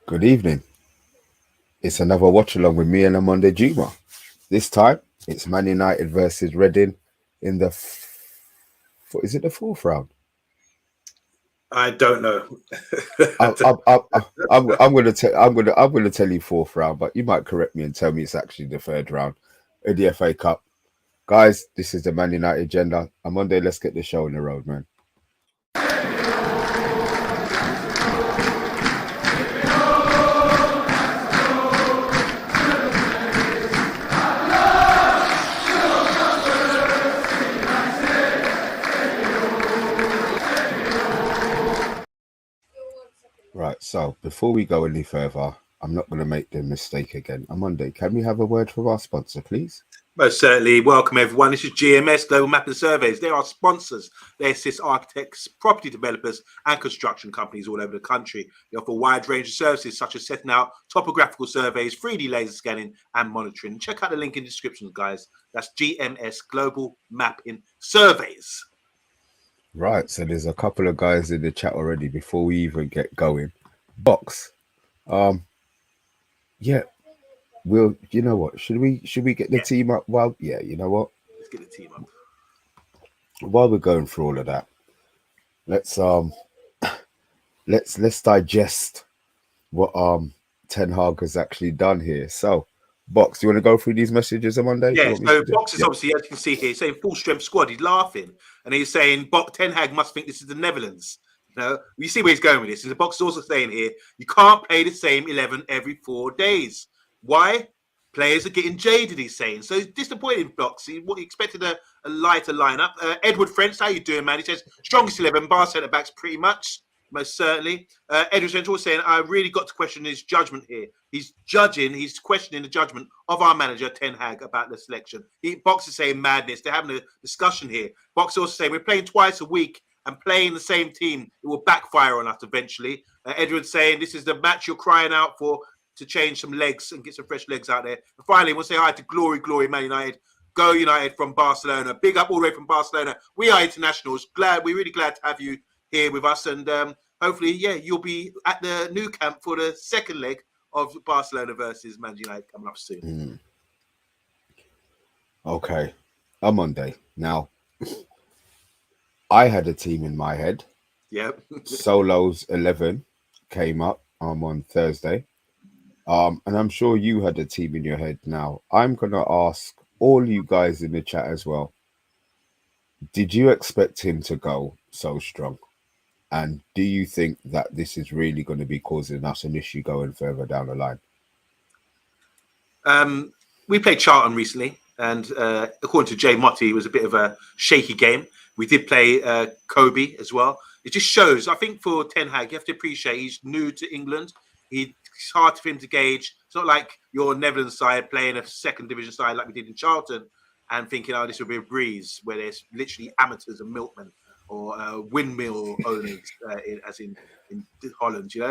Good evening. It's another watch along with me and OMONDI Juma. This time it's Man United versus Reading in the is it the fourth round? I don't know. I'm gonna tell you fourth round, but you might correct me and tell me it's actually the third round of the FA Cup. Guys, this is the Man United agenda. OMONDI, let's get the show on the road, man. Right, so before we go any further, I'm not going to make the mistake again. OMONDI, can we have a word from our sponsor, please? Most certainly. Welcome, everyone. This is GMS, Global Mapping Surveys. They are sponsors. They assist architects, property developers, and construction companies all over the country. They offer a wide range of services, such as setting out topographical surveys, 3D laser scanning, and monitoring. Check out the link in the description, guys. That's GMS, Global Mapping Surveys. Right, so there's a couple of guys in the chat already before we even get going. Box. Yeah, you know what? Should we get the team up? Well, yeah, you know what? Let's get the team up. While we're going through all of that, let's let's digest what Ten Hag has actually done here. So, Box, do you want to go through these messages on Monday? Yeah, so Box is obviously, as you can see here, saying full strength squad. He's laughing and he's saying Ten Hag must think this is the Netherlands. You know, you see where he's going with this. And the Box is also saying here, you can't play the same 11 every 4 days. Why? Players are getting jaded, he's saying. So disappointing, Box. He expected a lighter lineup. Edward French, how you doing, man? He says, strongest 11, bar centre-backs pretty much. Most certainly. Edward Central was saying, I really got to question his judgment here. He's questioning the judgment of our manager, Ten Hag, about the selection. Box is saying madness. They're having a discussion here. Box also saying, we're playing twice a week and playing the same team. It will backfire on us eventually. Edward's saying, this is the match you're crying out for to change some legs and get some fresh legs out there. And finally, we'll say hi to Glory, Man United. Go United from Barcelona. Big up all the way from Barcelona. We are internationals. We're really glad to have you here with us, and hopefully, yeah, you'll be at the new camp for the second leg of Barcelona versus Man United coming up soon. Okay, on Monday. Now, I had a team in my head. Yep. Solo's 11 came up on Thursday. And I'm sure you had a team in your head. Now, I'm going to ask all you guys in the chat as well. Did you expect him to go so strong? And do you think that this is really going to be causing us an issue going further down the line? We played Charlton recently, and according to Jay Motti, it was a bit of a shaky game. We did play Kobe as well. It just shows, I think, for Ten Hag, you have to appreciate he's new to England. It's hard for him to gauge. It's not like your Netherlands side playing a second division side like we did in Charlton and thinking, oh, this will be a breeze, where there's literally amateurs and milkmen or windmill owners, as in Holland, you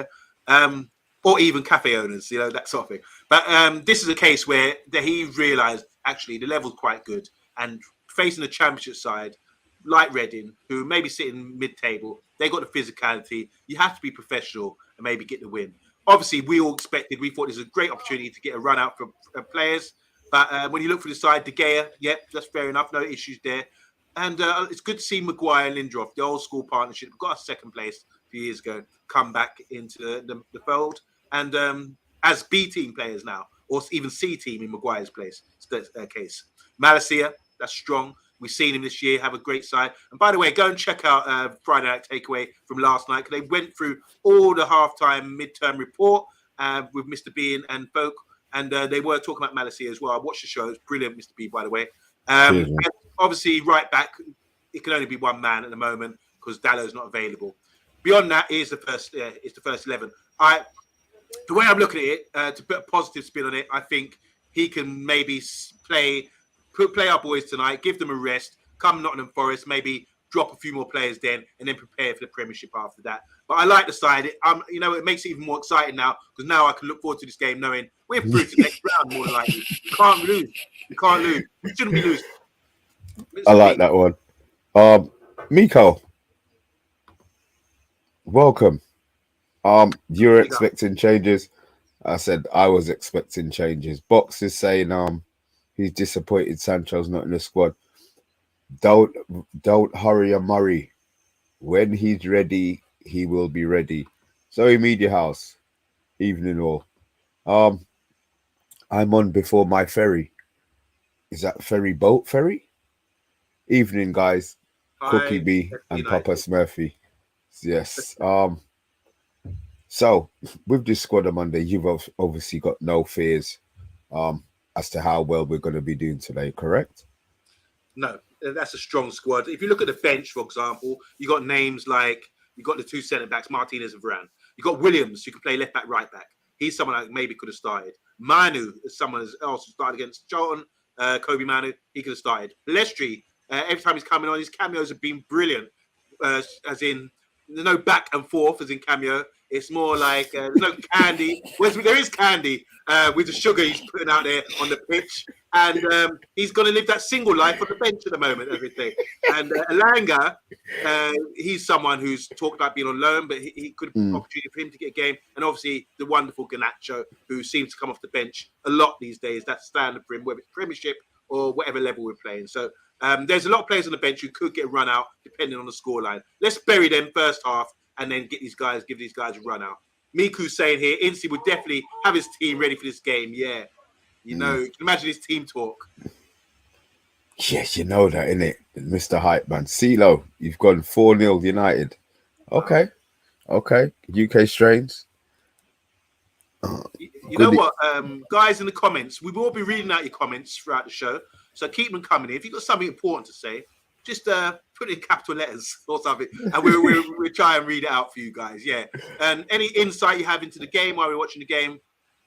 know, or even cafe owners, you know, that sort of thing. But this is a case where he realised actually the level's quite good, and facing the championship side like Reading, who may be sitting mid-table, they got the physicality. You have to be professional and maybe get the win. Obviously, we thought this was a great opportunity to get a run out for players. But when you look for the side, De Gea, yep, that's fair enough. No issues there. And it's good to see Maguire and Lindelof, the old school partnership. We got a second place a few years ago, come back into the fold. And as B team players now, or even C team in Maguire's place, case. Malacia, that's strong. We've seen him this year have a great side. And by the way, go and check out Friday Night Takeaway from last night, because they went through all the halftime midterm report with Mr. B and folk. And they were talking about Malacia as well. I watched the show. It's brilliant, Mr. B, by the way. And obviously, right back, it can only be one man at the moment because Dallow's not available. Beyond that, is the first 11. The way I'm looking at it, to put a positive spin on it, I think he can maybe play our boys tonight, give them a rest, come Nottingham Forest, maybe drop a few more players then, and then prepare for the Premiership after that. But I like the side. You know, it makes it even more exciting now, because now I can look forward to this game knowing we're through to the next round more than likely. You can't lose. You can't lose. We shouldn't be losing. I like that one. Miko, welcome. You're Big up. expecting changes. I said I was expecting changes. Box is saying he's disappointed Sancho's not in the squad. Don't don't hurry a Murray. When he's ready, he will be ready. Sorry, Media House. Evening all. Um, I'm on before my ferry. Is that ferry boat ferry? Evening, guys. Cookie Hi, B and Papa United. Smurfy. Yes. So with this squad on Monday, you've obviously got no fears um as to how well we're going to be doing today, correct? No, that's a strong squad. If you look at the bench, for example, you got names like you got the two centre backs, Martinez and Varane. You got Williams, who can play left back, right back. He's someone that maybe could have started. Manu is someone else who started against Charlton. Kobe Manu, he could have started. Lestri, every time he's coming on, his cameos have been brilliant. As in, there's no back and forth as in cameo. It's more like there's no candy. Whereas there is candy with the sugar he's putting out there on the pitch. And he's going to live that single life on the bench at the moment, everything. And Alanga, he's someone who's talked about being on loan, but he could Mm, opportunity for him to get a game. And obviously the wonderful Ganacho, who seems to come off the bench a lot these days. That's standard for him, whether it's Premiership or whatever level we're playing. So there's a lot of players on the bench who could get run out depending on the scoreline. Let's bury them first half and then give these guys a run out. Miku's saying here, Incy would definitely have his team ready for this game. Yeah. You know, mm. you can imagine his team talk. Yes, you know that, innit? Mr. Hype Man. CeeLo, you've gone 4-0 United. Wow. Okay, okay. UK strains. You know Good. what, guys in the comments, we will be reading out your comments throughout the show. So keep them coming in. If you've got something important to say, just put it in capital letters or something, and we'll try and read it out for you guys. Yeah. And any insight you have into the game while we're watching the game,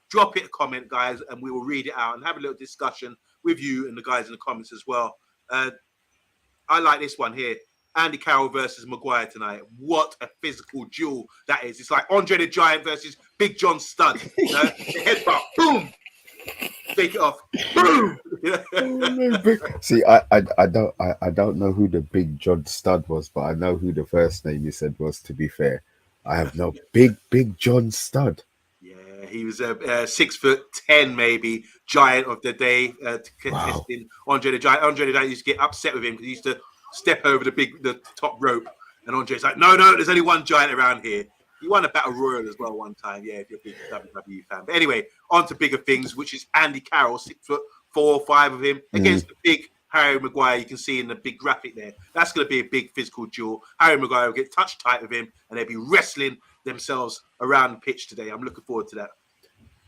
drop it a comment, guys, and we will read it out and have a little discussion with you and the guys in the comments as well. I like this one here. Andy Carroll versus Maguire tonight. What a physical duel that is. It's like Andre the Giant versus Big John Studd. You know? The headbutt, boom, take it off, boom. See, I don't know who the Big John Stud was, but I know who the first name you said was. To be fair, I have no Big John Stud. Yeah, he was a 6'10", maybe giant of the day, Wow. testing Andre the Giant. Andre the Giant used to get upset with him because he used to step over the top rope, and Andre's like, no, there's only one giant around here. He won a battle royal as well one time. Yeah, if you're a big WWE fan. But anyway, on to bigger things, which is Andy Carroll, 6'4" or 5 of him Mm. against the big Harry Maguire. You can see in the big graphic there. That's going to be a big physical duel. Harry Maguire will get touch tight with him, and they'll be wrestling themselves around the pitch today. I'm looking forward to that.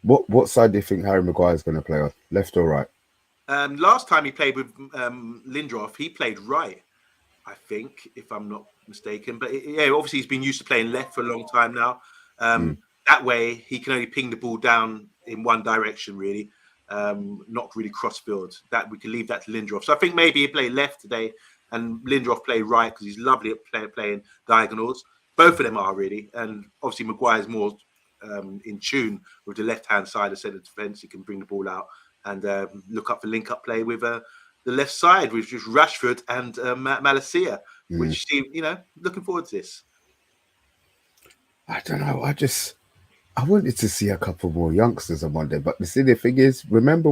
What side do you think Harry Maguire is going to play on? Left or right? Last time he played with Lindroth, he played right, I think, if I'm not mistaken. But yeah, obviously he's been used to playing left for a long time now. Mm. That way he can only ping the ball down in one direction, really, not really cross field. That we can leave that to Lindroth. So I think maybe he play left today and Lindroth play right because he's lovely at playing diagonals. Both of them are really, and obviously Maguire's more in tune with the left-hand side of centre defence. He can bring the ball out and look up for link-up play with the left side, which is Rashford and Malacia, Mm. which seem, looking forward to this. I don't know. I wanted to see a couple more youngsters on Monday, but the thing is, remember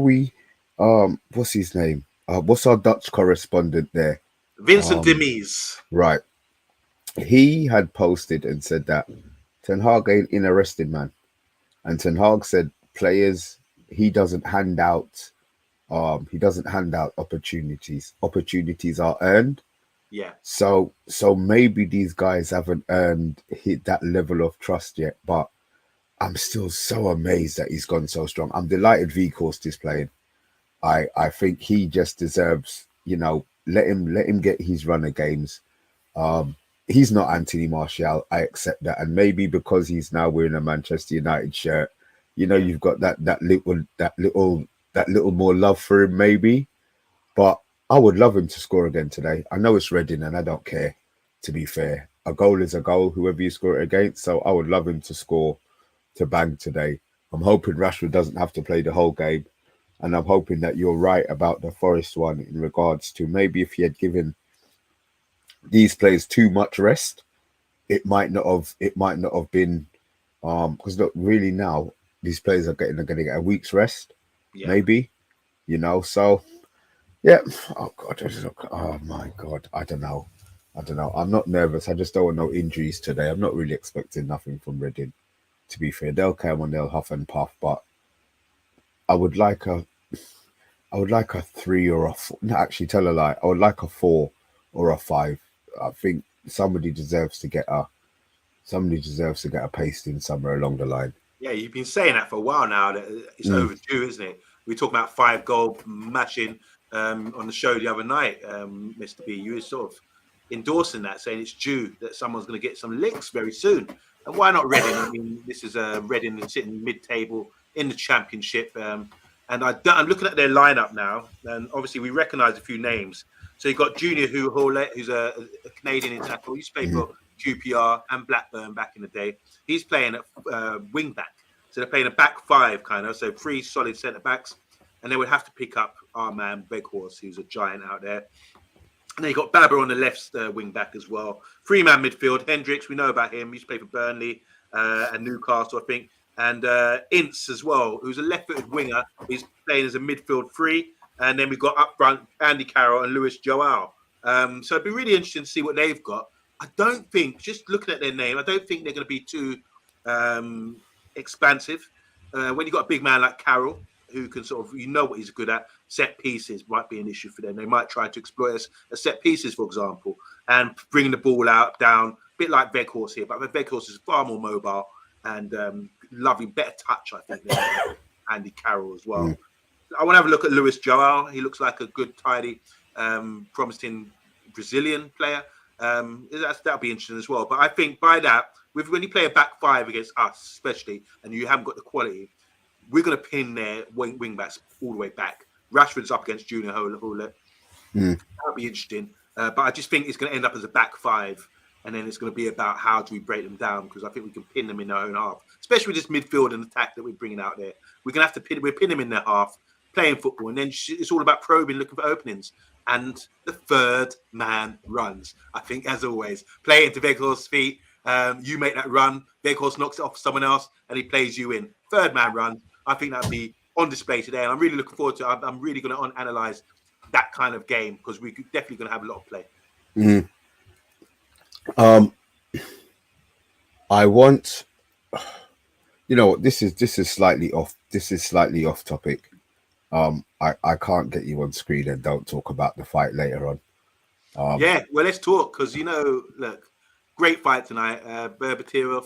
what's his name? What's our Dutch correspondent there? Vincent Um, Demise. right. He had posted and said that Ten Hag ain't interested, man. And Ten Hag said players he doesn't hand out opportunities. Opportunities are earned. Yeah. So maybe these guys haven't earned hit that level of trust yet, but I'm still so amazed that he's gone so strong. I'm delighted V Course is playing. I think he just deserves, let him get his run of games. He's not Anthony Martial. I accept that, and maybe because he's now wearing a Manchester United shirt, Yeah. you've got that little more love for him, maybe. But I would love him to score again today. I know it's Reading, and I don't care. To be fair, a goal is a goal, whoever you score it against. So I would love him to score to bang today. I'm hoping Rashford doesn't have to play the whole game, and I'm hoping that you're right about the Forest one in regards to maybe if he had given these players too much rest, it might not have been Because look, really now these players are going to get a week's rest, Yeah. maybe, So yeah. Oh God. Oh my God. I don't know. I'm not nervous. I just don't want no injuries today. I'm not really expecting nothing from Reading. To be fair, they'll come and they'll huff and puff, but I would like a I would like a three or a four. No, actually, tell a lie. I would like a four or a five. I think somebody deserves to get a pasting somewhere along the line. Yeah, you've been saying that for a while now. That it's Mm. overdue, isn't it? We talked about 5 goal mashing on the show the other night, Mr. B. You were sort of endorsing that, saying it's due that someone's going to get some licks very soon. And why not Reading? I mean, this is Reading sitting mid-table in the Championship. And I'm looking at their lineup now, and obviously we recognise a few names. So you've got Junior Houlet, who's a Canadian international. He used to play for QPR and Blackburn back in the day. He's playing at wing back. So they're playing a back five kind of. So 3 solid centre backs. And they would have to pick up our man Beghorst, who's a giant out there. And then you got Babber on the left wing back as well. 3-man midfield. Hendricks, we know about him. He used to play for Burnley and Newcastle, I think. And Ince as well, who's a left-footed winger. He's playing as a midfield 3. And then we've got up front Andy Carroll and Lewis Joao. So it'd be really interesting to see what they've got. I don't think, just looking at their name, I don't think they're going to be too expansive. When you've got a big man like Carroll, who can sort of, what he's good at, set pieces might be an issue for them. They might try to exploit a set pieces, for example, and bringing the ball out, down, a bit like Beghorst here. But Beghorst is far more mobile and lovely, better touch, I think, than Andy Carroll as well. I want to have a look at Lewis Joao. He looks like a good, tidy, promising Brazilian player. That'll be interesting as well. But I think by that, when you play a back five against us, especially, and you haven't got the quality, we're going to pin their wing backs all the way back. Rashford's up against Junior Houlet. That'll be interesting. But I just think it's going to end up as a back five. And then it's going to be about how do we break them down, because I think we can pin them in their own half, especially with this midfield and attack that we're bringing out there. We're going to have to pin them in their half, playing football, and then it's all about probing, looking for openings. And the third man runs. I think, as always, play into Weghorst's feet. You make that run. Weghorst knocks it off someone else, and he plays you in. Third man run. I think that'll be on display today, and I'm really looking forward to it. I'm really going to analyze that kind of game, because we're definitely going to have a lot of play. I want, this is slightly off. This is slightly off topic. I can't get you on screen and don't talk about the fight later on. Yeah, well, let's talk, because look, great fight tonight. Berbatirov,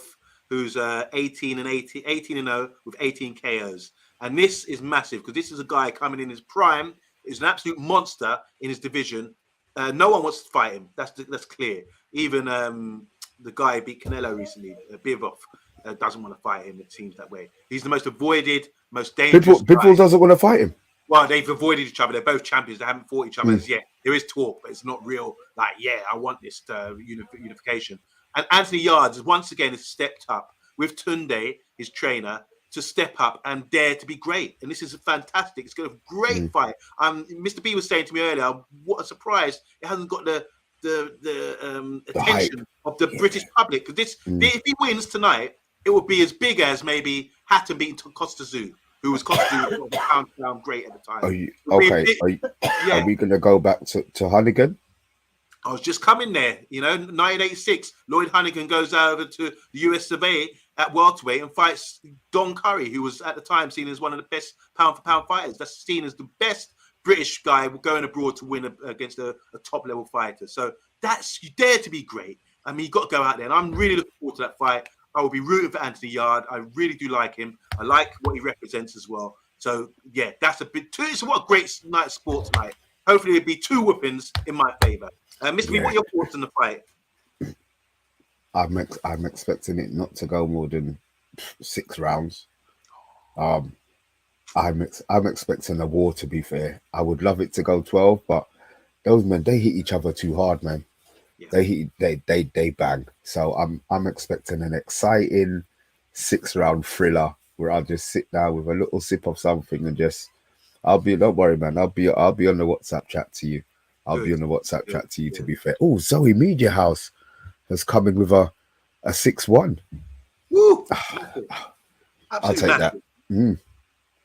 who's 18 and 0 with 18 KOs, and this is massive, because this is a guy coming in his prime. Is an absolute monster in his division. No one wants to fight him. That's clear. Even the guy who beat Canelo recently, Bivov, doesn't want to fight him. It seems that way. He's the most avoided, most dangerous. Bivol doesn't want to fight him. Well, they've avoided each other. They're both champions. They haven't fought each other as yet. There is talk, but it's not real. Like, yeah, I want this unification. And Anthony Yards, once again, has stepped up with Tunde, his trainer, to step up and dare to be great. And this is fantastic. It's going to be a great fight. Mr. B was saying to me earlier, what a surprise. It hasn't got the attention of the British public. Because if he wins tonight, it will be as big as maybe Hatton beating Costa Zoo, who was Costa Zoo pound great at the time. Are we going to go back to Hunnigan? I was just coming there, 1986. Lloyd Hunnigan goes over to the US of A at welterweight and fights Don Curry, who was at the time seen as one of the best pound-for-pound fighters. That's seen as the best British guy going abroad to win against a top-level fighter. So you dare to be great. I mean, you've got to go out there. And I'm really looking forward to that fight. I will be rooting for Anthony Yard. I really do like him. I like what he represents as well. So, yeah, that's a big... What a great night of sport tonight. Hopefully, it'll be 2 whoopings in my favour. Mr. B, what are your thoughts on the fight? I'm expecting it not to go more than 6 rounds. I'm expecting a war, to be fair. I would love it to go 12, but those men, they hit each other too hard, man. Yeah. They bang. So I'm expecting an exciting 6-round thriller where I'll just sit down with a little sip of something and don't worry, man. I'll be on the WhatsApp chat to you. I'll be on the WhatsApp chat to you, to be fair. Oh, Zoe Media House has come in with a 6-1. Woo! Massive. I'll Absolutely take massive. that.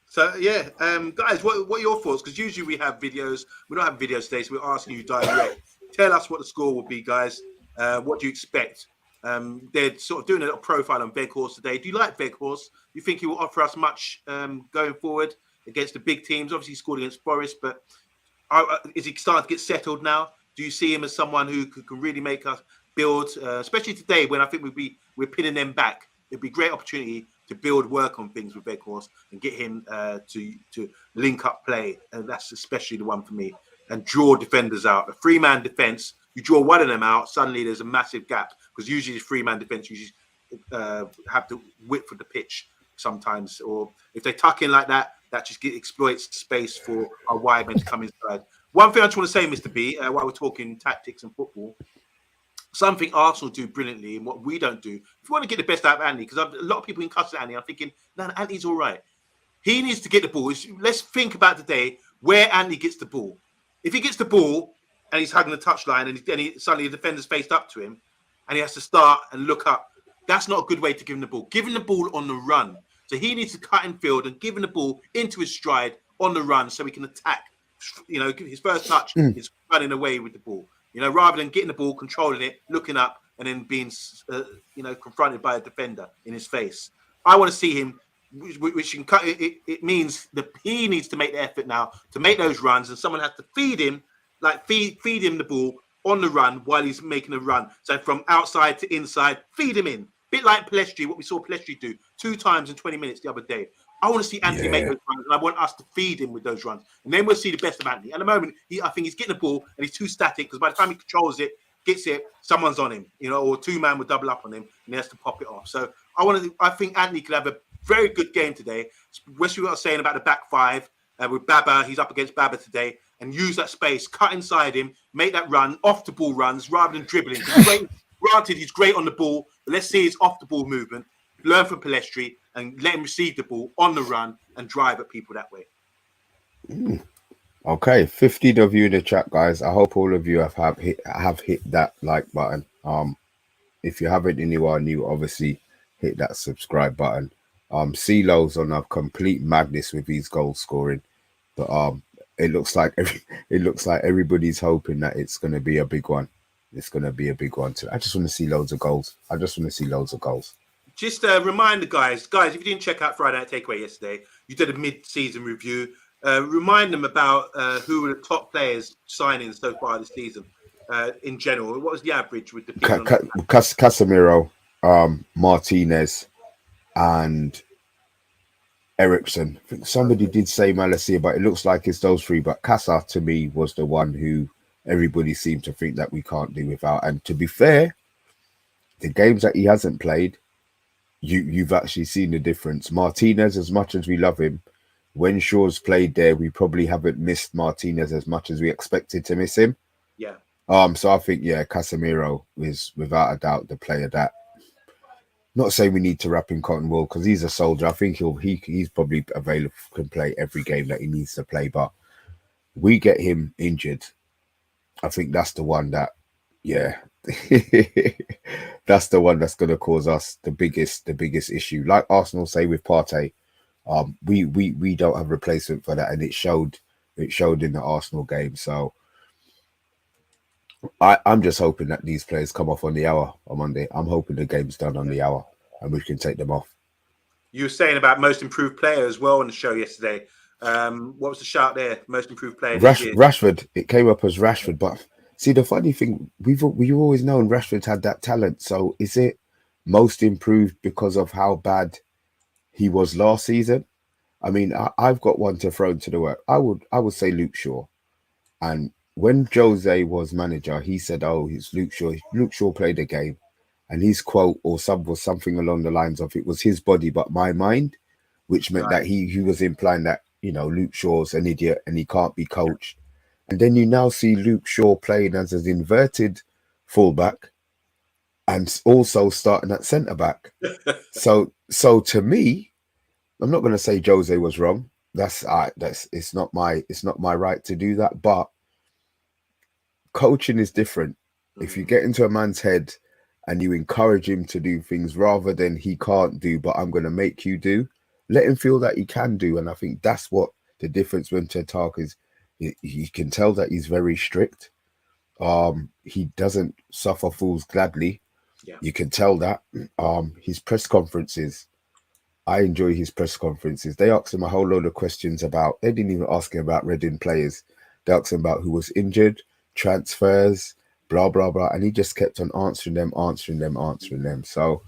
So yeah, guys, what are your thoughts? Because usually we have videos. We don't have videos today, so we're asking you direct. Tell us what the score will be, guys. What do you expect? They're sort of doing a little profile on Veghorst today. Do you like Veghorst? Do you think he will offer us much going forward against the big teams? Obviously, he scored against Forest, but is he starting to get settled now? Do you see him as someone who can really make us build, especially today when I think we're pinning them back? It'd be a great opportunity to build work on things with Veghorst and get him to link up play, and that's especially the one for me. And draw defenders out. A 3-man defense, you draw one of them out, suddenly there's a massive gap because usually the 3-man defense usually have the width of the pitch sometimes, or if they tuck in like that, that just exploits space for our wide men to come inside. One thing I just want to say, Mr. B, while we're talking tactics and football, something Arsenal do brilliantly and what we don't do. If you want to get the best out of Anthony, because a lot of people in cuss at Anthony, I'm thinking, no, Anthony's all right. He needs to get the ball. Let's think about today where Anthony gets the ball. If he gets the ball and he's hugging the touchline and suddenly the defender's faced up to him and he has to start and look up, that's not a good way to give him the ball. Give him the ball on the run. So he needs to cut in field and give him the ball into his stride on the run so he can attack. You know, his first touch is running away with the ball. You know, rather than getting the ball, controlling it, looking up, and then being, confronted by a defender in his face. I want to see him, which can cut. It means that he needs to make the effort now to make those runs, and someone has to feed him, feed him the ball on the run while he's making a run. So from outside to inside, feed him in. Bit like Pelestri, what we saw Pelestri do 2 times in 20 minutes the other day. I want to see Anthony make those runs, and I want us to feed him with those runs. And then we'll see the best of Anthony. At the moment, I think he's getting the ball, and he's too static, because by the time he controls it, gets it, someone's on him, or 2-man will double up on him, and he has to pop it off. So I think Anthony could have a very good game today. Especially what I was saying about the back 5, with Baba, he's up against Baba today, and use that space, cut inside him, make that run, off the ball runs, rather than dribbling. Granted, he's great on the ball, but let's see his off-the-ball movement. Learn from Pelestri and let him receive the ball on the run and drive at people that way. Okay, 15 of you in the chat, guys. I hope all of you have hit that like button. If you haven't and you are new, obviously hit that subscribe button. CeeLo's on a complete madness with his goal scoring, but it looks like everybody's hoping that it's going to be a big one. It's going to be a big one too. I just want to see loads of goals. Just remind the guys, if you didn't check out Friday Night Takeaway yesterday, you did a mid-season review. Remind them about who were the top players signing so far this season in general. What was the average with the Casemiro, Martinez, and Ericsson. I think somebody did say Malacia, but it looks like it's those 3. But Casa, to me, was the one who everybody seemed to think that we can't do without. And to be fair, the games that he hasn't played, you've actually seen the difference. Martinez, as much as we love him, when Shaw's played there, we probably haven't missed Martinez as much as we expected to miss him. Yeah. So I think, Casemiro is without a doubt the player that, not saying we need to wrap in cotton wool because he's a soldier. I think he's probably available, can play every game that he needs to play. But we get him injured, I think that's the one that, that's the one that's going to cause us the biggest issue. Like Arsenal say with Partey, we don't have replacement for that, and it showed in the Arsenal game. So I'm just hoping that these players come off on the hour on Monday. I'm hoping the game's done on the hour and we can take them off. You were saying about most improved player as well on the show yesterday. What was the shout there? Most improved player this year? Rashford. It came up as Rashford, but see, the funny thing, we've always known Rashford's had that talent. So is it most improved because of how bad he was last season? I mean, I've got one to throw into the work. I would say Luke Shaw. And when Jose was manager, he said, "Oh, it's Luke Shaw. Luke Shaw played a game," and his quote was something along the lines of, "It was his body, but my mind," which meant that he was implying that Luke Shaw's an idiot and he can't be coached. And then you now see Luke Shaw playing as an inverted fullback and also starting at centre back. So to me, I'm not going to say Jose was wrong. That's it's not my right to do that. But coaching is different. If you get into a man's head and you encourage him to do things rather than he can't do, but I'm going to make you do. Let him feel that he can do. And I think that's what the difference when Ted Talk is. You can tell that he's very strict. He doesn't suffer fools gladly. Yeah. You can tell that. His press conferences, I enjoy his press conferences. They asked him a whole load of questions about, they didn't even ask him about Reading players. They asked him about who was injured, transfers, blah, blah, blah. And he just kept on answering them. So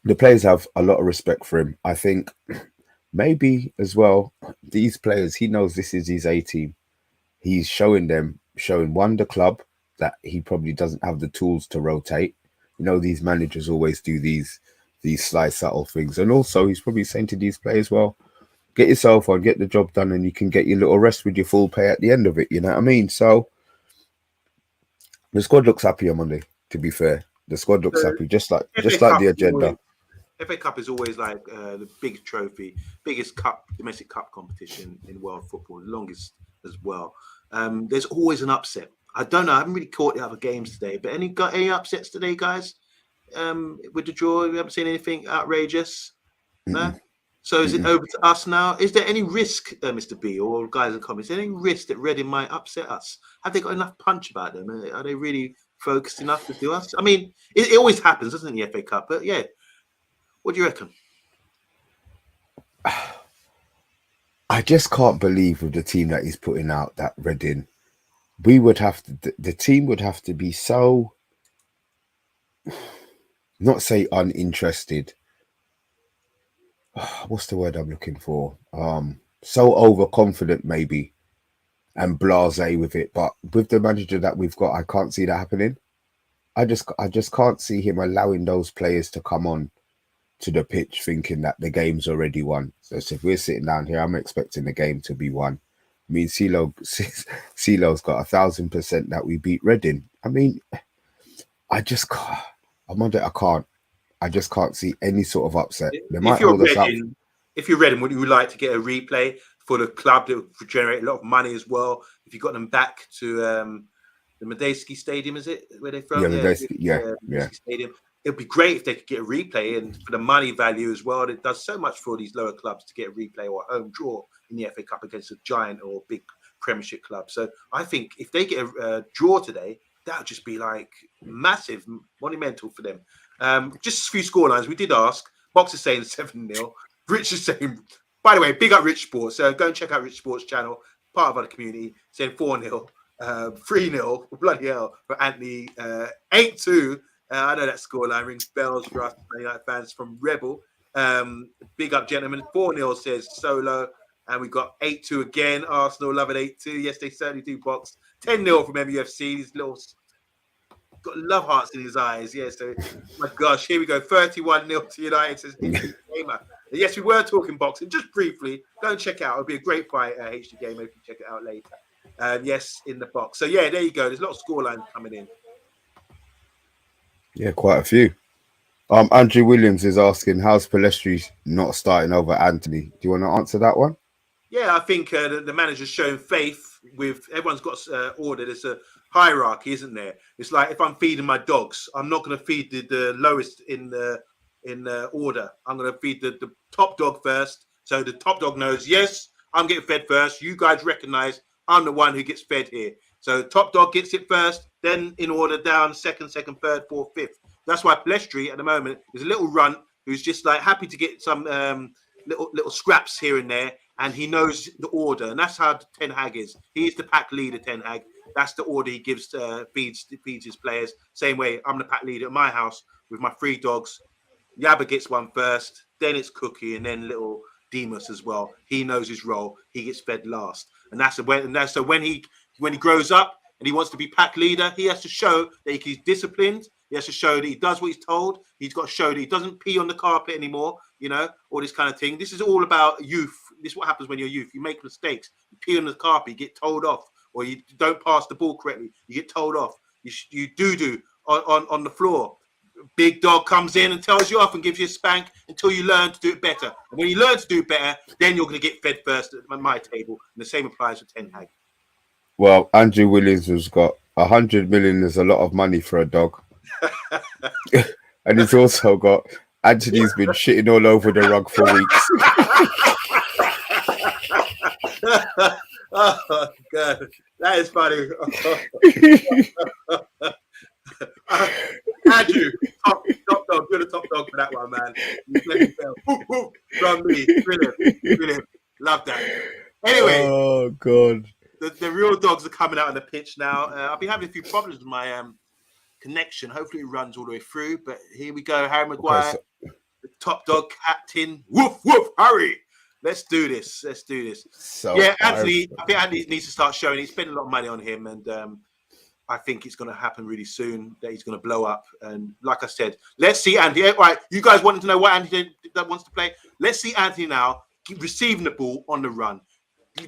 the players have a lot of respect for him. I think maybe as well, these players, he knows this is his A team. He's showing one, the club, that he probably doesn't have the tools to rotate. You know, these managers always do these sly, subtle things. And also, he's probably saying to these players, well, get yourself on, get the job done, and you can get your little rest with your full pay at the end of it. You know what I mean? So the squad looks happy on Monday, to be fair. The squad looks happy, just like the agenda. FA Cup is always like the big trophy, biggest domestic cup competition in world football, longest as well. There's always an upset. I don't know. I haven't really caught the other games today, but any upsets today, guys? With the draw, we haven't seen anything outrageous. No. So is it over to us now? Is there any risk, Mr. B, or guys in the comments? Is there any risk that Reading might upset us? Have they got enough punch about them? Are they really focused enough to do us? I mean, it always happens, doesn't it, the FA Cup? But yeah, what do you reckon? I just can't believe with the team that he's putting out that Reading, the team would have to be so, not say uninterested. What's the word I'm looking for? So overconfident maybe and blasé with it. But with the manager that we've got, I can't see that happening. I just can't see him allowing those players to come on to the pitch thinking that the game's already won. So if we're sitting down here, I'm expecting the game to be won. I mean, CeeLo's got 1,000% that we beat Reading. I mean, I just can't. I just can't see any sort of upset. They might hold us up. If you're Reading, would you like to get a replay for the club that would generate a lot of money as well? If you got them back to the Medeski Stadium, is it where they're from? Yeah. Stadium. It'd be great if they could get a replay, and for the money value as well. It does so much for these lower clubs to get a replay or a home draw in the FA Cup against a giant or big Premiership club. So I think if they get a draw today, that would just be like massive, monumental for them. Just a few scorelines. We did ask. Box is saying 7-0. Rich is saying, by the way, big up Rich Sports. So go and check out Rich Sports channel, part of our community, saying 4-0, 3-0, bloody hell, for Anthony, 8-2. I know that scoreline rings bells for us Man United fans from Rebel. Big up, gentlemen. 4-0 says Solo. And we got 8-2 again. Arsenal love it 8-2. Yes, they certainly do, Box. 10-0 from MUFC. These little got love hearts in his eyes. Yeah, so my gosh, here we go. 31-0 to United, says HD Gamer. Yes, we were talking boxing just briefly. Go and check it out. It'll be a great fight, HD Gamer, if you check it out later. Yes, in the box. So yeah, there you go. There's a lot of scorelines coming in. Yeah, quite a few. Andrew Williams is asking, how's Palestri not starting over Anthony? Do you want to answer that one? Yeah, I think the manager's shown faith with everyone's got order. There's a hierarchy, isn't there? It's like if I'm feeding my dogs, I'm not going to feed the lowest in the order. I'm going to feed the top dog first. So the top dog knows, yes, I'm getting fed first. You guys recognize I'm the one who gets fed here. So top dog gets it first, then in order down, second, third, fourth, fifth. That's why Palestri at the moment is a little runt who's just like happy to get some little scraps here and there, and he knows the order, and that's how Ten Hag is. He's the pack leader, Ten Hag. That's the order he gives, feeds his players. Same way, I'm the pack leader at my house with my 3 dogs. Yabba gets one first, then it's Cookie, and then little Demas as well. He knows his role. He gets fed last, and so when he grows up and he wants to be pack leader, he has to show that he's disciplined. He has to show that he does what he's told. He's got to show that he doesn't pee on the carpet anymore, all this kind of thing. This is all about youth. This is what happens when you're youth. You make mistakes. You pee on the carpet, you get told off, or you don't pass the ball correctly, you get told off. You do on the floor. Big dog comes in and tells you off and gives you a spank until you learn to do it better. And when you learn to do it better, then you're going to get fed first at my table. And the same applies to Ten Hag. Well, Andrew Williams has got 100 million is a lot of money for a dog. And it's also got Anthony's been shitting all over the rug for weeks. Oh God, that is funny. Andrew, top dog. You're the top dog for that one, man. You played well. From me, brilliant. Love that. Anyway, Oh God. the real dogs are coming out on the pitch now. I've been having a few problems with my connection. Hopefully, it runs all the way through. But here we go. Harry Maguire, Okay, the top dog captain. Woof woof. Hurry. Let's do this. so Yeah, Anthony. I think Anthony needs to start showing. He's spending a lot of money on him, and I think it's going to happen really soon. That he's going to blow up. And like I said, let's see Anthony. All right, you guys wanted to know what Anthony that wants to play. Let's see Anthony now receiving the ball on the run.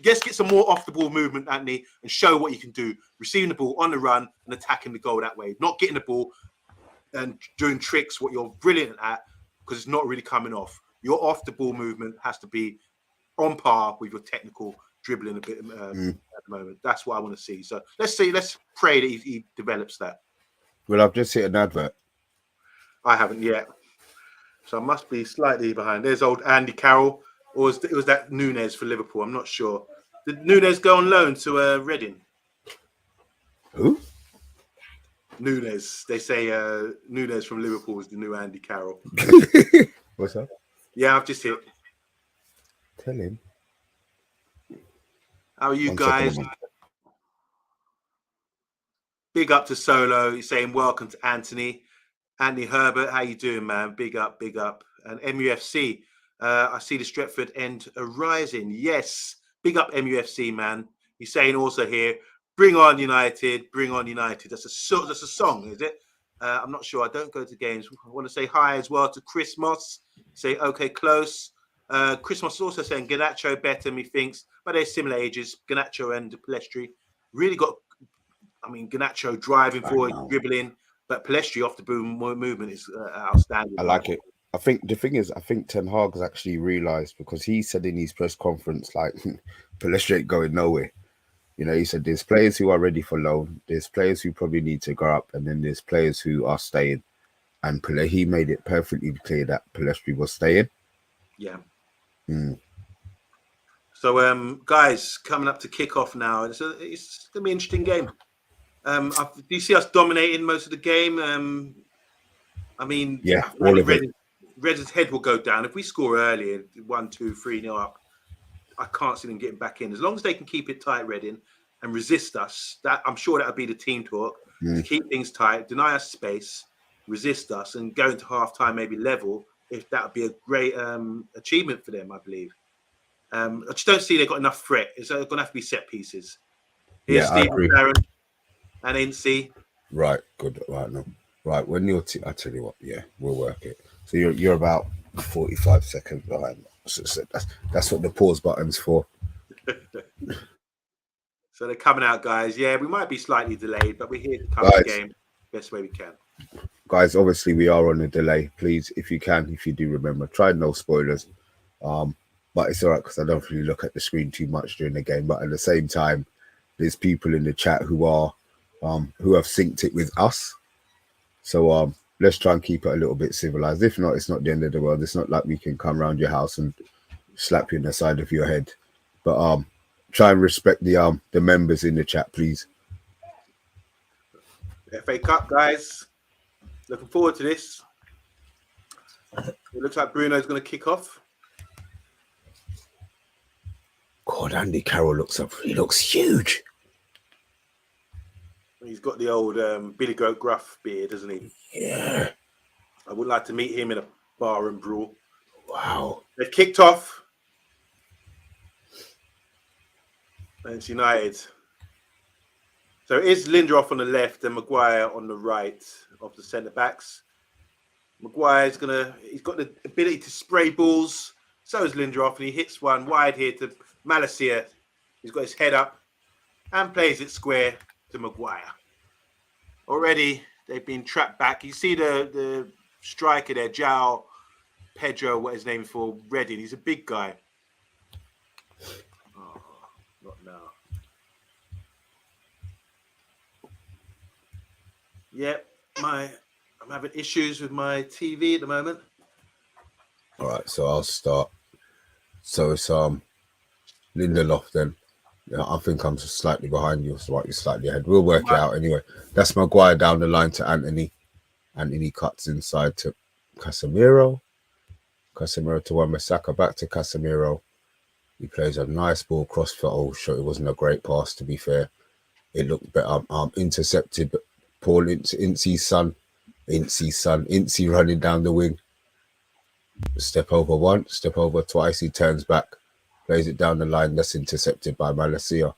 Let's get some more off the ball movement, Anthony, and show what you can do. Receiving the ball on the run and attacking the goal that way. Not getting the ball and doing tricks, what you're brilliant at, because it's not really coming off. Your off the ball movement has to be on par with your technical dribbling a bit at the moment. That's what I want to see. So let's see. Let's pray that he develops that. Well, I've just hit an advert. I haven't yet. So I must be slightly behind. There's old Andy Carroll. Or it was that Nunes for Liverpool? I'm not sure. Did Nunes go on loan to Reading? Who? Nunes. They say Nunes from Liverpool is the new Andy Carroll. What's that? Yeah, I've just hit. Tell him. How are you guys? Big up to Solo. He's saying welcome to Anthony. Anthony Herbert, how you doing, man? Big up. And MUFC. I see the Stretford end rising. Yes, big up MUFC, man. He's saying also here, bring on United. That's a song, is it? I'm not sure. I don't go to games. I want to say hi as well to Chris Moss. Say okay, close. Chris Moss is also saying Garnacho better, methinks, but they're similar ages. Garnacho and Palestri really got. I mean, Garnacho driving forward, dribbling, but Palestri off the boom movement is outstanding. I like it. I think the thing is, I think Ten Hag has actually realised, because he said in his press conference, like, Palestri ain't going nowhere. You know, he said there's players who are ready for loan, there's players who probably need to grow up, and then there's players who are staying. And he made it perfectly clear that Palestri was staying. Yeah. So, guys, coming up to kick-off now. It's going to be an interesting game. Do you see us dominating most of the game? I mean, yeah, all of it. Reddit's head will go down if we score early, 1-2, 3-0 up. I can't see them getting back in. As long as they can keep it tight, Reading, and resist us, that I'm sure that'll be the team talk. To keep things tight, deny us space, resist us, and go into half time maybe level. If that would be a great achievement for them, I believe. I just don't see they've got enough threat. It's going to have to be set pieces. Here's Steve Aaron and Incy. Right, good. Right, no. Right, when you're, I tell you what, yeah, we'll work it. So you're about 45 seconds behind. So that's what the pause button's for. So they're coming out, guys. Yeah, we might be slightly delayed, but we're here to cover the game best way we can. Guys, obviously we are on a delay. Please, if you do remember, try no spoilers. But it's all right because I don't really look at the screen too much during the game. But at the same time, there's people in the chat who have synced it with us. So let's try and keep it a little bit civilized. If not, it's not the end of the world. It's not like we can come around your house and slap you in the side of your head. But try and respect the members in the chat, please. FA Cup, guys. Looking forward to this. It looks like Bruno's going to kick off. God, Andy Carroll looks huge. He's got the old Billy Goat Gruff beard, doesn't he? Yeah. I would like to meet him in a bar and brawl. Wow. They've kicked off. And it's United. So it is Lindelof on the left and Maguire on the right of the centre backs. Maguire's he's got the ability to spray balls. So is Lindelof, and he hits one wide here to Malacia. He's got his head up and plays it square to Maguire. Already they've been trapped back. You see the striker there, João Pedro, what his name is for Reading. He's a big guy. Oh, not now. Yep, my I'm having issues with my TV at the moment. All right, so I'll start. So it's Lindelof then. Yeah, I think I'm just slightly behind you, so you're slightly ahead. We'll work it out anyway. That's Maguire down the line to Anthony. Anthony cuts inside to Casemiro. Casemiro to Wan-Bissaka, back to Casemiro. He plays a nice ball cross for. Oh, sure, it wasn't a great pass, to be fair. It looked better. Intercepted, but Paul Incy's son. Incy running down the wing. Step over once, step over twice. He turns back, plays it down the line. That's intercepted by Malacia.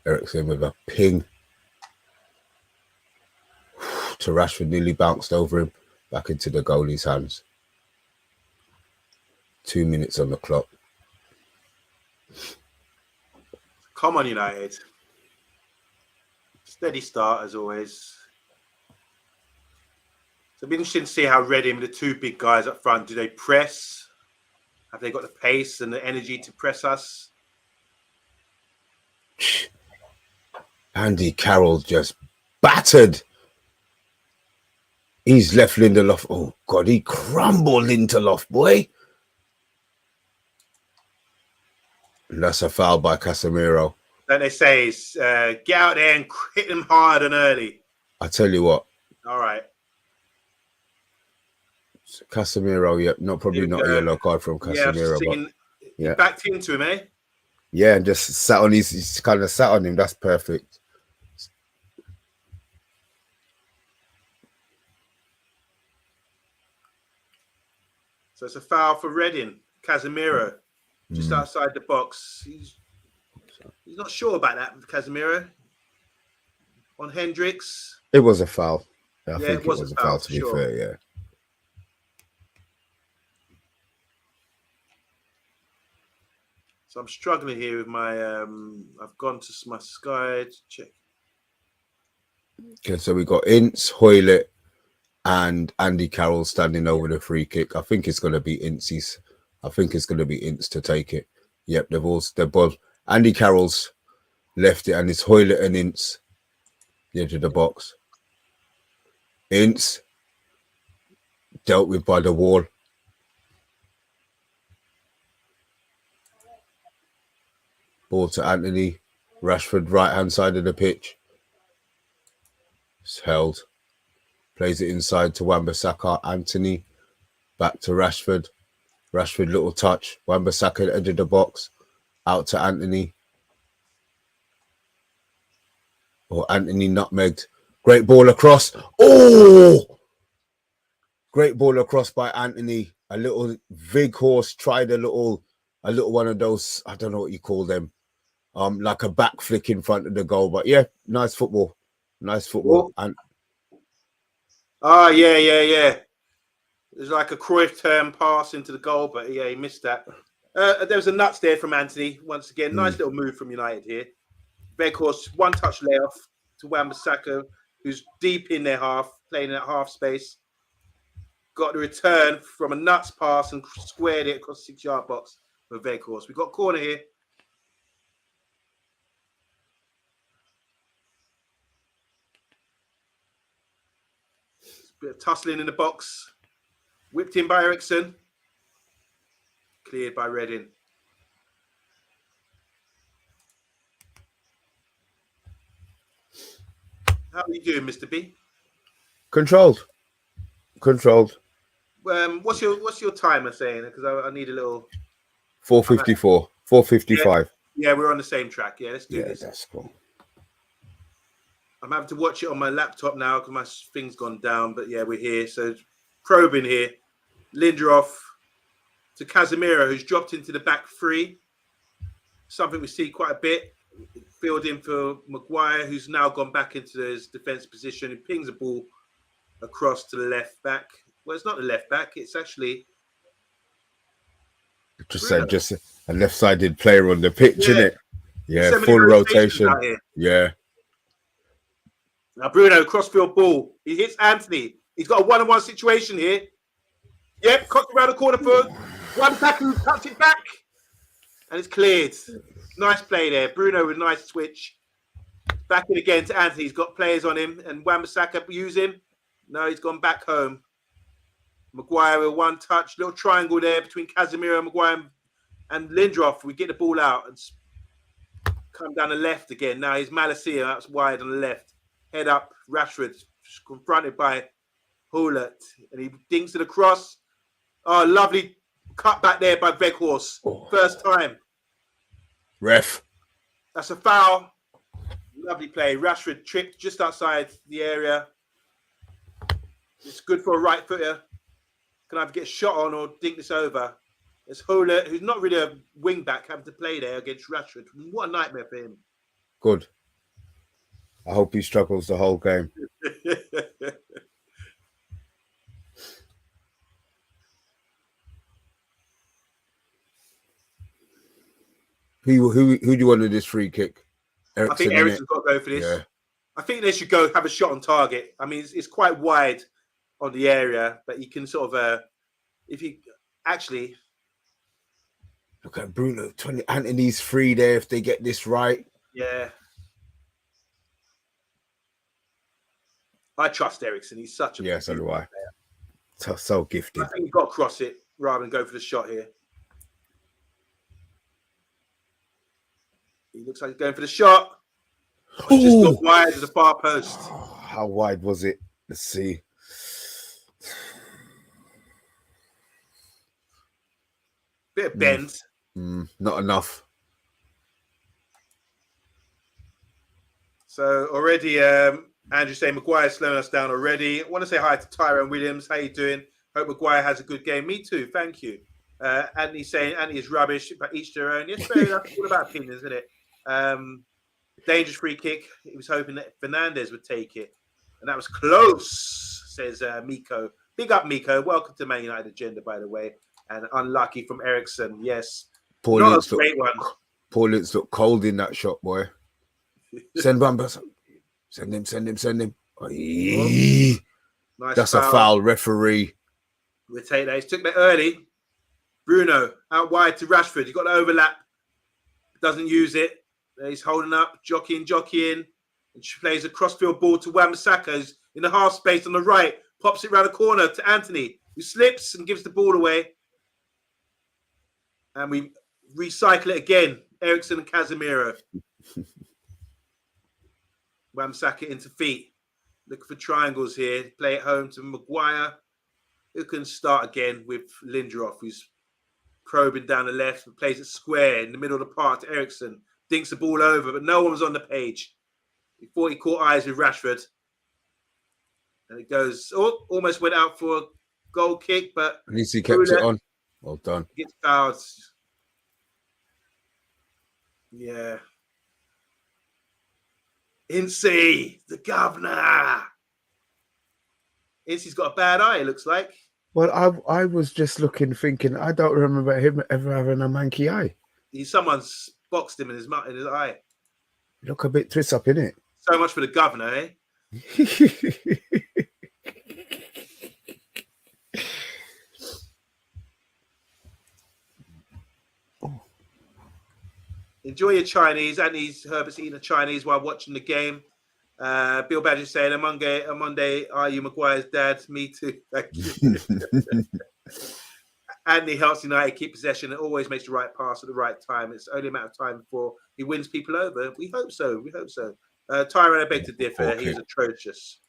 Eriksen with a ping to Rashford, nearly bounced over him, back into the goalie's hands. 2 minutes on the clock. Come on, United. Steady start as always. So it'll be interesting to see how Reading, the two big guys up front, do they press? Have they got the pace and the energy to press us? Andy Carroll just battered. He's left Lindelof. Oh, God, he crumbled Lindelof, boy. And that's a foul by Casemiro. Don't they say, get out there and hit them hard and early? I tell you what. All right. Casemiro, yeah, not a yellow card from Casemiro. Yeah, he backed into him, eh? Yeah, and just sat on he's kind of sat on him. That's perfect. So it's a foul for Reading. Casemiro, just outside the box. He's not sure about that with Casemiro. On Hendricks. It was a foul. I think it was a foul to be fair, yeah. So I'm struggling here with my I've gone to my Sky to check. Okay, so we got Ince, Hoylett, and Andy Carroll standing over the free kick. I think it's going to be Ince's. I think it's going to be Ince to take it. Yep, they're both. Andy Carroll's left it, and it's Hoylett and Ince into the box. Ince dealt with by the wall. Ball to Anthony. Rashford, right-hand side of the pitch. It's held. Plays it inside to Wan-Bissaka. Anthony. Back to Rashford. Rashford, little touch. Wan-Bissaka, edge of the box. Out to Anthony. Or Anthony nutmegged. Great ball across. Oh! Great ball across by Anthony. A little Vig horse tried a little one of those, I don't know what you call them. Like a back flick in front of the goal. But yeah, nice football. Nice football. And yeah. There's like a Cruyff turn pass into the goal, but yeah, he missed that. There was a nuts there from Anthony. Once again, nice little move from United here. Veghorst, one touch layoff to Wan-Bissaka, who's deep in their half, playing in that half space. Got the return from a nuts pass and squared it across the 6-yard box for Veghorst. We've got a corner here. Bit of tussling in the box. Whipped in by Eriksen. Cleared by Reading. How are you doing, Mr. B? Controlled. What's your timer saying? Because I need a little 4:54, 4:55. Yeah, we're on the same track. Yeah, let's do this. That's cool. I'm having to watch it on my laptop now because my thing's gone down. But yeah, we're here. So probing here. Lindelof to Casemiro, who's dropped into the back three. Something we see quite a bit. Filled in for Maguire, who's now gone back into his defense position. He pings a ball across to the left back. Well, it's not the left back. It's actually just a left-sided player on the pitch, isn't it? Yeah, full rotation. Yeah. Now Bruno, crossfield ball. He hits Anthony. He's got a one-on-one situation here. Yep, cocked around the corner for one tackle, cuts it back, and it's cleared. Nice play there. Bruno with a nice switch. Back in again to Anthony. He's got players on him, and Wan-Bissaka use him. No, he's gone back home. Maguire with one touch, little triangle there between Casemiro, Maguire, and Lindelof. We get the ball out and come down the left again. Now he's Malacia. That's wide on the left. Head up, Rashford confronted by Hullet, and he dinks to the cross. Oh, lovely cut back there by Weghorst. First time. Ref. That's a foul. Lovely play. Rashford tripped just outside the area. It's good for a right footer. Can either get a shot on or dink this over. It's Hullet, who's not really a wing back, having to play there against Rashford. What a nightmare for him. Good. I hope he struggles the whole game. Who do you want in this free kick? Eriksen, I think Eriksen's got to go for this. Yeah. I think they should go have a shot on target. I mean, it's quite wide on the area, but you can sort of, if you actually look at Bruno. Anthony's free there if they get this right. Yeah, I trust Eriksen. He's such a so do I. So gifted. I think you've got to cross it rather than go for the shot here. He looks like he's going for the shot. Oh, just got wide as a far post. How wide was it? Let's see. Bit of bend. Not enough. So already, Andrew saying Maguire's slowing us down already. I want to say hi to Tyrone Williams. How you doing? Hope Maguire has a good game. Me too. Thank you. Anthony saying Anthony is rubbish, but each their own. Yes, fair enough. All about opinions, isn't it? Dangerous free kick. He was hoping that Fernandez would take it. And that was close, says Miko. Big up, Miko. Welcome to Man United Agenda, by the way. And unlucky from Eriksen. Yes. Paul Not a great one. Paul Ince looked cold in that shot, boy. Send Bamba. Send him. Nice. That's foul. A foul, referee. We'll take that. He took that early. Bruno out wide to Rashford. He got the overlap. Doesn't use it. He's holding up, jockeying. And she plays a crossfield ball to Wan-Bissaka, who's in the half space on the right. Pops it around the corner to Anthony, who slips and gives the ball away. And we recycle it again. Eriksen and Casemiro. Wan-Bissaka into feet. Looking for triangles here. Play it home to Maguire, who can start again with Lindelof, who's probing down the left and plays it square in the middle of the park to Eriksen. Dinks the ball over, but no one was on the page. He thought he caught eyes with Rashford. And it goes, almost went out for a goal kick, but at least he kept it on. Well done. Gets fouled. Yeah. Ince, the governor. Ince's got a bad eye, it looks like. Well, I was just thinking, I don't remember him ever having a manky eye. Someone's boxed him in his eye. Look a bit twist up, innit? So much for the governor, eh? Enjoy your Chinese. Anthony's Herbert's eating a Chinese while watching the game. Bill Badger saying, Monday, are you Maguire's dad? Me too. Thank you. Anthony helps United keep possession and always makes the right pass at the right time. It's only a matter of time before he wins people over. We hope so. Tyrone, I beg to differ. Okay. He's atrocious.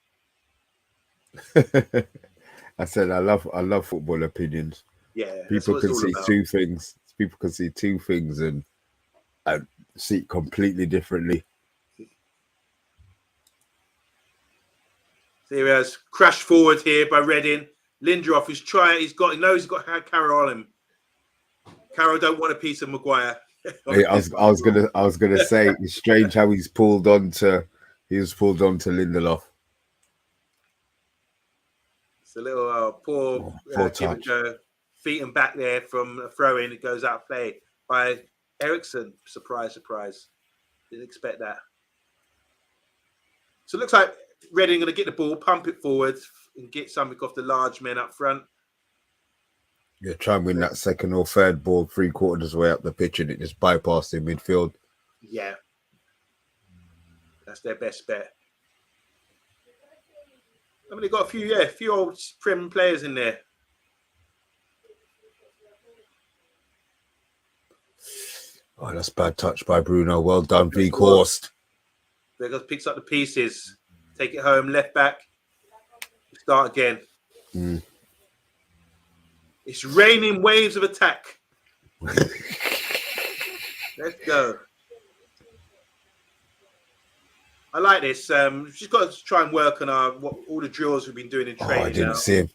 I said I love football opinions. Yeah. People can see two things. People can see two things and see it completely differently. So he has crashed forward here by Redding. Lindelof is trying. He knows he's got Carroll on him. Carroll don't want a piece of Maguire. I was gonna say it's strange how he's pulled on to Lindelof. It's a little poor touch. Feet and back there from a throw in. It goes out of play by Eriksen. Surprise. Didn't expect that. So it looks like Reading going to get the ball, pump it forward, and get something off the large men up front. Yeah, try and win that second or third ball 3/4 way up the pitch, and it just bypassed in midfield. Yeah. That's their best bet. I mean, they've got a few old Prem players in there. Oh, that's bad touch by Bruno. Well done, Weghorst. Weghorst picks up the pieces. Take it home, left back. Start again. It's raining waves of attack. Let's go. I like this. We've just got to try and work on all the drills we've been doing in training. I didn't see him.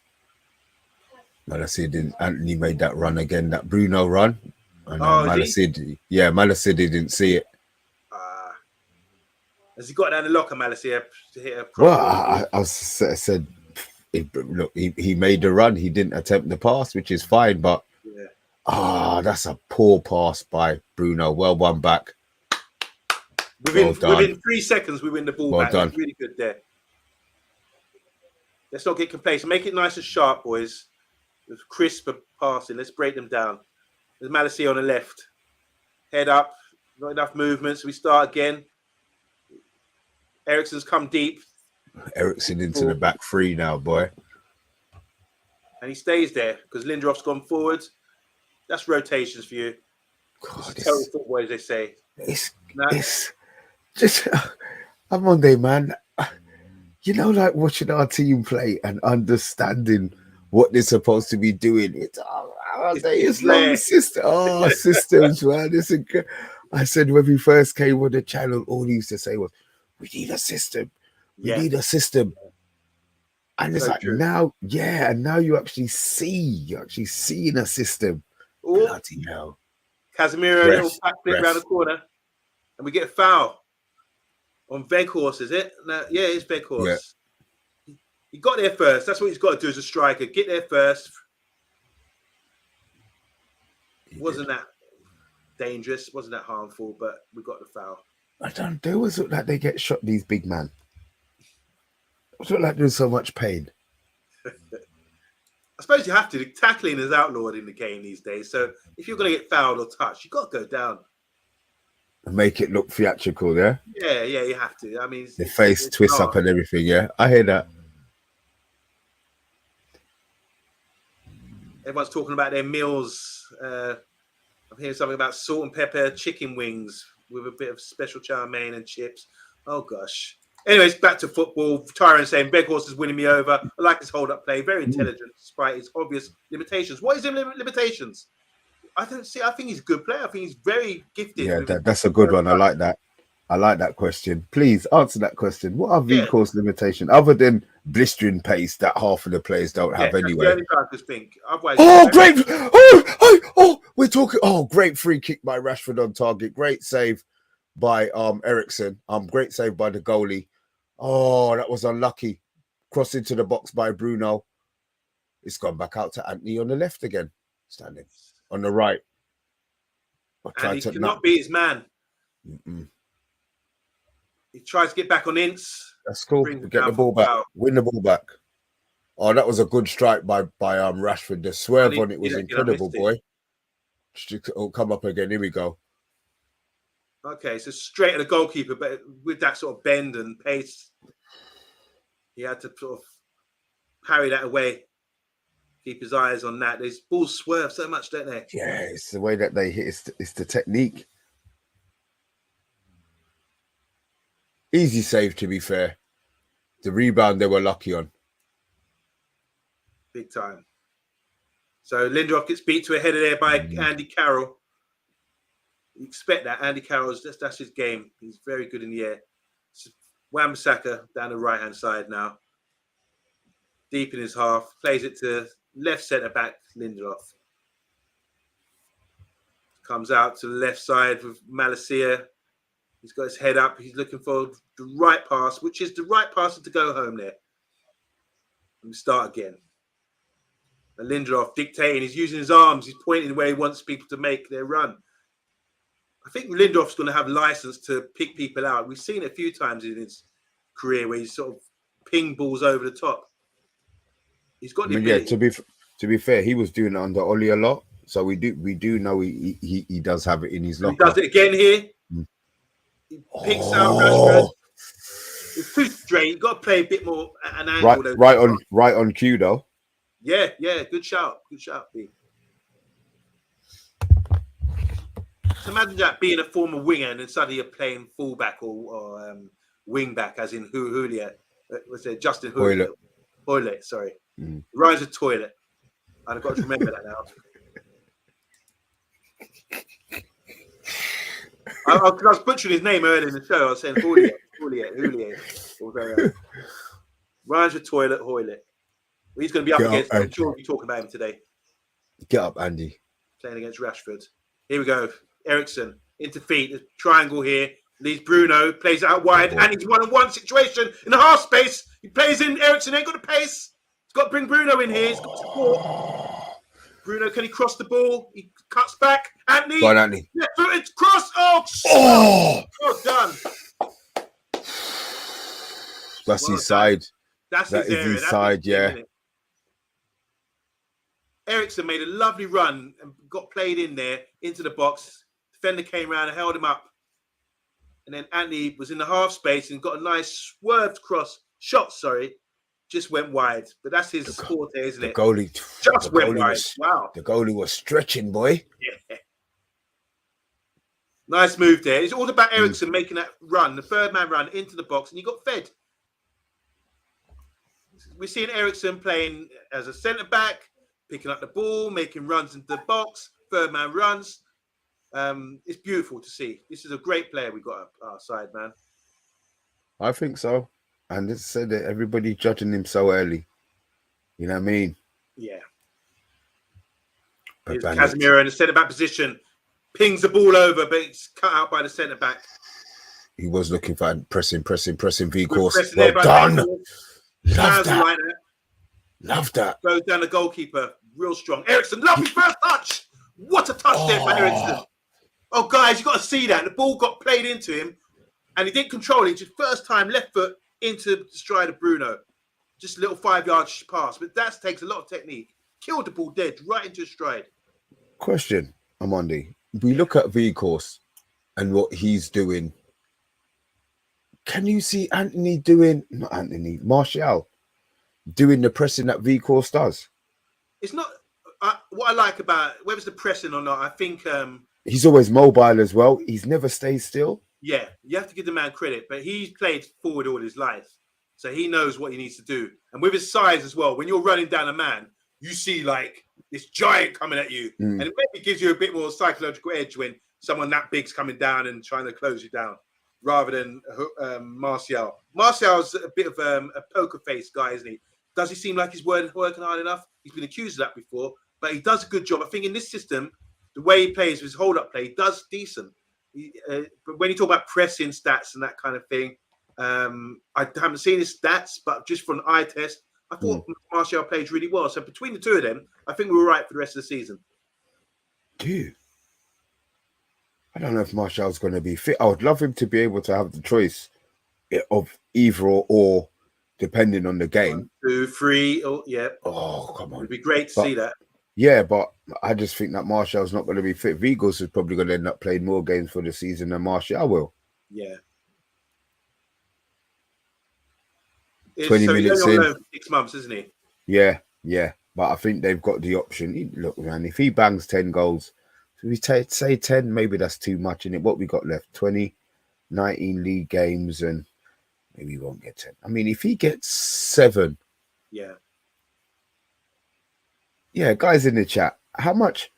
Malacia didn't. Anthony made that run again, that Bruno run. And Malacia didn't see it. Has he got down the locker, Malacia, to hit a Well, I said, look, he made the run. He didn't attempt the pass, which is fine, but that's a poor pass by Bruno. Well won back. Within 3 seconds, we win the ball back. Done. Really good there. Let's not get complacent. Make it nice and sharp, boys. With crisp passing. Let's break them down. There's Malacia on the left. Head up. Not enough movement, so we start again. Ericsson's come deep. Ericsson into the back three now, boy. And he stays there because Lindelof's gone forwards. That's rotations for you. God, it's total football, as they say. It's just I'm on there, man. You know, like watching our team play and understanding what they're supposed to be doing. It's long system. Oh, systems, man. I said when we first came on the channel, all he used to say was, "We need a system. We need a system." And it's like now, and now you're actually seeing a system. Bloody hell. Casemiro, a little back flip around the corner, and we get a foul on Weghorst, is it? No, yeah, it's Weghorst. Yeah. He got there first. That's what he's got to do as a striker. Get there first. Wasn't that dangerous? Wasn't that harmful? But we got the foul. They always look like they get shot, these big men. It look like there's so much pain. I suppose you have to. Tackling is outlawed in the game these days. So if you're going to get fouled or touched, you've got to go down. And make it look theatrical, yeah? Yeah, you have to. I mean... The face twists up and everything, yeah? I hear that. Everyone's talking about their meals. I'm hearing something about salt and pepper chicken wings with a bit of special chow mein and chips. Oh, gosh. Anyways, back to football. Tyron saying, Weghorst is winning me over. I like his hold-up play. Very intelligent, despite his obvious limitations. What is his limitations? I think he's a good player. I think he's very gifted. Yeah, that's a good one. I like that. I like that question. Please answer that question. What are Weghorst's limitations other than blistering pace that half of the players don't have anyway? The only thing I just think. Great! We're talking. Oh, great free kick by Rashford on target. Great save by Ericsson. Great save by the goalie. Oh, that was unlucky. Cross into the box by Bruno. It's gone back out to Anthony on the left again, standing on the right. And he cannot beat his man. He tries to get back on Ince. That's cool. Get the ball back. Win the ball back. Oh, that was a good strike by Rashford. The swerve on it was incredible, boy. It'll come up again. Here we go. Okay, so straight at the goalkeeper, but with that sort of bend and pace, he had to sort of parry that away. Keep his eyes on that. These balls swerve so much, don't they? Yeah, it's the way that they hit. It's the technique. Easy save, to be fair. The rebound they were lucky on. Big time. So Lindelof gets beat to a header there by Andy Carroll. You expect that. Andy Carroll's that's his game. He's very good in the air. Wan-Bissaka down the right-hand side now. Deep in his half. Plays it to left centre-back Lindelof. Comes out to the left side with Malacia. He's got his head up. He's looking for the right pass, which is the right pass to go home there. And we start again. And Lindelof dictating. He's using his arms. He's pointing where he wants people to make their run. I think Lindelof's going to have license to pick people out. We've seen it a few times in his career where he's sort of ping balls over the top. He's got the ability. Yeah, to be fair, he was doing it under Oli a lot, so we do know he does have it in his locker. He does it again here. He picks out Rashford. It's too straight. You've got to play a bit more at an angle. Right on cue though. Yeah. Good shout, B. So imagine that being a former winger and then suddenly you're playing fullback or wing back, as in Julia. What's it? Justin Hoylett, sorry. Rhymes with toilet. I've got to remember that now. I was butchering his name earlier in the show. I was saying Julia. Rhymes with toilet, Hoylett. Well, he's going to be up against him. I'm sure we'll be talking about him today. Get up, Andy. Playing against Rashford. Here we go. Ericsson into feet. There's triangle here. Leads Bruno. Plays out wide. And he's one-on-one situation in the half space. He plays in. Ericsson ain't got the pace. He's got to bring Bruno in here. He's got support. Bruno, can he cross the ball? He cuts back. Anthony. Go on, Anthony. Left-footed cross. Oh, done. That's his side. That's that his is area. his side, yeah. Ericsson made a lovely run and got played in there into the box. Defender came around and held him up. And then Anthony was in the half space and got a nice swerved shot, just went wide. But that's his forte, isn't it? The goalie just went wide. Wow. The goalie was stretching, boy. Yeah. Nice move there. It's all about Ericsson making that run, the third man run into the box, and he got fed. We're seeing Ericsson playing as a centre back, picking up the ball, making runs into the box, third man runs. It's beautiful to see. This is a great player we got up our side, man. I think so. And it's said that everybody judging him so early. You know what I mean? Yeah. Casemiro in the centre back position. Pings the ball over, but it's cut out by the centre back. He was looking for pressing V course. Well done. Love that. Love that. Goes down the goalkeeper. Real strong. Ericsson, lovely first touch. What a touch there for Ericsson. Oh, guys, you got to see that. The ball got played into him, and he didn't control it. Just first time, left foot into the stride of Bruno. Just a little 5-yard pass. But that takes a lot of technique. Killed the ball dead, right into his stride. Question, Amondi. We look at V course and what he's doing. Can you see Martial doing the pressing that V course does? It's not what I like about whether it's the pressing or not. I think he's always mobile as well. He's never stays still. Yeah, you have to give the man credit, but he's played forward all his life, so he knows what he needs to do. And with his size as well, when you're running down a man, you see like this giant coming at you, and it maybe gives you a bit more psychological edge when someone that big's coming down and trying to close you down, rather than Martial. Martial's a bit of a poker face guy, isn't he? Does he seem like he's working hard enough? He's been accused of that before, but he does a good job. I think in this system, the way he plays with his hold-up play, he does decent. But when you talk about pressing stats and that kind of thing, I haven't seen his stats, but just from an eye test, I thought Martial played really well. So between the two of them, I think we were right for the rest of the season. Dude, I don't know if Martial's going to be fit. I would love him to be able to have the choice of either or depending on the game. 1, 2, 3. Oh, yeah. Oh, come on. It'd be great to see that. Yeah, but I just think that Martial's not going to be fit. Vigos is probably going to end up playing more games for the season than Martial will. Yeah. 20 minutes in. 6 months, isn't he? Yeah. But I think they've got the option. Look, man, if he bangs 10 goals, so we say 10, maybe that's too much in it. What we got left? 20, 19 league games, and maybe he won't get 10. I mean, if he gets 7. Yeah. Yeah, guys in the chat, how much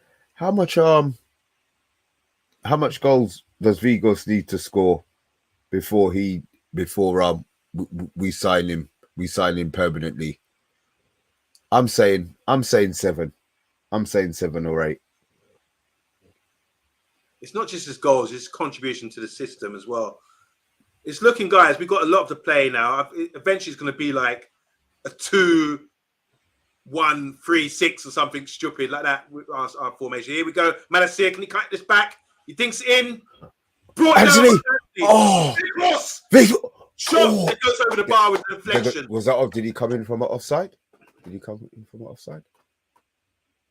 goals does Vigos need to score before we sign him? We sign him permanently. I'm saying 7. I'm saying 7 or 8. It's not just his goals; it's his contribution to the system as well. It's looking, guys. We've got a lot to play now. Eventually, it's going to be like a 2-1-3-6 or something stupid like that with our formation. Here we go. Malacia, can he cut this back? He thinks in. Brought Anthony. Down. Oh, shot. It goes over the bar with the deflection. Was that off? Did he come in from an offside?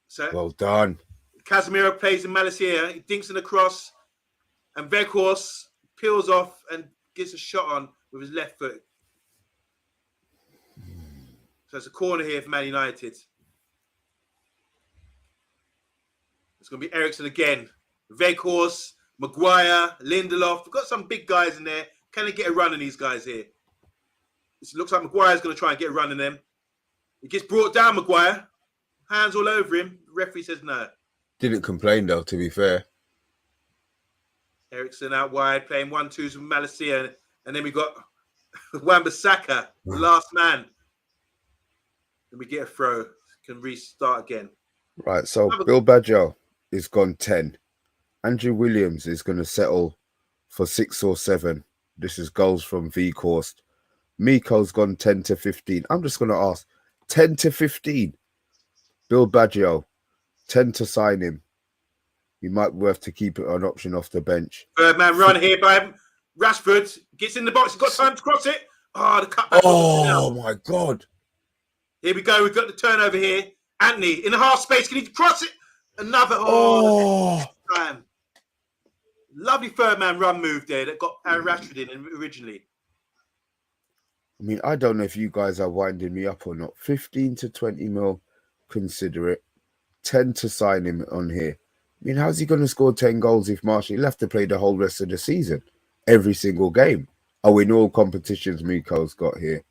So well done. Casemiro plays in Malacia. He dinks in the cross, and Veghorst peels off and gets a shot on with his left foot. So it's a corner here for Man United. It's going to be Eriksen again. Weghorst, Maguire, Lindelof. We've got some big guys in there. Can they get a run on these guys here? It looks like Maguire's going to try and get a run on them. He gets brought down, Maguire. Hands all over him. The referee says no. Didn't complain, though, to be fair. Eriksen out wide, playing 1-2s with Malacia. And then we got Wan-Bissaka, the last man. And we get a throw. Can restart again. Right, so Bill Badger is gone 10. Andrew Williams is going to settle for 6 or 7. This is goals from Weghorst. Miko's gone 10 to 15. I'm just going to ask, 10 to 15. Bill Baggio, 10 to sign him. He might be worth to keep it an option off the bench. Third man run here by Rashford. Gets in the box. He's got time to cross it. Oh, the cutback. Oh, my God. Here we go. We've got the turnover here. Anthony in the half space. Can he cross it? Another. Time. Lovely third man run move there that got Aaron Rashford in originally. I mean, I don't know if you guys are winding me up or not. 15 to 20 mil, consider it. 10 to sign him on here. I mean, how's he going to score 10 goals if Marshall? He'll have to play the whole rest of the season. Every single game. Oh, in all competitions Miko's got here.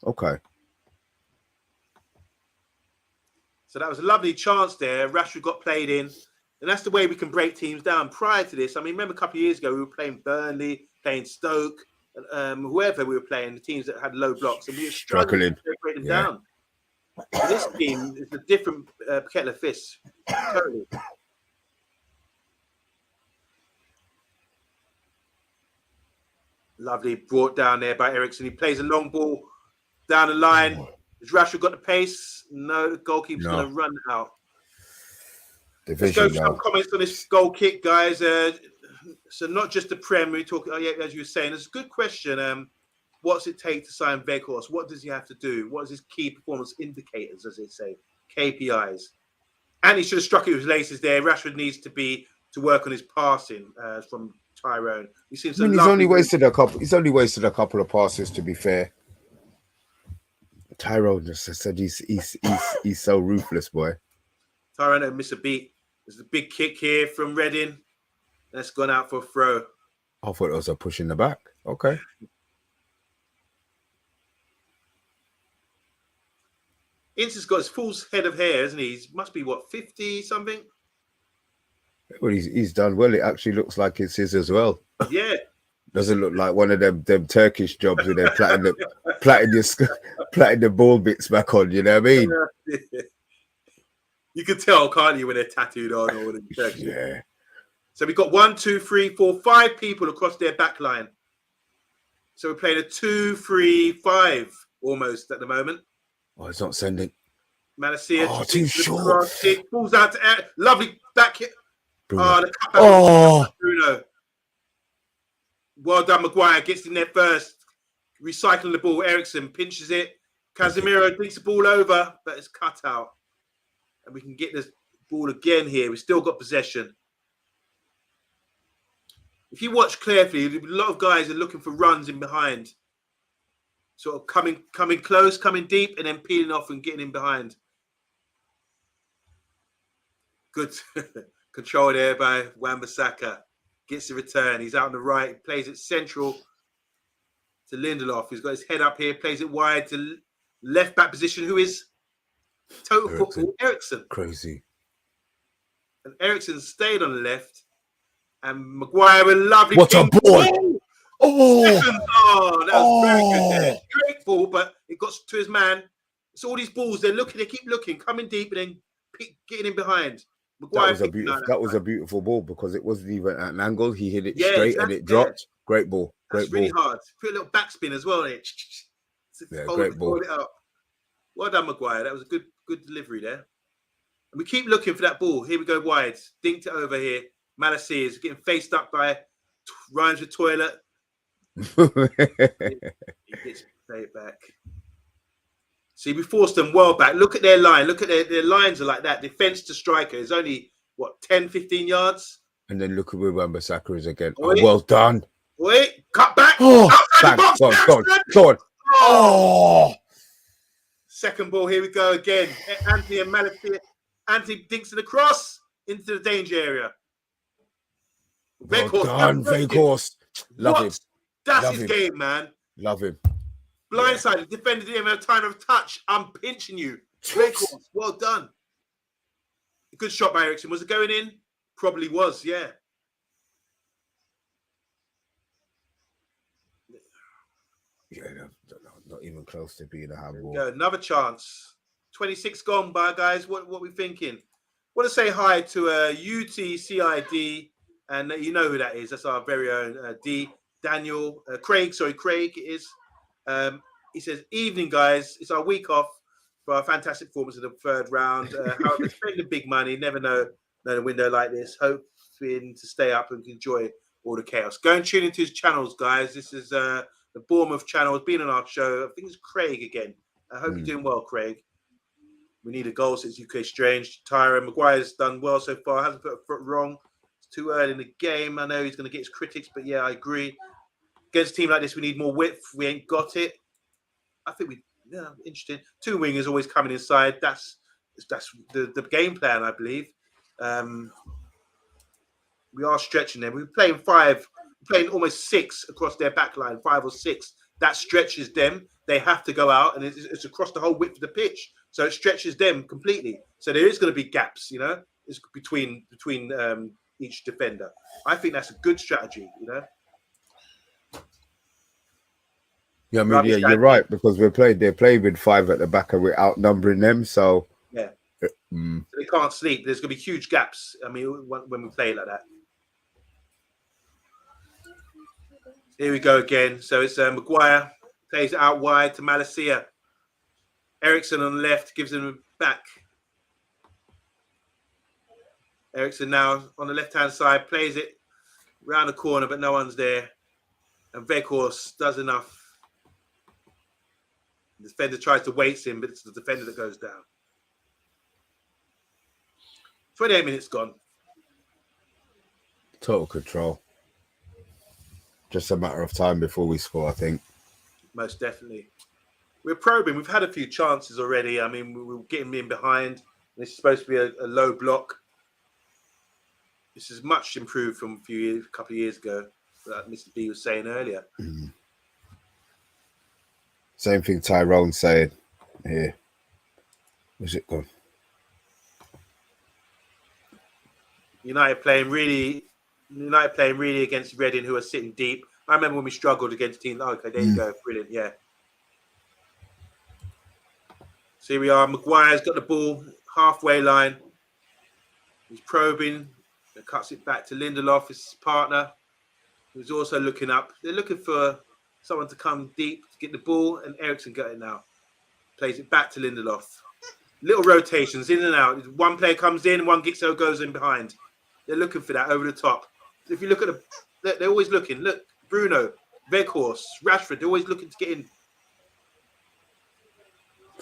Okay. So that was a lovely chance there. Rashford got played in. And that's the way we can break teams down. Prior to this, I mean, remember a couple of years ago, we were playing Burnley, playing Stoke, whoever we were playing, the teams that had low blocks, and we were struggling to break them down. So this team is a different kettle of fish. Totally. Lovely brought down there by Eriksen. He plays a long ball down the line. Has Rashford got the pace? No, the goalkeeper's going to run out. Let's go for some comments on this goal kick, guys. So not just the Prem, we talk. As you were saying, it's a good question. What's it take to sign Weghorst? What does he have to do? What is his key performance indicators, as they say, KPIs? And he should have struck it with his laces there. Rashford needs to work on his passing from Tyrone. He's only wasted a couple. He's only wasted a couple of passes, to be fair. Tyrone just said he's so ruthless, boy. Tyrone don't miss a beat. There's a big kick here from Reading. That's gone out for a throw. I thought it was a push in the back. Okay. Ince's got his full head of hair, isn't he? He must be, what, 50 something? Well, he's done well. It actually looks like it's his as well. Yeah. Doesn't look like one of them Turkish jobs where they're plaiting the ball bits back on, you know what I mean? You can tell, can't you, when they're tattooed on or when they're Turkish. Yeah. So we've got 1, 2, 3, 4, 5 people across their back line. So we're playing a 2-3-5 almost at the moment. Oh, it's not sending. Malacia. Oh, too short. It falls out to air. Lovely back hit. Bruno. The cutback. Bruno. Well done, Maguire. Gets in there first. Recycling the ball. Eriksen pinches it. Casemiro thinks the ball over, but it's cut out. And we can get this ball again here. We've still got possession. If you watch carefully, a lot of guys are looking for runs in behind. Sort of coming close, coming deep, and then peeling off and getting in behind. Good control there by Wan-Bissaka. Gets the return. He's out on the right. Plays it central to Lindelof. He's got his head up here. Plays it wide to left back position. Who is Total Football? Eriksen. Crazy. And Eriksen stayed on the left. And Maguire with lovely. What a ball! Oh, that was very good there. Great ball, but it got to his man. It's all these balls. They keep looking, coming deep, and then getting in behind. Maguire that was a beautiful ball because it wasn't even at an angle. He hit it straight and it dropped. Great ball. Great ball. Really hard. Put a little backspin as well. Great ball. It up. Well done, Maguire. That was a good delivery there. And we keep looking for that ball. Here we go wide. Dinked it over here. Malacia is getting faced up by Rhymes with Toilet. He gets it back. See, we forced them well back. Look at their line. Look at their lines are like that. Defense to striker is only, 10, 15 yards? And then look at where Wan-Bissaka is again. Oh, well done. Cut back. Oh, bang. Go on. Oh. Second ball, here we go again. Anthony and Malachi. Anthony dinks in the cross into the danger area. Well Veghorst, done, Veghorst. Love him. That's Love his him. game, man. Love him. Blindsided, defended him at a time of touch. I'm pinching you. Veghorst, well done. A good shot by Ericsson. Was it going in? Probably was, yeah. Yeah, not even close to being a handball. Another chance. 26 gone by, guys. What we thinking? Want to say hi to UTCID, and you know who that is. That's our very own Daniel Craig. Sorry, Craig it is. He says, "Evening, guys. It's our week off for our fantastic performance in the third round. However, spending big money. Never know a window like this. Hoping to stay up and enjoy all the chaos. Go and tune into his channels, guys. This is the Bournemouth channel. Has been on our show. I think it's Craig again. I hope you're doing well, Craig. We need a goal since UK Strange. Tyron Maguire's done well so far. Hasn't put a foot wrong. It's too early in the game. I know he's going to get his critics, but yeah, I agree. Against a team like this, we need more width. We ain't got it. I think interesting. Two wingers always coming inside. That's the game plan, I believe. We are stretching them. We're playing five. We're playing almost six across their back line, 5 or 6. That stretches them. They have to go out, and it's across the whole width of the pitch. So it stretches them completely. So there is going to be gaps, it's between each defender. I think that's a good strategy, Yeah, I mean, you're right, because they're playing with 5 at the back and we're outnumbering them. So yeah, so they can't sleep. There's going to be huge gaps. I mean, when we play like that. Here we go again. So it's Maguire plays it out wide to Malacia. Ericsson on the left gives him back. Ericsson now on the left-hand side plays it round the corner, but no one's there. And Veghorst does enough. The defender tries to weight him, but it's the defender that goes down. 28 minutes gone. Total control. Just a matter of time before we score, I think. Most definitely. We're probing. We've had a few chances already. I mean, we're getting in behind. This is supposed to be a low block. This is much improved from a couple of years ago, that Mr. B was saying earlier. Same thing Tyrone saying here. Where's it gone? United playing really against Reading, who are sitting deep. I remember when we struggled against teams. Okay, there you go. Brilliant, yeah. So here we are. Maguire's got the ball, halfway line. He's probing. Cuts it back to Lindelof, his partner, who's also looking up. They're looking for someone to come deep to get the ball, and Ericsson got it now. Plays it back to Lindelof. Little rotations in and out. One player comes in, one goes in behind. They're looking for that over the top. If you look at they're always looking. Look, Bruno, Veghorst, Rashford, they're always looking to get in.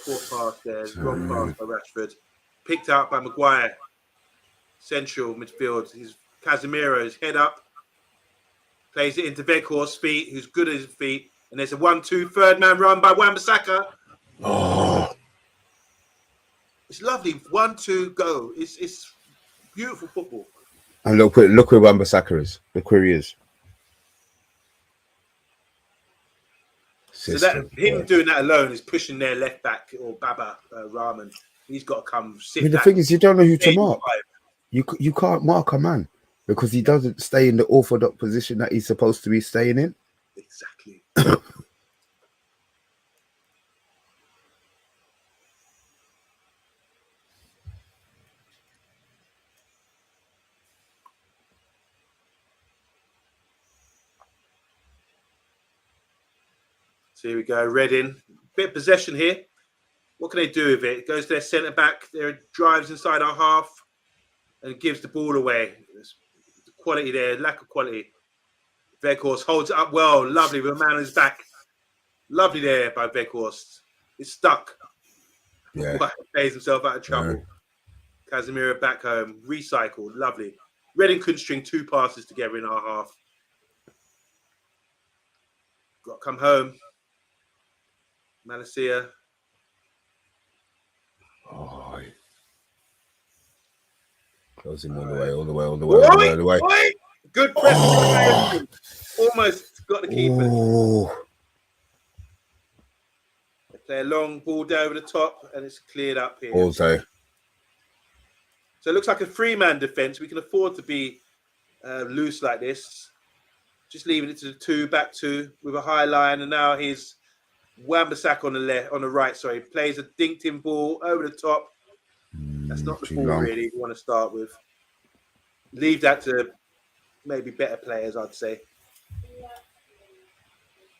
Poor pass there. Wrong pass by Rashford. Picked out by Maguire. Central midfield. His Casemiro's head up. Plays it into Veghorst's feet, who's good at his feet. And there's a 1-2 third man run by Wan-Bissaka. Oh, it's lovely. 1-2 go. It's beautiful football. and look where Wan-Bissaka is. Look where he is. So that him doing that alone is pushing their left back or Baba Rahman. He's got to come sit. I mean, the thing is, you don't know who to mark. You can't mark a man because he doesn't stay in the orthodox position that he's supposed to be staying in. Exactly. So here we go. Reading. Bit of possession here. What can they do with it? It goes to their centre back. There drives inside our half and gives the ball away. There's quality there, lack of quality. Veghorst holds it up well. Lovely with a man on his back. Lovely there by Veghorst. It's stuck. Yeah. Plays himself out of trouble. Yeah. Casemiro back home. Recycled. Lovely. Reading couldn't string 2 passes together in our half. Got to come home. Malacia. Oh, close him All all the right. way, all the way, all the way, all the way, all the way. Oi! Good press from the Oh, referee. Almost got the keeper. oh. They play a long ball down over the top, and it's cleared up here. All day. So it looks like a three-man defense. We can afford to be loose like this. Just leaving it to the two, back two with a high line, and now he's Wan-Bissaka on the left, on the right. Sorry, plays a dinked-in ball over the top. That's not the Too ball long. really you want to start with. Leave that to maybe better players, I'd say.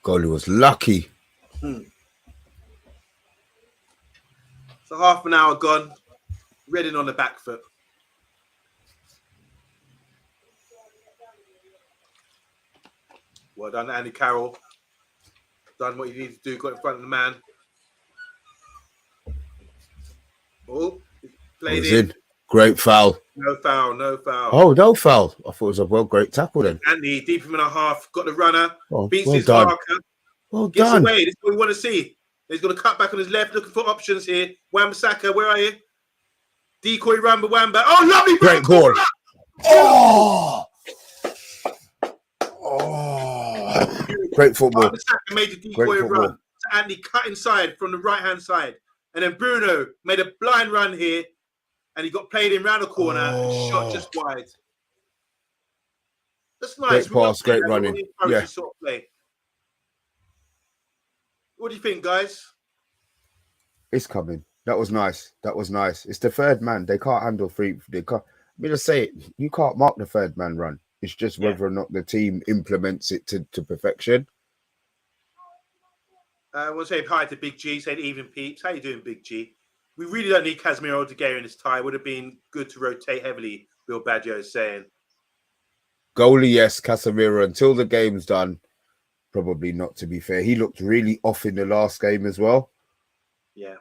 Goalie was lucky. So half an hour gone. Reading on the back foot. Well done, Andy Carroll. Done what you need to do. Got in front of the man. Oh, played in. Great foul. No foul, no foul. Oh, no foul. I thought it was a great tackle then. Andy, deep him in a half. Got the runner. Oh, Beats well his done. marker. Well Gets done. away. This is what we want to see. He's going to cut back on his left, looking for options here. Wan-Bissaka, where are you? Decoy Wamba. Oh, lovely Great ball. Oh! Oh! Great football. Wan-Bissaka made the decoy run. So Andy cut inside from the right-hand side. And then Bruno made a blind run here. And he got played in round the corner and shot just wide. That's nice. Great pass, great running. Yeah. Sort of play. What do you think, guys? It's coming. That was nice. That was nice. It's the third man. They can't handle three. They can't. I mean, just say it. You can't mark the third man run. It's just whether or not the team implements it to perfection. I want to say hi to Big G. Said even peeps. How you doing, Big G? We really don't need Casemiro Odegaard in this tie. Would have been good to rotate heavily. Bill Baggio is saying. Goalie, yes. Casemiro until the game's done. Probably not. To be fair, he looked really off in the last game as well. Yeah.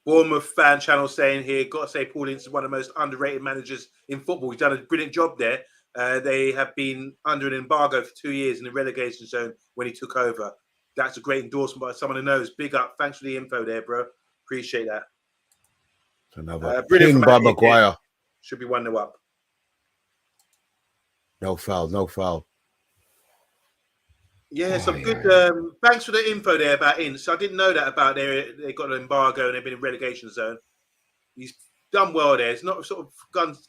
Bournemouth fan channel saying here, got to say Paul Ince is one of the most underrated managers in football. He's done a brilliant job there. They have been under an embargo for 2 years in the relegation zone when he took over. That's a great endorsement by someone who knows. Big up. Thanks for the info there, bro. Appreciate that. Another ping by Maguire. Should be 1-0 up. No foul, no foul. Yeah, some good. Thanks for the info there about Ince. I didn't know that about they got an embargo and they've been in relegation zone. He's done well there. It's not sort of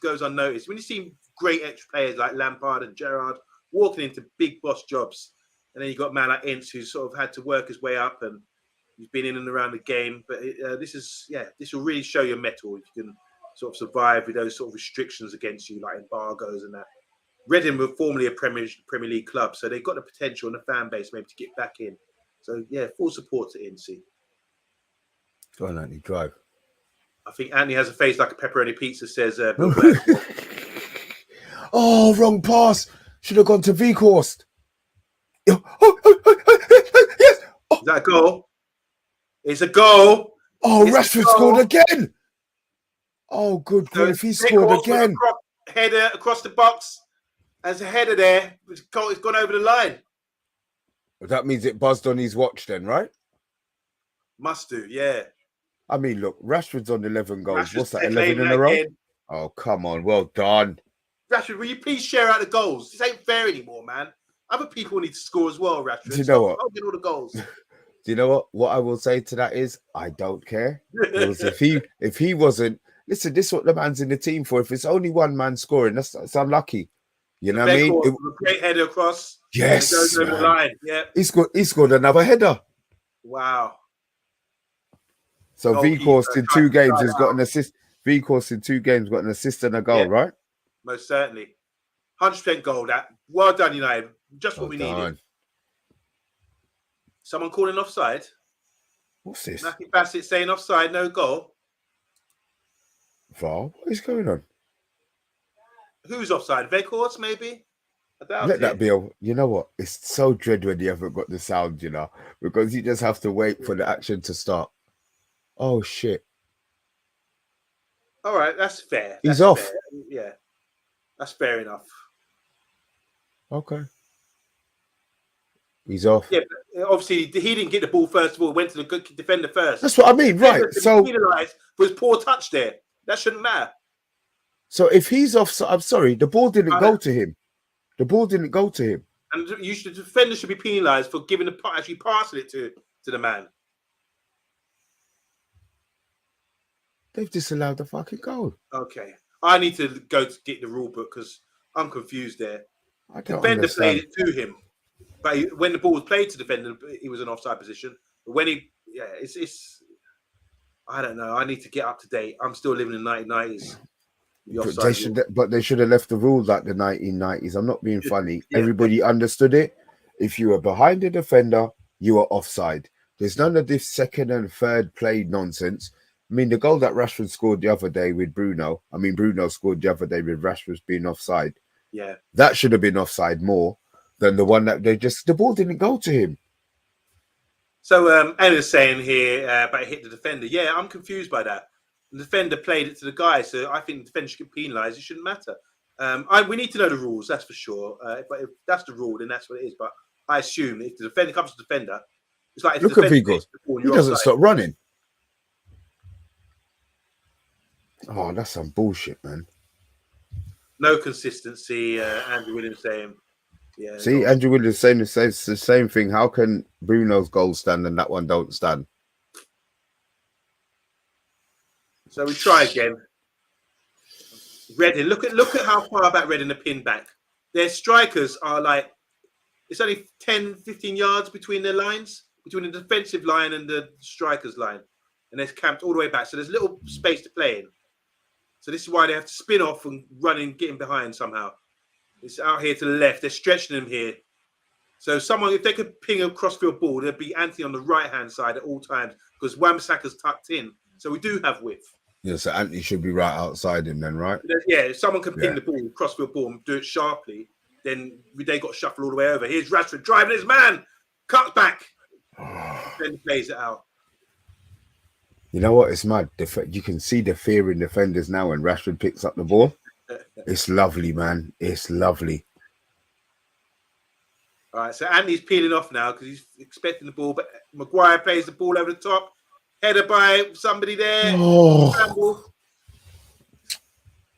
goes unnoticed. When you see great extra players like Lampard and Gerrard walking into big boss jobs, and then you got a man like Ince who's sort of had to work his way up and he's been in and around the game. But this will really show your mettle if you can sort of survive with those sort of restrictions against you, like embargoes and that. Reading were formerly a Premier League club, so they've got the potential and the fan base maybe to get back in. So, yeah, full support to Ince. Go on, Anthony, drive. I think Anthony has a face like a pepperoni pizza, says Bill. Oh, wrong pass. Should have gone to Weghorst. Yes. Is that a goal? It's a goal. Oh, Rashford scored again. Oh, good grief. He scored again. Header across the box. As a header there, it's gone over the line. That means it buzzed on his watch then, right? Must do, yeah. I mean, look, Rashford's on 11 goals. Rashford's What's that, 11 in a row? Again. Oh, come on. Well done. Rashford, will you please share out the goals? This ain't fair anymore, man. Other people need to score as well, Rashford. Do you know what? I'll get all the goals. Do you know what? What I will say to that is, I don't care. Because if he wasn't, listen, this is what the man's in the team for. If it's only one man scoring, that's unlucky. You know what I mean? A great header across. Yes. Goes over the line. Yeah. He scored another header. Wow. So Weghorst in 2 games has got an assist. Weghorst in 2 games got an assist and a goal, right? Most certainly. 100% goal. That. Well done, United. Just what we needed. Someone calling offside. What's this? Matthew Bassett saying offside, no goal. VAR? What is going on? Who's offside? Weghorst, maybe? I doubt Let that be. You know what? It's so dread when you haven't got the sound, you know, because you just have to wait for the action to start. Oh, shit. All right, that's fair. He's off. Yeah, that's fair enough. Okay. He's off. Yeah, but obviously he didn't get the ball first of all. Went to the good defender first. That's what I mean, right? So penalised for his poor touch there. That shouldn't matter. So if he's off, I'm sorry, the ball didn't go to him. The ball didn't go to him. And the defender should be penalised for giving actually passing it to the man. They've disallowed the fucking goal. Okay, I need to go to get the rule book because I'm confused there. I don't Defender understand. played it to him, but when the ball was played to defender, he was in offside position. But when it's I don't know. I need to get up to date. I'm still living in the 1990s. But they should have left the rules like the 1990s. I'm not being funny. Yeah. Everybody understood it. If you were behind the defender, you were offside. There's none of this second and third play nonsense. I mean, the goal that Rashford scored the other day with Bruno. I mean, Bruno scored the other day with Rashford being offside. Yeah, that should have been offside more than the one that the ball didn't go to him. So Anna's saying here, but it hit the defender. Yeah, I'm confused by that. The defender played it to the guy, so I think the defender should get penalised. It shouldn't matter. We need to know the rules, that's for sure. But if that's the rule, then that's what it is. But I assume if the defender comes to the defender, it's like if look the at Vigos. He doesn't stop running. Oh, that's some bullshit, man. No consistency. Andrew Williams saying, yeah. See, Andrew Williams saying the same thing. How can Bruno's goal stand and that one don't stand? So we try again. Reading, look at how far back Reading are pinned back. Their strikers are like, it's only 10, 15 yards between their lines, between the defensive line and the strikers line. And they're camped all the way back. So there's little space to play in. So this is why they have to spin off and run in, get in behind somehow. It's out here to the left. They're stretching them here. So if they could ping a crossfield ball, there'd be Anthony on the right-hand side at all times because Wan-Bissaka's tucked in. So we do have width. Yeah, so Anthony should be right outside him then, right? Yeah, if someone can ping the ball, crossfield ball, and do it sharply, then they got shuffled all the way over. Here's Rashford driving his man. Cuts back. Then plays it out. You know what? It's mad. You can see the fear in defenders now when Rashford picks up the ball. It's lovely, man. It's lovely. All right, so Andy's peeling off now because he's expecting the ball, but Maguire plays the ball over the top. Header by somebody there. Oh.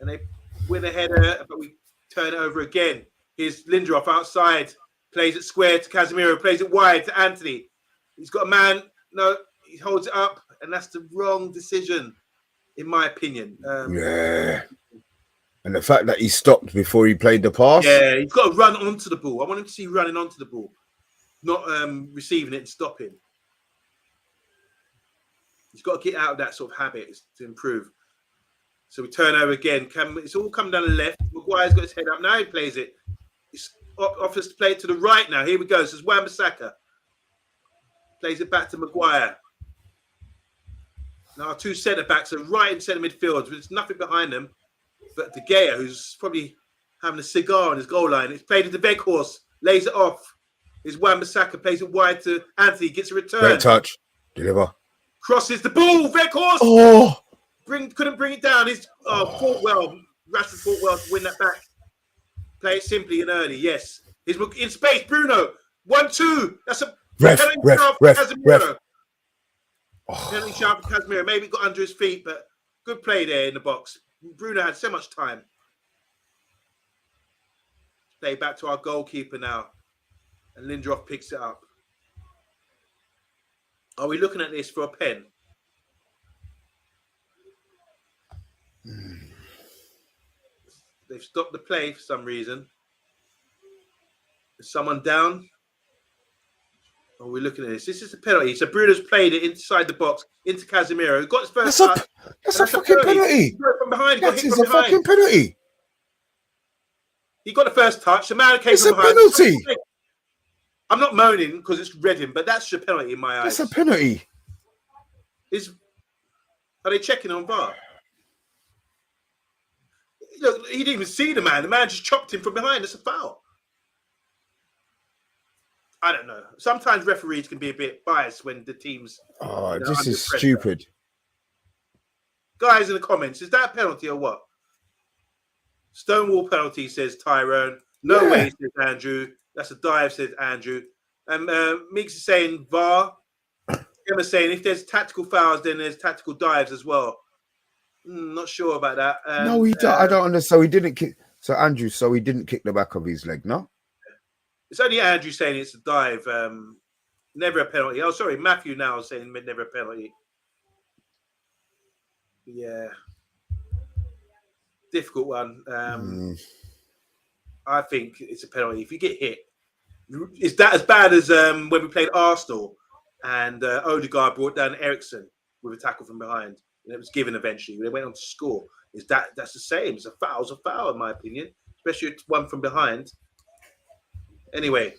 And they win a header, but we turn it over again. Here's Lindelof outside. Plays it square to Casemiro. Plays it wide to Anthony. He's got a man. No, he holds it up. And that's the wrong decision, in my opinion. Yeah. And the fact that he stopped before he played the pass. Yeah, he's got to run onto the ball. I want him to see running onto the ball, not receiving it and stopping. He's got to get out of that sort of habit to improve. So we turn over again. It's all coming down the left. Maguire's got his head up. Now he plays it. He offers to play it to the right now. Here we go. So it's Wan-Bissaka. Plays it back to Maguire. Now our two centre-backs are right in centre midfield. There's nothing behind them. But De Gea, who's probably having a cigar on his goal line, it's played to the Weghorst, lays it off. It's Wan-Bissaka, plays it wide to Anthony, gets a return. Great touch. Deliver. Crosses the ball. Weghorst. Oh. Couldn't bring it down. Fought well. Rashford fought well to win that back. Play it simply and early. Yes. He's in space. Bruno. 1-2. That's a penalty shot for Casemiro. Penalty shot for Casemiro. Maybe it got under his feet, but good play there in the box. Bruno had so much time. Play back to our goalkeeper now. And Lindelof picks it up. Are we looking at this for a pen? They've stopped the play for some reason. Is someone down? Are we looking at this? This is a penalty. So Bruno's played it inside the box into Casemiro. He got his first touch. That's a fucking penalty. He got it from behind. That is a fucking penalty. He got the first touch. The man came from behind. It's a penalty. I'm not moaning because it's Reading, but that's a penalty in my eyes. That's a penalty. Are they checking on VAR? Look, he didn't even see the man. The man just chopped him from behind. It's a foul. I don't know. Sometimes referees can be a bit biased when the teams. Oh, this is stupid. Guys in the comments, is that a penalty or what? Stonewall penalty, says Tyrone. No way, says Andrew. That's a dive, says Andrew. And Meeks is saying VAR. Emma's saying if there's tactical fouls, then there's tactical dives as well. Not sure about that. No, And he don't, I don't understand. So he didn't kick. So Andrew, so he didn't kick the back of his leg, no? it's only Andrew saying it's a dive. Never a penalty. Oh, sorry, Matthew now saying never a penalty. Yeah, difficult one. I think it's a penalty. If you get hit, is that as bad as when we played Arsenal and Odegaard brought down Ericsson with a tackle from behind and it was given eventually. They went on to score. That's the same? It's a foul in my opinion, especially one from behind. Anyway,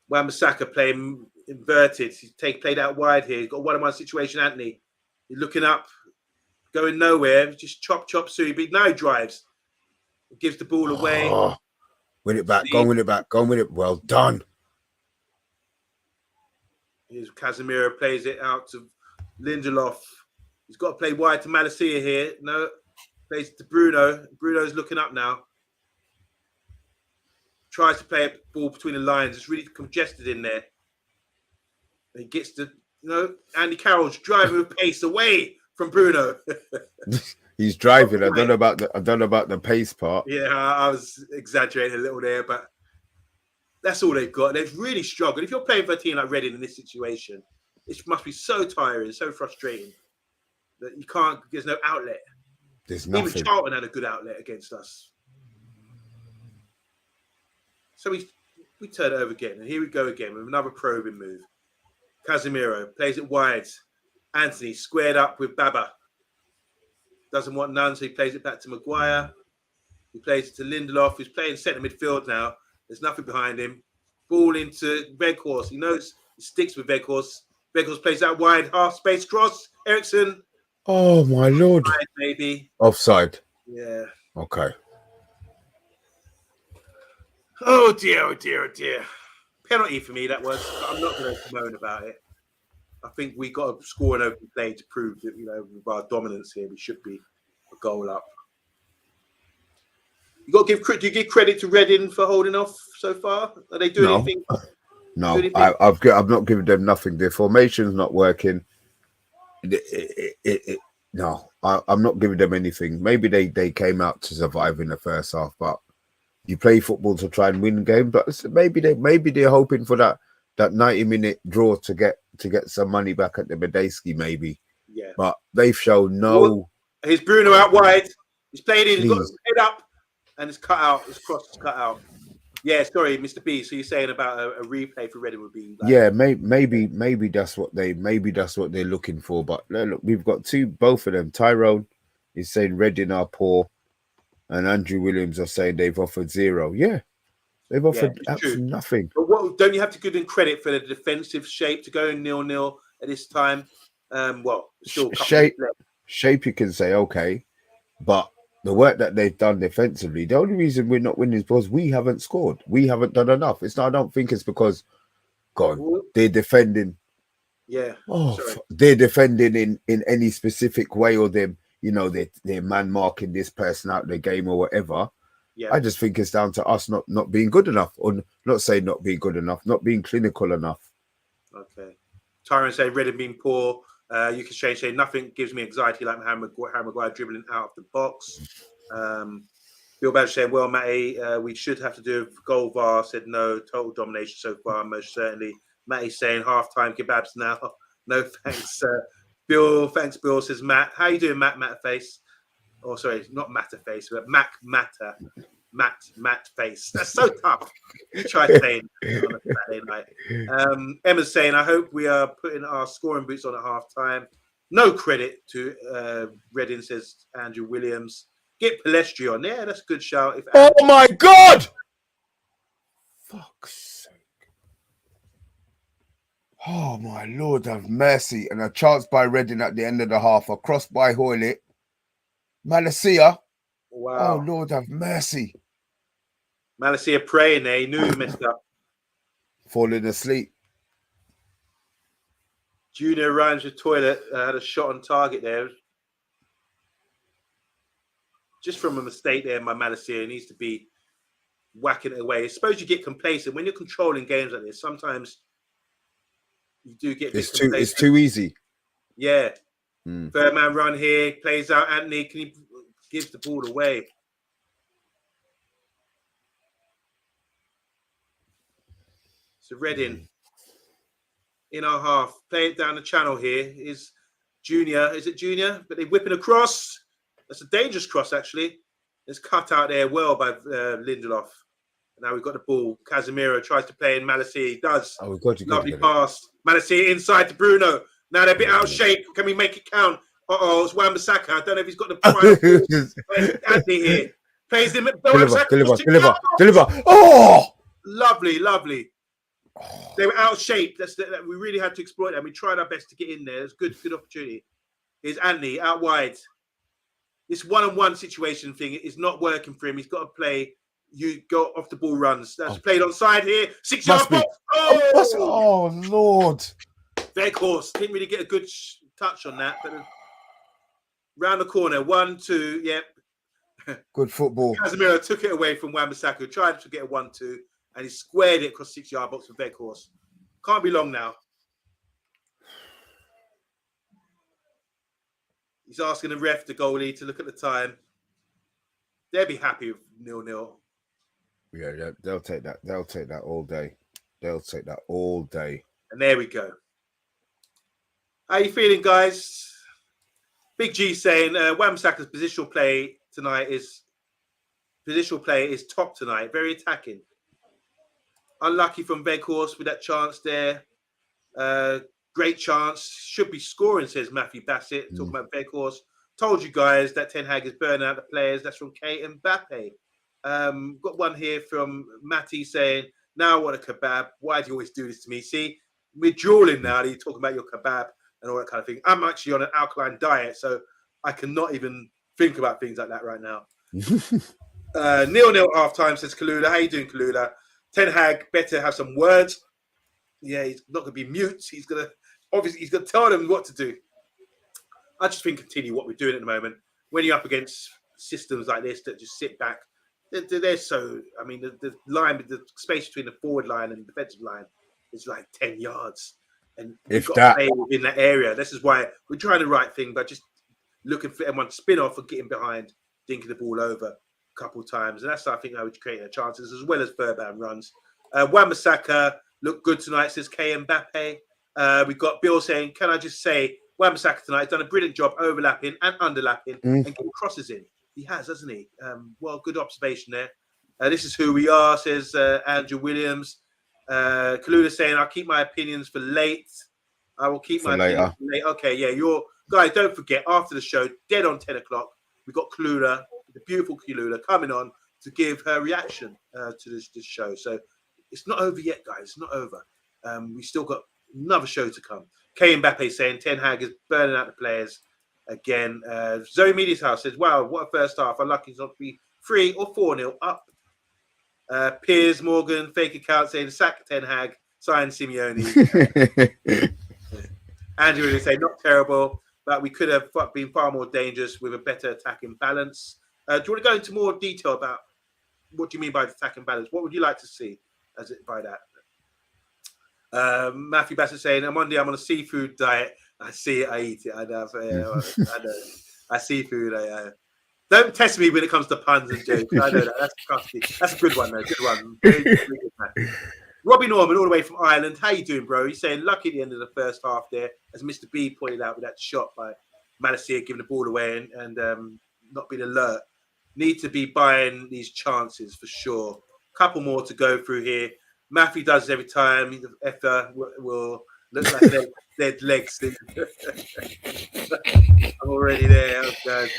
Wan-Bissaka playing inverted. He's played out wide here. He's got a one-on-one situation. Anthony, he's looking up, going nowhere. Just chop, Subi. Now he drives. Gives the ball away. Oh, win it back. Go on with it back. Go on with it. Well done. Here's Casemiro plays it out to Lindelof. He's got to play wide to Malacia here. No, plays it to Bruno. Bruno's looking up now. Tries to play a ball between the lines. It's really congested in there. He gets to, Andy Carroll's driving with pace away from Bruno. He's driving. I don't know about the pace part. Yeah, I was exaggerating a little there, but that's all they've got. They've really struggled. If you're playing for a team like Reading in this situation, it must be so tiring, so frustrating that you can't. There's no outlet. There's nothing. Even Charlton had a good outlet against us. So we turn it over again, and here we go again with another probing move. Casemiro plays it wide. Anthony squared up with Baba. Doesn't want none, so he plays it back to Maguire. He plays it to Lindelof, who's playing centre midfield now. There's nothing behind him. Ball into Weghorst. He knows he sticks with Weghorst. Weghorst plays out wide, half space cross. Ericsson. Oh my lord! Offside, maybe Offside. Yeah. Okay. Oh dear, oh dear, oh dear. Penalty for me, that was. I'm not going to moan about it. I think we got to score an open play to prove that, with our dominance here, we should be a goal up. You got to do you give credit to Reading for holding off so far? Are they doing anything? No, I've not given them nothing. Their formation's not working. No, I'm not giving them anything. Maybe they came out to survive in the first half, but you play football to try and win the game. But maybe they're hoping for that 90-minute draw to get some money back at the Medeski, maybe. Yeah. But they've shown no. Here's Bruno out wide. He's played in. He's got his head up, and it's cut out. His cross is cut out. Yeah, sorry, Mr. B. So you're saying about a replay for Reading would be? Like, yeah, maybe that's what they're looking for. But look, we've got both of them. Tyrone is saying Reading are poor, and Andrew Williams are saying they've offered zero. Yeah, they've offered absolutely nothing. But don't you have to give them credit for the defensive shape to go 0-0 at this time? Still shape you can say okay, but the work that they've done defensively, the only reason we're not winning is because we haven't scored. We haven't done enough. I don't think it's because they're defending. Yeah. They're defending in any specific way, or they're man marking this person out of the game or whatever. Yeah. I just think it's down to us not being good enough, or not saying not being good enough, not being clinical enough. Okay. Tyrone said Reading being poor. You can say nothing gives me anxiety like Harry Maguire dribbling out of the box. Bill Badge saying, well, Matty, we should have to do a goal VAR. Said no, total domination so far, most certainly. Matty saying half-time kebabs now. No thanks. Bill, thanks, Bill, says Matt. How you doing, Matt Face? Oh, sorry, not Matter Face, but Matt Face. That's so tough. You try saying on a Saturday night. Emma's saying, I hope we are putting our scoring boots on at half time. No credit to Reading, says Andrew Williams. Get Palestri on. Yeah, that's a good shout. Oh my God! Fuck's sake. Oh my Lord, have mercy. And a chance by Reading at the end of the half. A cross by Hoylett. Malacia. Wow. Oh Lord, have mercy. Malacia praying there. He knew he messed up. Falling asleep. Junior Rhymes with toilet had a shot on target there. Just from a mistake there, my Malacia needs to be whacking it away. I suppose you get complacent when you're controlling games like this. Sometimes you do get a bit complacent. It's too easy. Yeah. Third man run here, plays out Anthony. Can he gives the ball away? So Reading in our half, play it down the channel here. Is Junior? Is it Junior? But they're whipping across. That's a dangerous cross, actually. It's cut out there well by Lindelof. Now we've got the ball. Casemiro tries to play in Malacia. He does. Oh, good. Lovely pass. Malacia inside to Bruno. Now they're a bit out of shape. Can we make it count? It's Wan-Bissaka. I don't know if he's got the final ball. Anthony here. Plays him at deliver. Oh! Lovely. They were out of shape. We really had to exploit that. We tried our best to get in there. It was good opportunity. Here's Anthony out wide. This one-on-one situation thing is not working for him. He's got to play. You go off the ball runs. That's played on side here. 6 yard box. Oh, Lord. Very course. Didn't really get a good touch on that. But round the corner. 1-2. Yep. Good football. Casemiro took it away from Wan-Bissaka. Tried to get a 1-2. And he squared it across 6 yard box for Veghorst. Can't be long now. He's asking the ref, the goalie, to look at the time. They'll be happy with 0-0. Yeah, they'll take that. They'll take that all day. They'll take that all day. And there we go. How you feeling, guys? Big G saying Wan-Bissaka's positional play is top tonight. Very attacking. Unlucky from Veghorst with that chance there. Great chance. Should be scoring, says Matthew Bassett. Talking about Veghorst. Told you guys that Ten Hag is burning out the players. That's from Kate and Mbappe. Got one here from Matty saying, now what a kebab. Why do you always do this to me? See, we're drooling now. You're talking about your kebab and all that kind of thing. I'm actually on an alkaline diet, so I cannot even think about things like that right now. 0-0 half time, says CALLULA. How you doing, CALLULA? Ten Hag better have some words. Yeah, he's not going to be mute. He's going to tell them what to do. I just think continue what we're doing at the moment. When you're up against systems like this that just sit back, they're so. I mean, the space between the forward line and the defensive line is like 10 yards, and you've got to play in that area. This is why we're trying the right thing, but just looking for everyone to spin off and getting behind, dinking the ball over a couple of times, and that's I think how we create our chances as well as third-down runs. Wan-Bissaka looked good tonight, says K Mbappe. We've got Bill saying, can I just say, Wan-Bissaka tonight has done a brilliant job overlapping and underlapping and getting crosses in. He has, hasn't he? Well, good observation there. This is who we are, says Andrew Williams. CALLULA saying, I'll keep my opinions for late. I will keep my opinions for late. Okay, yeah, guys, don't forget, after the show, dead on 10 o'clock, we've got CALLULA, the beautiful CALLULA, coming on to give her reaction to this show. So it's not over yet, guys. It's not over. We still got another show to come. K Mbappe saying Ten Hag is burning out the players again. Zoe Media's house says, wow, what a first half. Unlucky not to be 3 or 4-0 up. Piers Morgan, fake account saying sack Ten Hag, sign Simeone. Andrew would say not terrible, but we could have been far more dangerous with a better attacking balance. Do you want to go into more detail about what do you mean by attacking balance? What would you like to see by that? Matthew Bassett saying, Monday I'm on a seafood diet. I see it, I eat it. I know. I seafood. Don't test me when it comes to puns and jokes. I know that. That's crusty. That's a good one, though. Good one. Very good, man. Robbie Norman, all the way from Ireland. How you doing, bro? He's saying lucky at the end of the first half there, as Mr. B pointed out with that shot by Malacia giving the ball away and not being alert. Need to be buying these chances for sure. Couple more to go through here. Matthew does it every time. The effer will look like dead legs. I'm already there. Oh, God.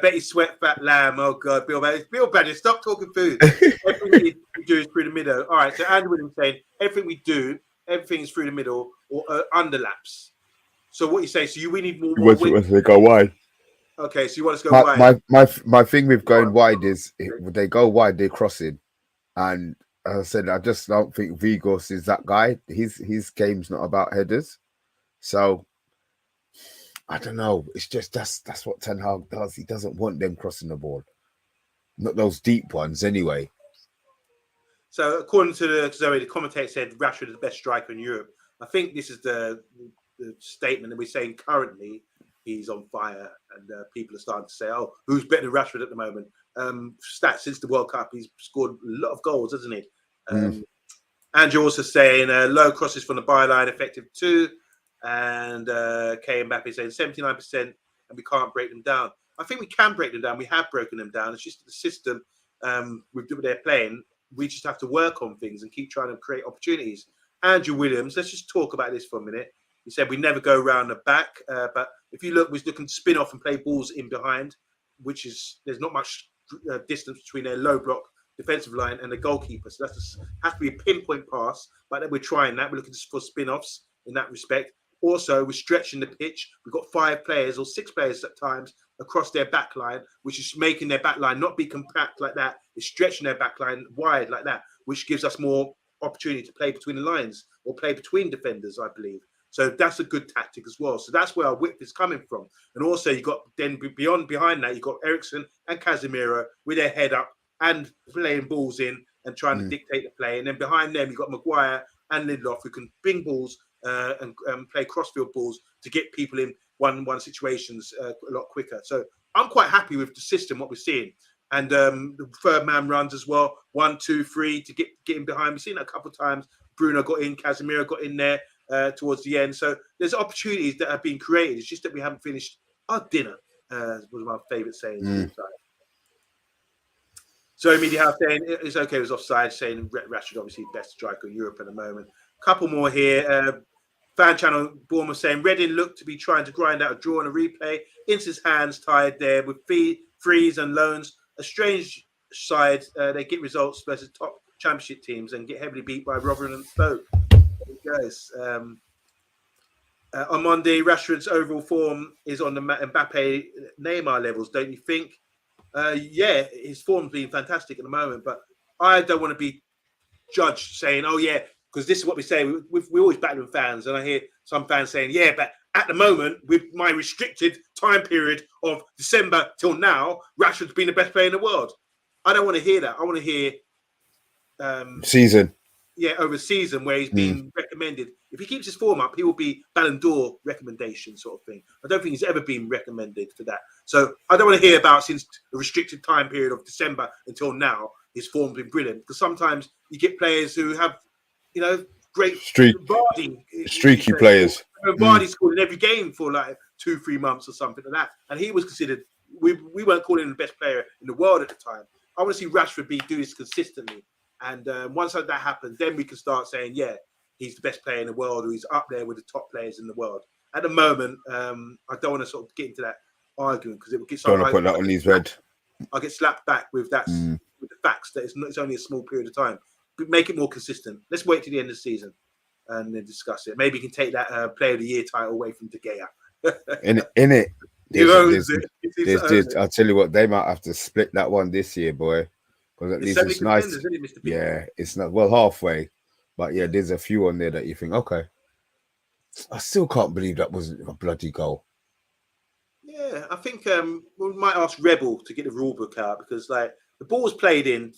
Betty Sweat Fat Lamb. Oh, God. Bill Badger, stop talking food. Everything we do is through the middle. All right. So Andrew Williams saying everything we do, everything's through the middle or underlaps. So what you say? So we need more. They go wide. Okay. So you want us to go wide? My thing with going wide is they go wide, they're crossing. And as I said, I just don't think Veghorst is that guy. His game's not about headers. So I don't know. It's just that's what Ten Hag does. He doesn't want them crossing the ball. Not those deep ones anyway. So according to Zoe, the commentator said Rashford is the best striker in Europe. I think this is the statement that we're saying currently. He's on fire, and people are starting to say, "Oh, who's better than Rashford at the moment?" Stats since the World Cup, he's scored a lot of goals, hasn't he? Andrew also saying low crosses from the byline effective too, and K Mbappe saying 79%, and we can't break them down. I think we can break them down. We have broken them down. It's just the system with what they're playing. We just have to work on things and keep trying to create opportunities. Andrew Williams, let's just talk about this for a minute. He said we never go around the back, but if you look, we're looking to spin off and play balls in behind, which is there's not much distance between their low block defensive line and the goalkeeper. So that has to be a pinpoint pass, but then we're trying that. We're looking for spin-offs in that respect. Also, we're stretching the pitch. We've got 5 players or 6 players at times across their back line, which is making their back line not be compact like that. It's stretching their back line wide like that, which gives us more opportunity to play between the lines or play between defenders, I believe. So that's a good tactic as well. So that's where our width is coming from. And also you got then behind that, you've got Eriksen and Casemiro with their head up and playing balls in and trying to dictate the play. And then behind them, you've got Maguire and Lindelof who can bing balls and play crossfield balls to get people in one situations a lot quicker. So I'm quite happy with the system, what we're seeing. And the third man runs as well, 1, 2, 3 to get in behind. We've seen that a couple of times. Bruno got in, Casemiro got in there towards the end. So there's opportunities that have been created. It's just that we haven't finished our dinner, was my favourite saying all the time. So Media House saying it's okay, it was offside, saying Rashford obviously best striker in Europe at the moment. Couple more here. Fan channel Bournemouth saying Reading looked to be trying to grind out a draw and a replay. Ince's hands tied there with frees and loans. A strange side. They get results versus top championship teams and get heavily beat by Rotherham and Stoke. Guys, OMONDI, Rashford's overall form is on the Mbappe Neymar levels, don't you think? Yeah, his form's been fantastic at the moment, but I don't want to be judged saying, oh, yeah, because this is what we say. We always battle with fans, and I hear some fans saying, yeah, but at the moment, with my restricted time period of December till now, Rashford's been the best player in the world. I don't want to hear that. I want to hear season. Yeah, over a season where he's been recommended. If he keeps his form up, he will be Ballon d'Or recommendation sort of thing. I don't think he's ever been recommended for that. So I don't want to hear about since the restricted time period of December until now, his form's been brilliant. Because sometimes you get players who have, great streaky players. Vardy scored in every game for like 2-3 months or something like that. And he was considered, we weren't calling him the best player in the world at the time. I want to see Rashford do this consistently. And once that happens, then we can start saying, yeah, he's the best player in the world, or he's up there with the top players in the world. At the moment, I don't want to sort of get into that argument because it would get. Don't want to put that on his head. I get slapped back with that with the facts that it's only a small period of time. But make it more consistent. Let's wait till the end of the season and then discuss it. Maybe you can take that Player of the Year title away from De Gea. in it. I'll tell you what, they might have to split that one this year, boy. Because at least it's nice. Yeah, it's not halfway, but yeah, there's a few on there that you think, okay. I still can't believe that wasn't a bloody goal. Yeah, I think we might ask Rebel to get the rule book out because like the ball was played in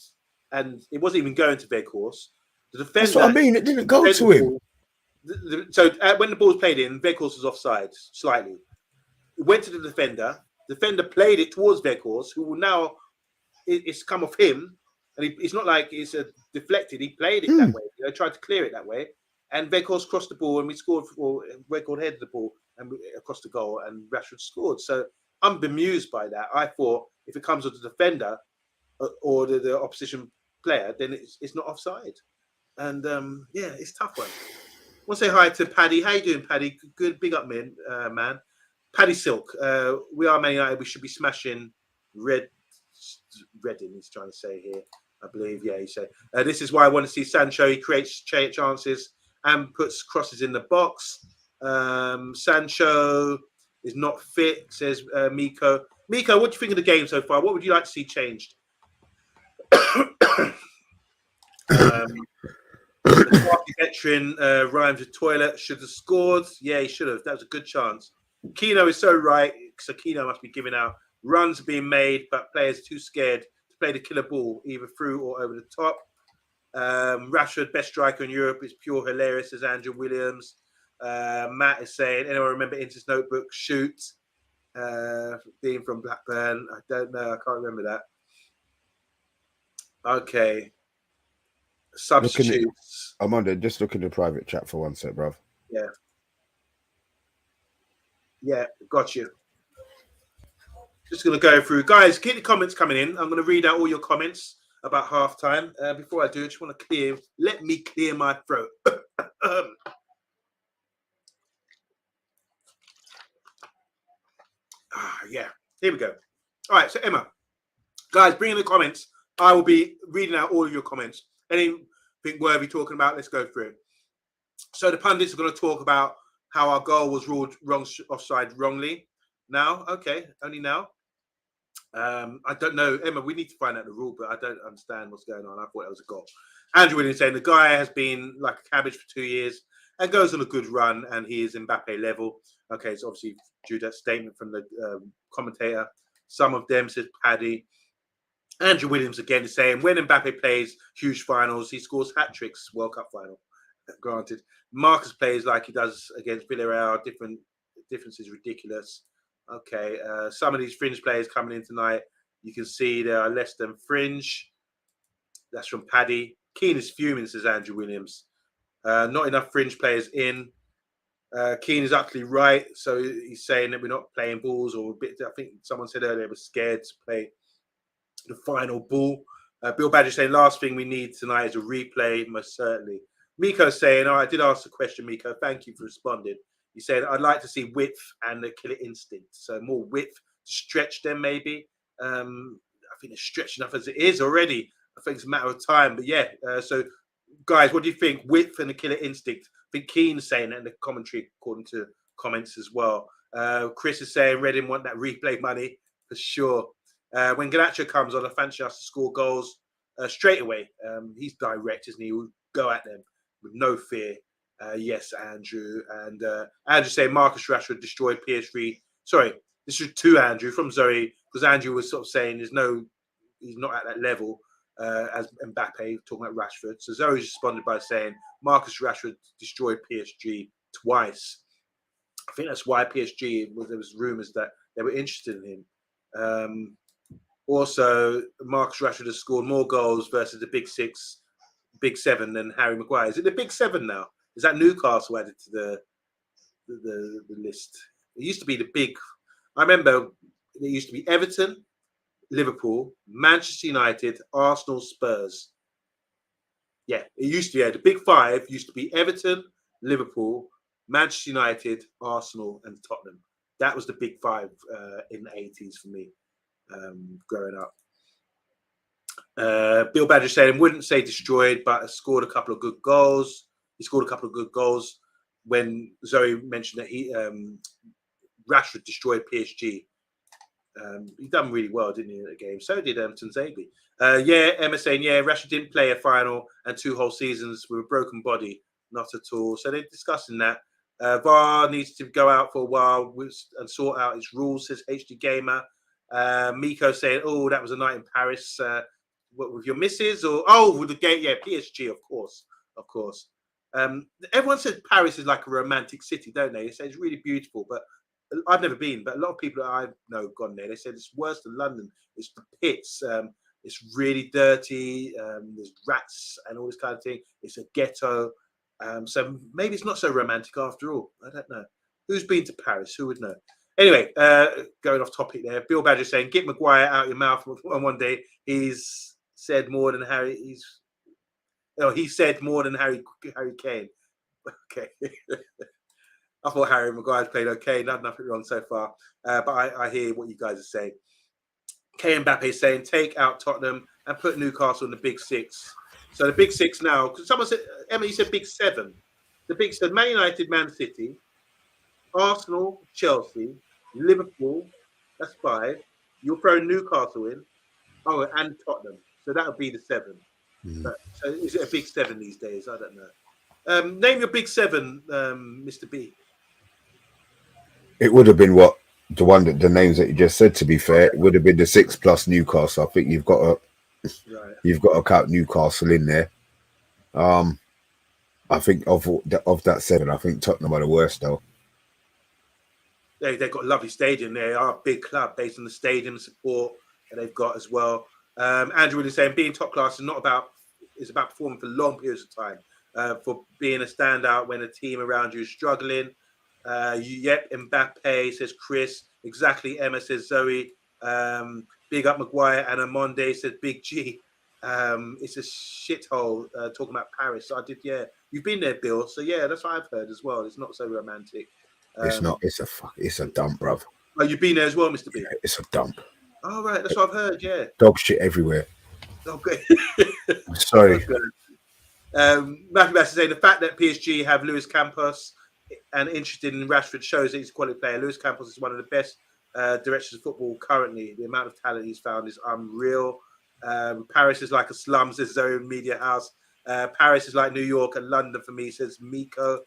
and it wasn't even going to Weghorst. The defender, that's what I mean. It didn't go to him. So when the ball was played in, Weghorst was offside slightly. It went to the defender. The defender played it towards Weghorst, who will now. It's come off him, and it's not like it's deflected. He played it that way. Tried to clear it that way, and Weghorst crossed the ball, and we scored. Weghorst headed the ball and across the goal, and Rashford scored. So I'm bemused by that. I thought if it comes to the defender or the opposition player, then it's not offside. And yeah, it's a tough one. I want to say hi to Paddy. How you doing, Paddy? Good, big up, man. Paddy Silk. We are Man United. We should be smashing Reading, he's trying to say here, I believe. Yeah, he said, this is why I want to see Sancho. He creates chances and puts crosses in the box. Sancho is not fit, says Miko. Miko, what do you think of the game so far? What would you like to see changed? The veteran rhymes with toilet. Should have scored. Yeah, he should have. That was a good chance. Keno is so right. So Keno must be giving out. Runs are being made, but players are too scared to play the killer ball, either through or over the top. Rashford, best striker in Europe, is pure hilarious, says Andrew Williams. Matt is saying, anyone remember Inter's Notebook? Shoot. Being from Blackburn. I don't know. I can't remember that. Okay. Substitutes. Amanda, just look in the private chat for one sec, bruv. Yeah. Yeah, got you. Just going to go through. Guys, keep the comments coming in. I'm going to read out all your comments about halftime. Before I do, I just want to let me clear my throat. Yeah, here we go. All right, so Emma, guys, bring in the comments. I will be reading out all of your comments. Anything worthy talking about, let's go through it. So the pundits are going to talk about how our goal was ruled offside wrongly. Now, okay, only now. I don't know, Emma. We need to find out the rule, but I don't understand what's going on. I thought it was a goal. Andrew Williams saying the guy has been like a cabbage for 2 years and goes on a good run, and he is Mbappe level. Okay, so obviously due to that statement from the commentator. Some of them said Paddy. Andrew Williams again is saying when Mbappe plays huge finals, he scores hat tricks. World Cup final, granted. Marcus plays like he does against Villarreal. Difference is ridiculous. Okay, some of these fringe players coming in tonight, you can see there are less than fringe. That's from Paddy. Keane is fuming, says Andrew Williams. Not enough fringe players in. Keane is absolutely right. So he's saying that we're not playing balls or a bit. I think someone said earlier we're scared to play the final ball. Bill Badger saying last thing we need tonight is a replay, most certainly. Miko saying, I did ask the question, Miko. Thank you for responding. He said, I'd like to see width and the killer instinct. So more width to stretch them, maybe. I think they're stretched enough as it is already. I think it's a matter of time. But yeah, so guys, what do you think? Width and the killer instinct. I think Keane's saying that in the commentary, according to comments as well. Chris is saying Reading want that replay money for sure. When Garnacho comes on, I fancy us to score goals straight away. He's direct, isn't he? He'll go at them with no fear. Yes, Andrew. And Andrew saying Marcus Rashford destroyed PSG. Sorry, this is to Andrew from Zoe, because Andrew was sort of saying he's not at that level as Mbappe, talking about Rashford. So Zoe responded by saying Marcus Rashford destroyed PSG twice. I think that's why PSG, there was rumours that they were interested in him. Also, Marcus Rashford has scored more goals versus the big seven than Harry Maguire. Is it the big seven now? Is that Newcastle added to the list? It used to be the big. I remember it used to be Everton, Liverpool, Manchester United, Arsenal, Spurs. Yeah, it used to be the big five. Used to be Everton, Liverpool, Manchester United, Arsenal, and Tottenham. That was the big five in the 80s for me, growing up. Bill Badger saying wouldn't say destroyed, but has scored a couple of good goals. He scored a couple of good goals when Zoe mentioned that he Rashford destroyed PSG. He done really well, didn't he, in the game? So did Tanzania. Yeah, Emma saying, yeah, Rashford didn't play a final and 2 whole seasons with a broken body. Not at all. So they're discussing that. VAR needs to go out for a while and sort out its rules, says HD Gamer. Miko saying, oh, that was a night in Paris. What, with your missus? Or with the game? Yeah, PSG, of course. Of course. Everyone says Paris is like a romantic city, don't they? They say it's really beautiful, but I've never been, but a lot of people that I know have gone there. They said it's worse than London. It's the pits. It's really dirty. There's rats and all this kind of thing. It's a ghetto. So maybe it's not so romantic after all. I don't know. Who's been to Paris? Who would know? Anyway, going off topic there. Bill Badger saying, get Maguire out your mouth one day. He's said more than Harry. He said more than Harry Kane. Okay. I thought Harry Maguire's played okay. Nothing wrong so far. But I hear what you guys are saying. K Mbappe is saying, take out Tottenham and put Newcastle in the big six. So the big six now, because someone said, Emma, you said big seven. The big seven, Man United, Man City, Arsenal, Chelsea, Liverpool, that's 5. You'll throw Newcastle in. Oh, and Tottenham. So that would be the 7. But, so is it a big 7 these days? I don't know. Name your big 7, Mr. B. It would have been the names that you just said. To be fair, it would have been the 6 plus Newcastle. I think you've got to count Newcastle in there. I think of that 7, I think Tottenham are the worst though. They've got a lovely stadium. They are a big club based on the stadium support that they've got as well. Andrew was saying being top class is not about, it's about performing for long periods of time, for being a standout when a team around you is struggling. Yep, Mbappe, says Chris. Exactly, Emma, says Zoe. Big up Maguire and Omondi, says Big G. It's a shithole talking about Paris. So I did, yeah. You've been there, Bill. So yeah, that's what I've heard as well. It's not so romantic. It's not. It's a dump, bruv. Oh, you've been there as well, Mr. B? Yeah, it's a dump. Oh, right. That's what I've heard, yeah. Dog shit everywhere. Okay. Sorry. Matthew Bass is saying the fact that PSG have Luis Campos and interested in Rashford shows that he's a quality player. Luis Campos is one of the best directors of football currently. The amount of talent he's found is unreal. Paris is like a slum, says Zoe Media House. Paris is like New York and London for me, says Miko.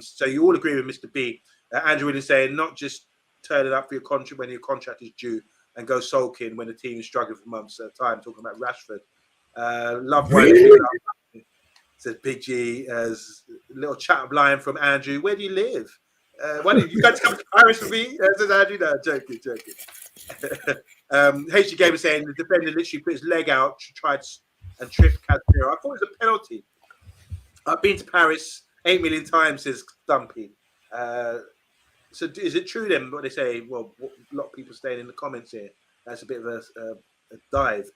So you all agree with Mr. B. Andrew Williams saying not just turn it up for your contract when your contract is due and go sulking when the team is struggling for months at a time, talking about Rashford. Love Really? Says Big G. As a little chat of line from Andrew. Where do you live? Why did you guys come to Paris with me? Says Andrew. No, joking. HG Gamer saying the defender literally put his leg out, tried and tripped Casemiro. I thought it was a penalty. I've been to Paris 8 million times, says Stumpy. So is it true then what they say? Well, a lot of people saying in the comments here. That's a bit of a dive.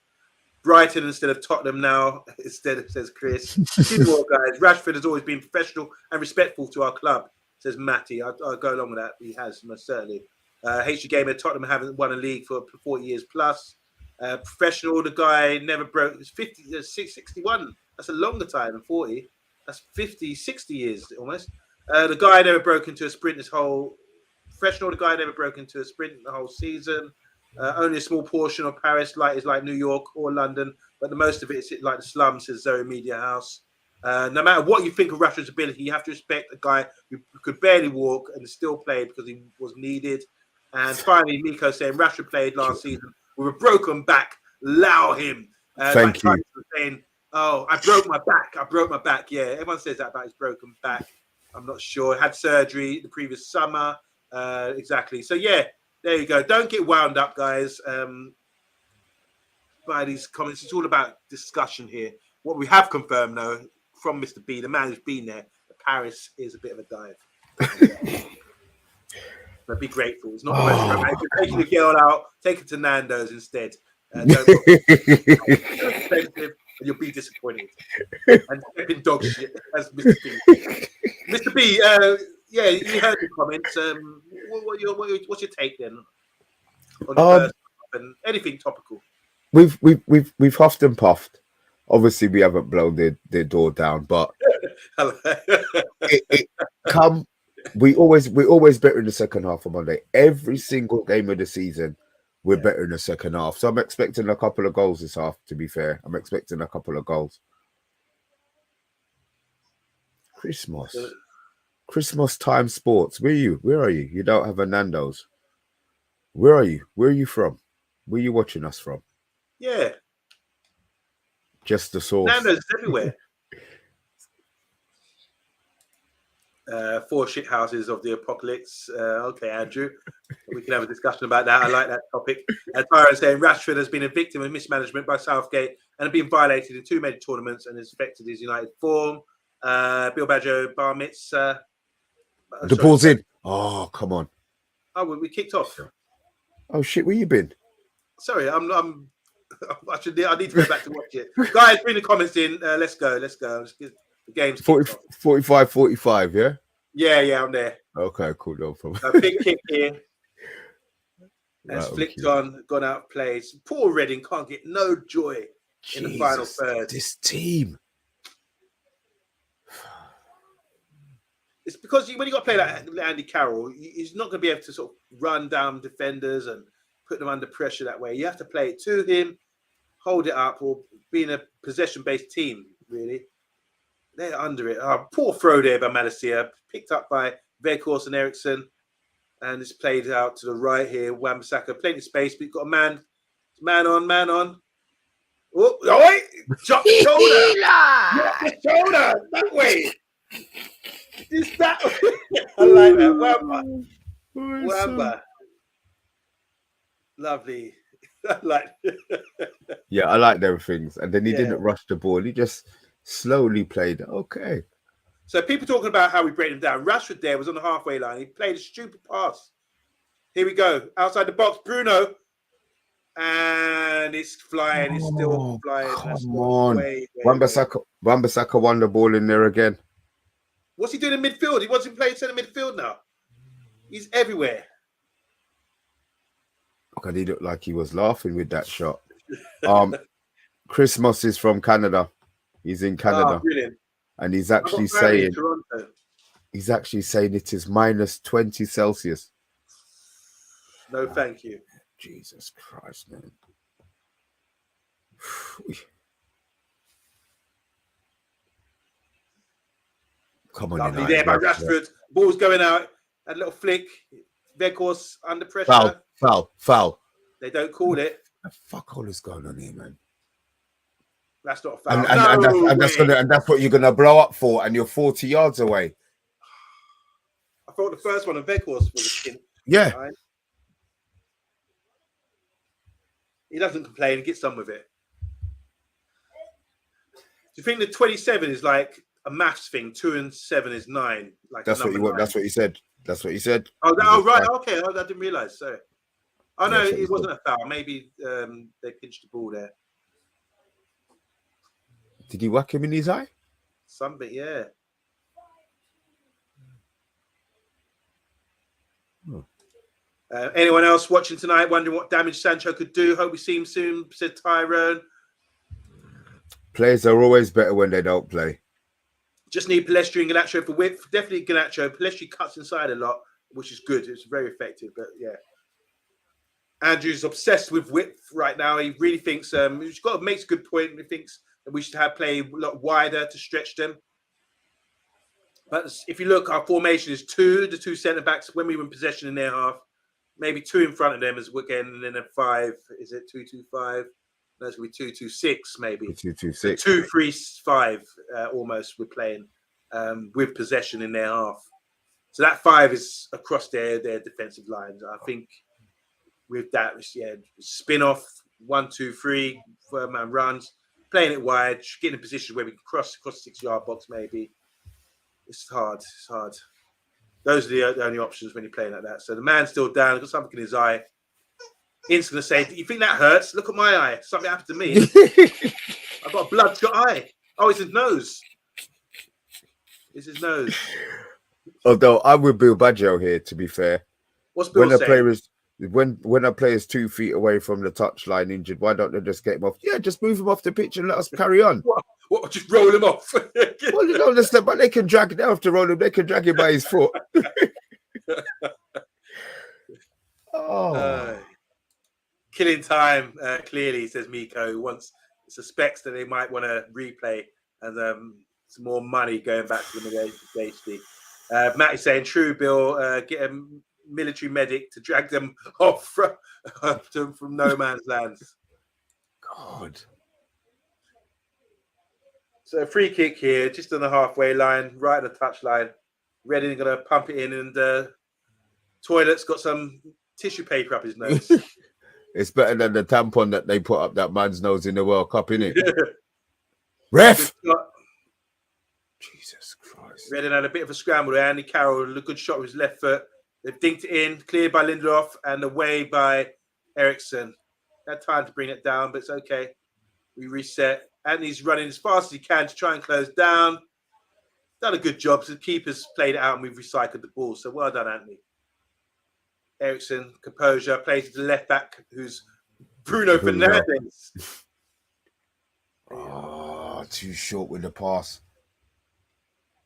Brighton instead of Tottenham now, instead of, says Chris. More guys. Rashford has always been professional and respectful to our club, says Matty. I'll go along with that. He has, most certainly. HG Gamer, Tottenham haven't won a league for 40 years plus. Professional, the guy never broke. It's 61. That's a longer time than 40. That's 50, 60 years almost. The guy never broke into a sprint this whole. Professional, the guy never broke into a sprint the whole season. Only a small portion of Paris is like New York or London, but the most of it is like the slums, says Zoe Media House. No matter what you think of Rashford's ability, you have to respect a guy who could barely walk and still played because he was needed. And finally, Miko saying Rashford played last season with a broken back. Allow him. Thank you. Saying, oh, I broke my back. Yeah, everyone says that about his broken back. I'm not sure. Had surgery the previous summer. Exactly. So, yeah, there you go. Don't get wound up, guys, by these comments. It's all about discussion here. What we have confirmed, though, from Mr. B, the man who's been there, that Paris is a bit of a dive. But be grateful. It's not the most romantic. Take the girl out. Take it to Nando's instead. Don't expensive, and you'll be disappointed. And stepping dog shit, as Mr. B. Mr. B, yeah, you heard the comments. What's your take then on the first and anything topical? We've huffed and puffed. Obviously, we haven't blown their door down, but we're always better in the second half on Monday. Every single game of the season, we're better in the second half. So I'm expecting a couple of goals this half, to be fair. I'm expecting a couple of goals. Christmas time sports. Where are you? You don't have a Nando's. Where are you? Where are you from? Where are you watching us from? Yeah. Just the source. Nando's is everywhere. 4 shit houses of the apocalypse. Okay, Andrew. We can have a discussion about that. I like that topic. Tyron saying Rashford has been a victim of mismanagement by Southgate and has been violated in 2 major tournaments and has affected his United form. Bill Badger, Bar Mitzvah. The ball's in. Oh, come on. Oh, we kicked off. Oh shit, where you been? Sorry, I need to go back to watch it. Guys, bring the comments in. Let's go. The game's 45, yeah? Yeah, I'm there. Okay, cool. No problem. A big kick here. Has flicked on, gone out of place. Poor Reading can't get no joy in the final third. This team. It's because when you got to play like Andy Carroll, he's not going to be able to sort of run down defenders and put them under pressure that way. You have to play it to him, hold it up, or be in a possession-based team, really. They're under it. Oh, poor throw there by Malacia, picked up by Veghorst and Eriksson, and it's played out to the right here. Wan-Bissaka, plenty of space, but you've got a man on. Oh, wait! Drop the shoulder. Drop the shoulder that way. Is that? I like that. Wamba. Lovely. I like. Yeah, I like them things. And then he Yeah. didn't rush the ball. He just slowly played. Okay. So people talking about how we break them down. Rashford there was on the halfway line. He played a stupid pass. Here we go. Outside the box, Bruno. And it's flying. It's still flying. Come on. Way. Wan-Bissaka won the ball in there again. What's he doing in midfield? He wants to play centre midfield now. He's everywhere. God, he looked like he was laughing with that shot. Chris Moss is from Canada. He's in Canada. Brilliant. And he's actually saying it is minus 20 Celsius. No, thank you. Jesus Christ, man. Come on, lovely there by Rashford. Ball's going out. A little flick. Weghorst under pressure. Foul. They don't call it. What the fuck all is going on here, man? That's not a foul. And that's what you're gonna blow up for, and you're 40 yards away. I thought the first one of Weghorst was a skin. Yeah. Right? He doesn't complain. He gets on with it. Do you think the 27 is like a maths thing? 2 and 7 is 9. Like that's what you want. That's what he said. That's what he said. Oh, right. Okay. I didn't realize. Sorry. Oh no, it wasn't a foul. Maybe they pinched the ball there. Did he whack him in his eye? Something, yeah. Anyone else watching tonight wondering what damage Sancho could do? Hope we see him soon, said Tyrone. Players are always better when they don't play. Just need Palestri and Garnacho for width. Definitely Garnacho. Palestri cuts inside a lot, which is good. It's very effective, but yeah. Andrew's obsessed with width right now. He really thinks he's got to make a good point. He thinks that we should play a lot wider to stretch them. But if you look, our formation is the two centre backs when we were in possession in their half, maybe 2 in front of them as we're getting, and then a 5. Is it 2-2-5? No, it's going to be 2-2-6 maybe. 2-2-6. 2-3-5 almost. We're playing with possession in their half. So that 5 is across their defensive lines. I think. With that, spin off 1-2-3, 4-man runs, playing it wide, getting in a position where we can cross the 6-yard box. Maybe it's hard. Those are the only options when you're playing like that. So the man's still down, got something in his eye. Ian's gonna say, "You think that hurts? Look at my eye. Something happened to me. I've got a bloodshot eye. Oh, it's his nose. It's his nose." Although I'm with Bill Baggio here, to be fair. What's Bill saying? When a player's 2 feet away from the touchline injured, why don't they just get him off? Yeah, just move him off the pitch and let us carry on. What? Just roll him off? Well, you don't understand, but they can drag. They have to roll him. They can drag him by his foot. Killing time. Clearly, says Miko. Suspects that they might want to replay and some more money going back to the HD. Matt is saying, "True, Bill. Get him." Military medic to drag them off from no man's land. God. So a free kick here, just on the halfway line, right at the touch line. Redding going to pump it in, and Toilet's got some tissue paper up his nose. It's better than the tampon that they put up that man's nose in the World Cup, innit? Ref! Jesus Christ. Redding had a bit of a scramble there. Andy Carroll, a good shot with his left foot. They've dinked it in, cleared by Lindelof, and away by Ericsson. Had time to bring it down, but it's okay. We reset. Anthony's running as fast as he can to try and close down. Done a good job. So the keeper's played it out, and we've recycled the ball. So well done, Anthony. Ericsson, composure, plays to the left back, who's Bruno Fernandes. Too short with the pass.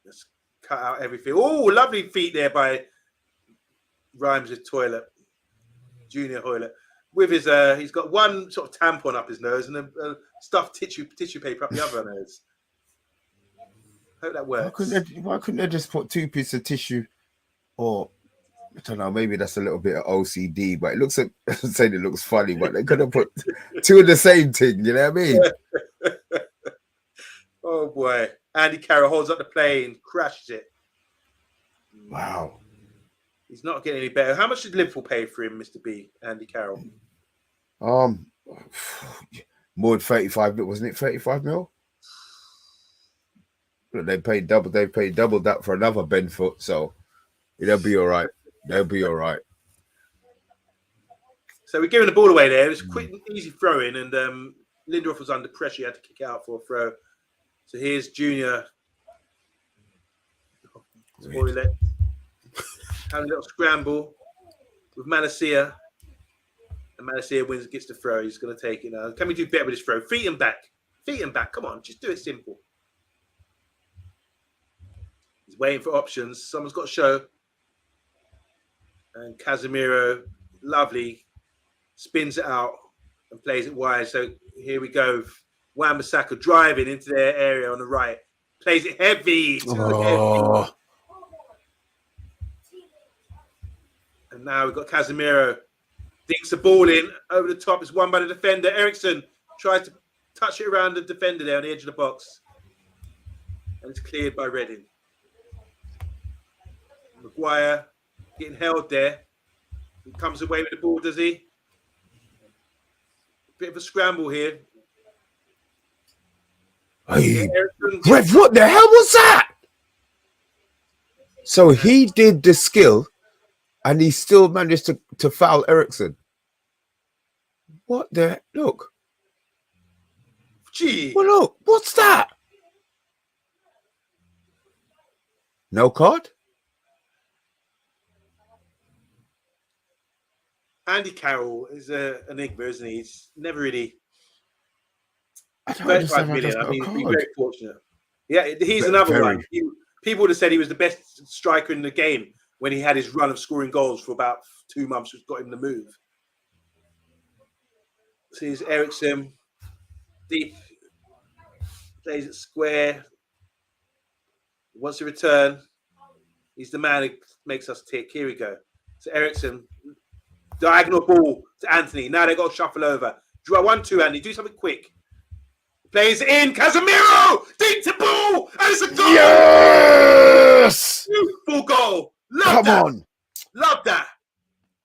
Let's cut out everything. Oh, lovely feet there by Rhymes with Toilet, Junior Hoilet. With his, he's got one sort of tampon up his nose and a stuffed tissue paper up the other nose. Hope that works. Why couldn't they just put 2 pieces of tissue or I don't know, maybe that's a little bit of OCD, but it looks like saying it looks funny, but they could have put two of the same thing, you know what I mean? Oh boy. Andy Carroll holds up the play and crashes it. Wow. He's not getting any better. How much did Liverpool pay for him, Mr. B, Andy Carroll? More than 35 mil, wasn't it 35 mil? They paid double that for another Ben Foot, so they'll be all right. They'll be all right. So we're giving the ball away there. It was a quick, easy throw in, and Lindelof was under pressure. He had to kick out for a throw. So here's Junior. Toilet. Having a little scramble with Malacia. And Malacia wins, gets the throw. He's going to take it now. Can we do better with this throw? Feet and back. Feet and back. Come on, just do it simple. He's waiting for options. Someone's got to show. And Casemiro, lovely, spins it out and plays it wide. So here we go. Wan-Bissaka driving into their area on the right. Plays it heavy. Heavy. And now we've got Casemiro. Dinks the ball in. Over the top. It's won by the defender. Ericsson tries to touch it around the defender there on the edge of the box. And it's cleared by Reading. Maguire getting held there. He comes away with the ball, does he? Bit of a scramble here. Hey, Rev, what the hell was that? So he did the skill and he still managed to foul Ericsson. What the look? Gee. Well, look, what's that? No card? Andy Carroll is an enigma, isn't he? He's never really. I don't 35 understand why million. that's I mean, not a he's card. very fortunate. Yeah, he's another one. People would have said he was the best striker in the game when he had his run of scoring goals for about 2 months, which got him the move. So here's Ericsson. Deep. Plays it square. Wants to return. He's the man who makes us tick. Here we go. So Ericsson. Diagonal ball to Anthony. Now they got to shuffle over. Draw 1-2, Andy. Do something quick. Plays in. Casemiro! Deep to ball! And it's a goal! Yes! Beautiful goal. Come on. Love that.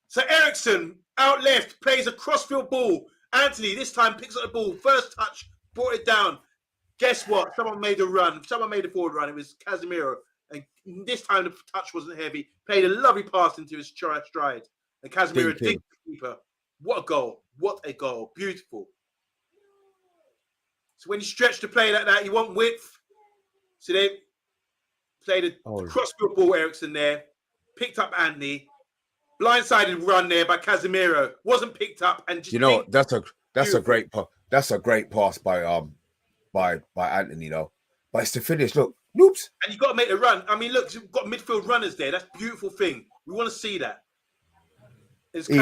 So Ericsson, out left, plays a crossfield ball. Anthony, this time, picks up the ball. First touch, brought it down. Guess what? Someone made a run. Someone made a forward run. It was Casemiro. And this time, the touch wasn't heavy. Played a lovely pass into his stride. And Casemiro dinked the keeper. What a goal. What a goal. Beautiful. So when you stretch to play like that, you want width. So they played a crossfield ball, Ericsson there. Picked up Anthony. Blindsided run there by Casemiro. Wasn't picked up and just that's a great pass by Anthony though. But it's the finish. Look, oops. And you got to make the run. I mean, look, you've got midfield runners there. That's a beautiful thing. We want to see that. He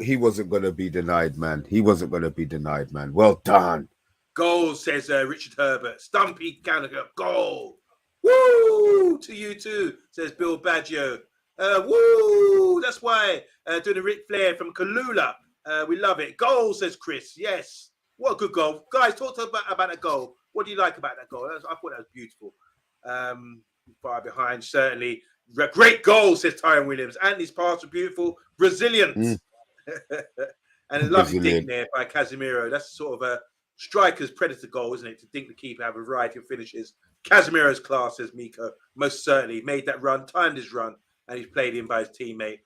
wasn't going to be denied, man. He wasn't going to be denied, man. Well done. Goal, says Richard Herbert. Stumpy Gallagher. Goal. Woo! To you too, says Bill Baggio. Woo! That's why. Doing a Ric Flair from CALLULA. We love it. Goal, says Chris. Yes. What a good goal. Guys, talk about that goal. What do you like about that goal? I thought that was beautiful. Far behind, certainly. Great goal, says Tyron Williams. Anthony's pass was beautiful. Brazilian. And a lovely dink there by Casemiro. That's sort of a striker's predator goal, isn't it? To dink the keeper, have a variety of finishes. Casemiro's class, says Miko. Most certainly. Made that run, timed his run, and he's played in by his teammate.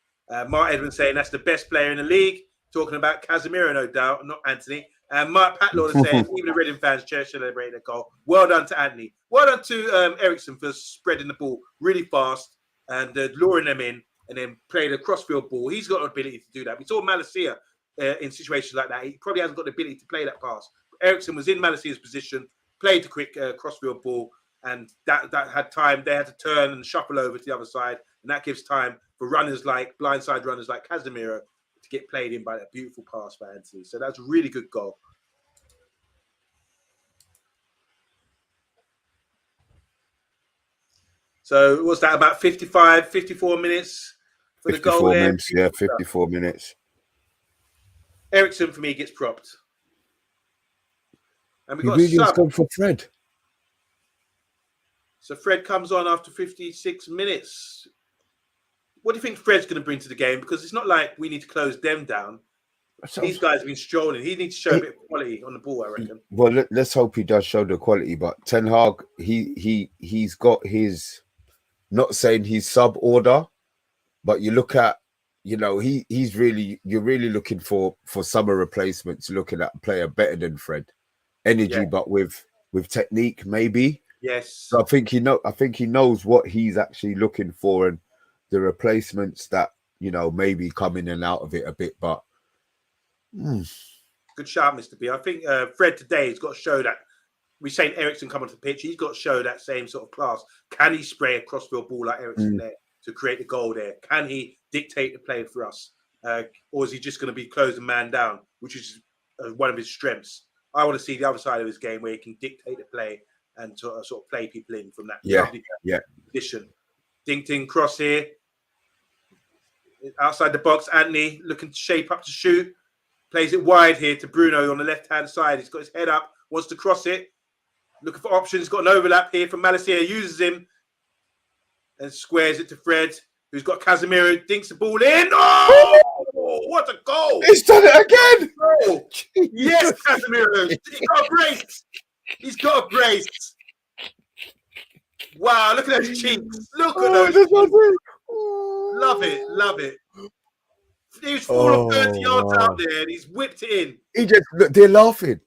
Mark Edmonds saying that's the best player in the league. Talking about Casemiro, no doubt, not Anthony. And Mark Patlord is saying, even the Reading fans celebrating the goal. Well done to Anthony. Well done to Ericsson for spreading the ball really fast and luring them in and then played a crossfield ball. He's got the ability to do that. We saw Malacia in situations like that. He probably hasn't got the ability to play that pass. Ericsson was in Malacia's position, played the quick crossfield ball, and that had time. They had to turn and shuffle over to the other side, and that gives time for runners like blindside runners like Casemiro to get played in by that beautiful pass for Anthony. So that's a really good goal. So what's that, about 54 minutes? for the goal 54 there. minutes. Yeah, 54 minutes. Ericsson for me gets propped. And we He got a really has sub. gone for Fred. So Fred comes on after 56 minutes. What do you think Fred's going to bring to the game? Because it's not like we need to close them down. These guys have been strolling. He needs to show a bit of quality on the ball, I reckon. Well, let's hope he does show the quality. But Ten Hag, he's got his, not saying he's sub order, but you look at, you're really looking for summer replacements, looking at a player better than Fred, energy, but with technique maybe. Yes. So I think he knows what he's actually looking for, and the replacements that maybe come in and out of it a bit. But good shout, Mr. B. I think Fred today has got to show that. We're saying Ericsson come onto the pitch. He's got to show that same sort of class. Can he spray a crossfield ball like Ericsson there to create the goal there? Can he dictate the play for us? Or is he just going to be closing man down, which is one of his strengths? I want to see the other side of his game where he can dictate the play and sort of play people in from that lovely position. Ding cross here. Outside the box, Anthony looking to shape up to shoot. Plays it wide here to Bruno on the left-hand side. He's got his head up, wants to cross it. Looking for options, got an overlap here from Malacia, uses him and squares it to Fred, who's got Casemiro, dinks the ball in. Oh, what a goal! He's done it again! Oh, yes, Casemiro. He's got a brace. He's got a brace. Wow, look at those cheeks. Look at those cheeks. Love it, love it. He was 30 yards out there and he's whipped it in. He just, they're laughing.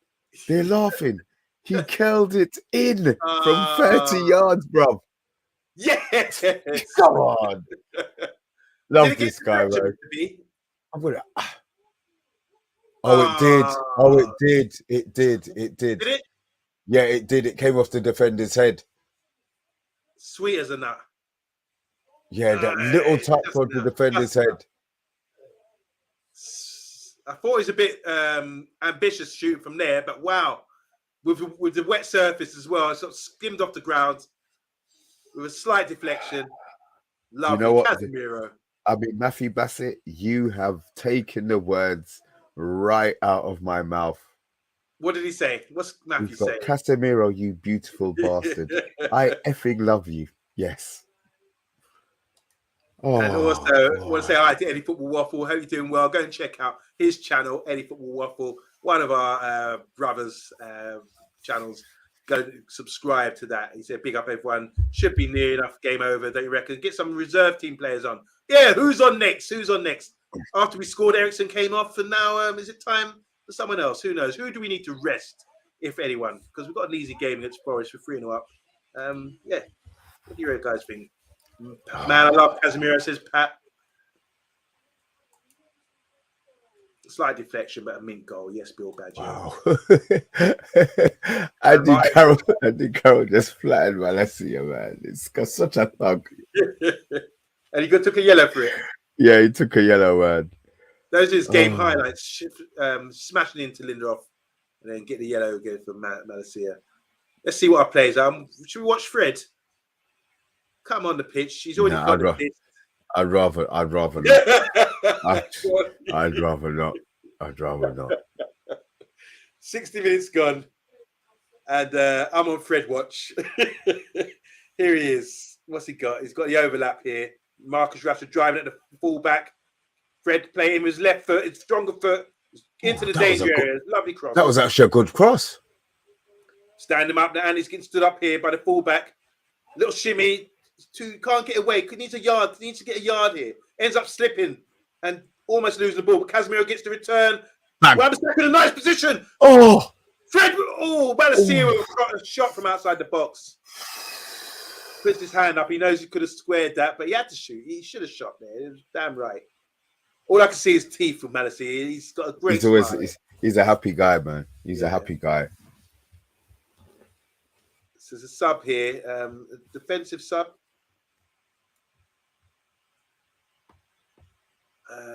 They're laughing. He curled it in from 30 yards, bro. Yes. Come on. Love this guy, man. I'm gonna. Oh, it did. Oh, it did. It did. It did. Did it? Yeah, it did. It came off the defender's head. Sweet as a nut. Yeah, that little touch on the defender's head. I thought it was a bit ambitious shooting from there, but wow. With the wet surface as well, it sort of skimmed off the ground with a slight deflection. Lovely. You know what? Casemiro. I mean, Matthew Bassett, you have taken the words right out of my mouth. What did he say? What's Matthew saying? Casemiro, you beautiful bastard. I effing love you. Yes. Oh, and also, I want to say hi to Eddie Football Waffle. Hope you're doing well. Go and check out his channel, Eddie Football Waffle, one of our brothers' channels. Go subscribe to that. He said, big up everyone. Should be near enough. Game over, don't you reckon? Get some reserve team players on. Yeah, who's on next? Who's on next? After we scored, Ericsson came off, and now is it time for someone else? Who knows? Who do we need to rest, if anyone? Because we've got an easy game against Forest for 3-0 up. Yeah. What do you guys think? Man, I love Casemiro, says Pat. Slight deflection, but a mint goal. Yes, Bill Badger. Wow. Andy Carroll just flattened Malacia, man. It's got such a thug. And he took a yellow for it. Yeah, he took a yellow, man. Those are his game highlights. Smashing into Lindelof and then get the yellow again for Malacia. Let's see what our players are. Should we watch Fred? Come on the pitch. He's already got the pitch. I'd rather not. I'd rather not. I'd rather not. 60 minutes gone. And I'm on Fred watch. Here he is. What's he got? He's got the overlap here. Marcus Rashford driving at the fullback. Fred playing with his left foot, his stronger foot, into the danger area. Lovely cross. That was actually a good cross. Stand him up. And he's getting stood up here by the fullback. Little shimmy. Can't get away. Needs a yard. Needs to get a yard here. Ends up slipping and almost losing the ball. But Casemiro gets the return. Wan-Bissaka in a nice position. Oh, Fred. Oh, Malacia with a shot from outside the box. Puts his hand up. He knows he could have squared that, but he had to shoot. He should have shot there. It was damn right. All I can see is teeth from Malacia. He's got a great. He's a happy guy, man. He's a happy guy. So there's a sub here, a defensive sub.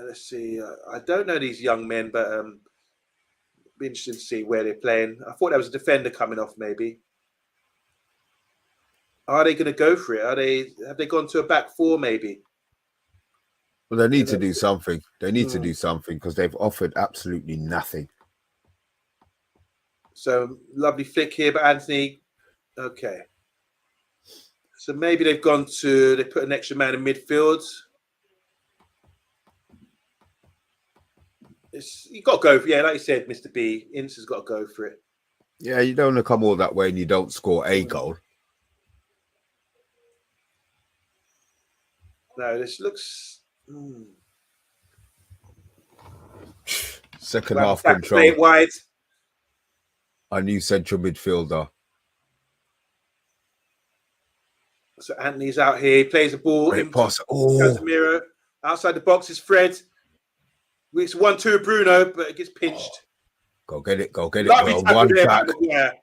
Let's see. I don't know these young men, but be interesting to see where they're playing. I thought there was a defender coming off, maybe. Are they going to go for it? Have they gone to a back four, maybe? Well, they need to do something. They need to Mm. do something because they've offered absolutely nothing. So lovely flick here, but Anthony. Okay. So maybe they put an extra man in midfield. You got to go for, like you said, Mr. B. Ince has got to go for it. Yeah, you don't want to come all that way and you don't score a goal. No, this looks. Second half control. Play it wide. Our new central midfielder. So Anthony's out here. He plays the ball. Great pass. Oh, Casemiro. Outside the box is Fred. It's 1-2 Bruno, but it gets pinched. Go get it. Go get it. Lovely Well, one there, track.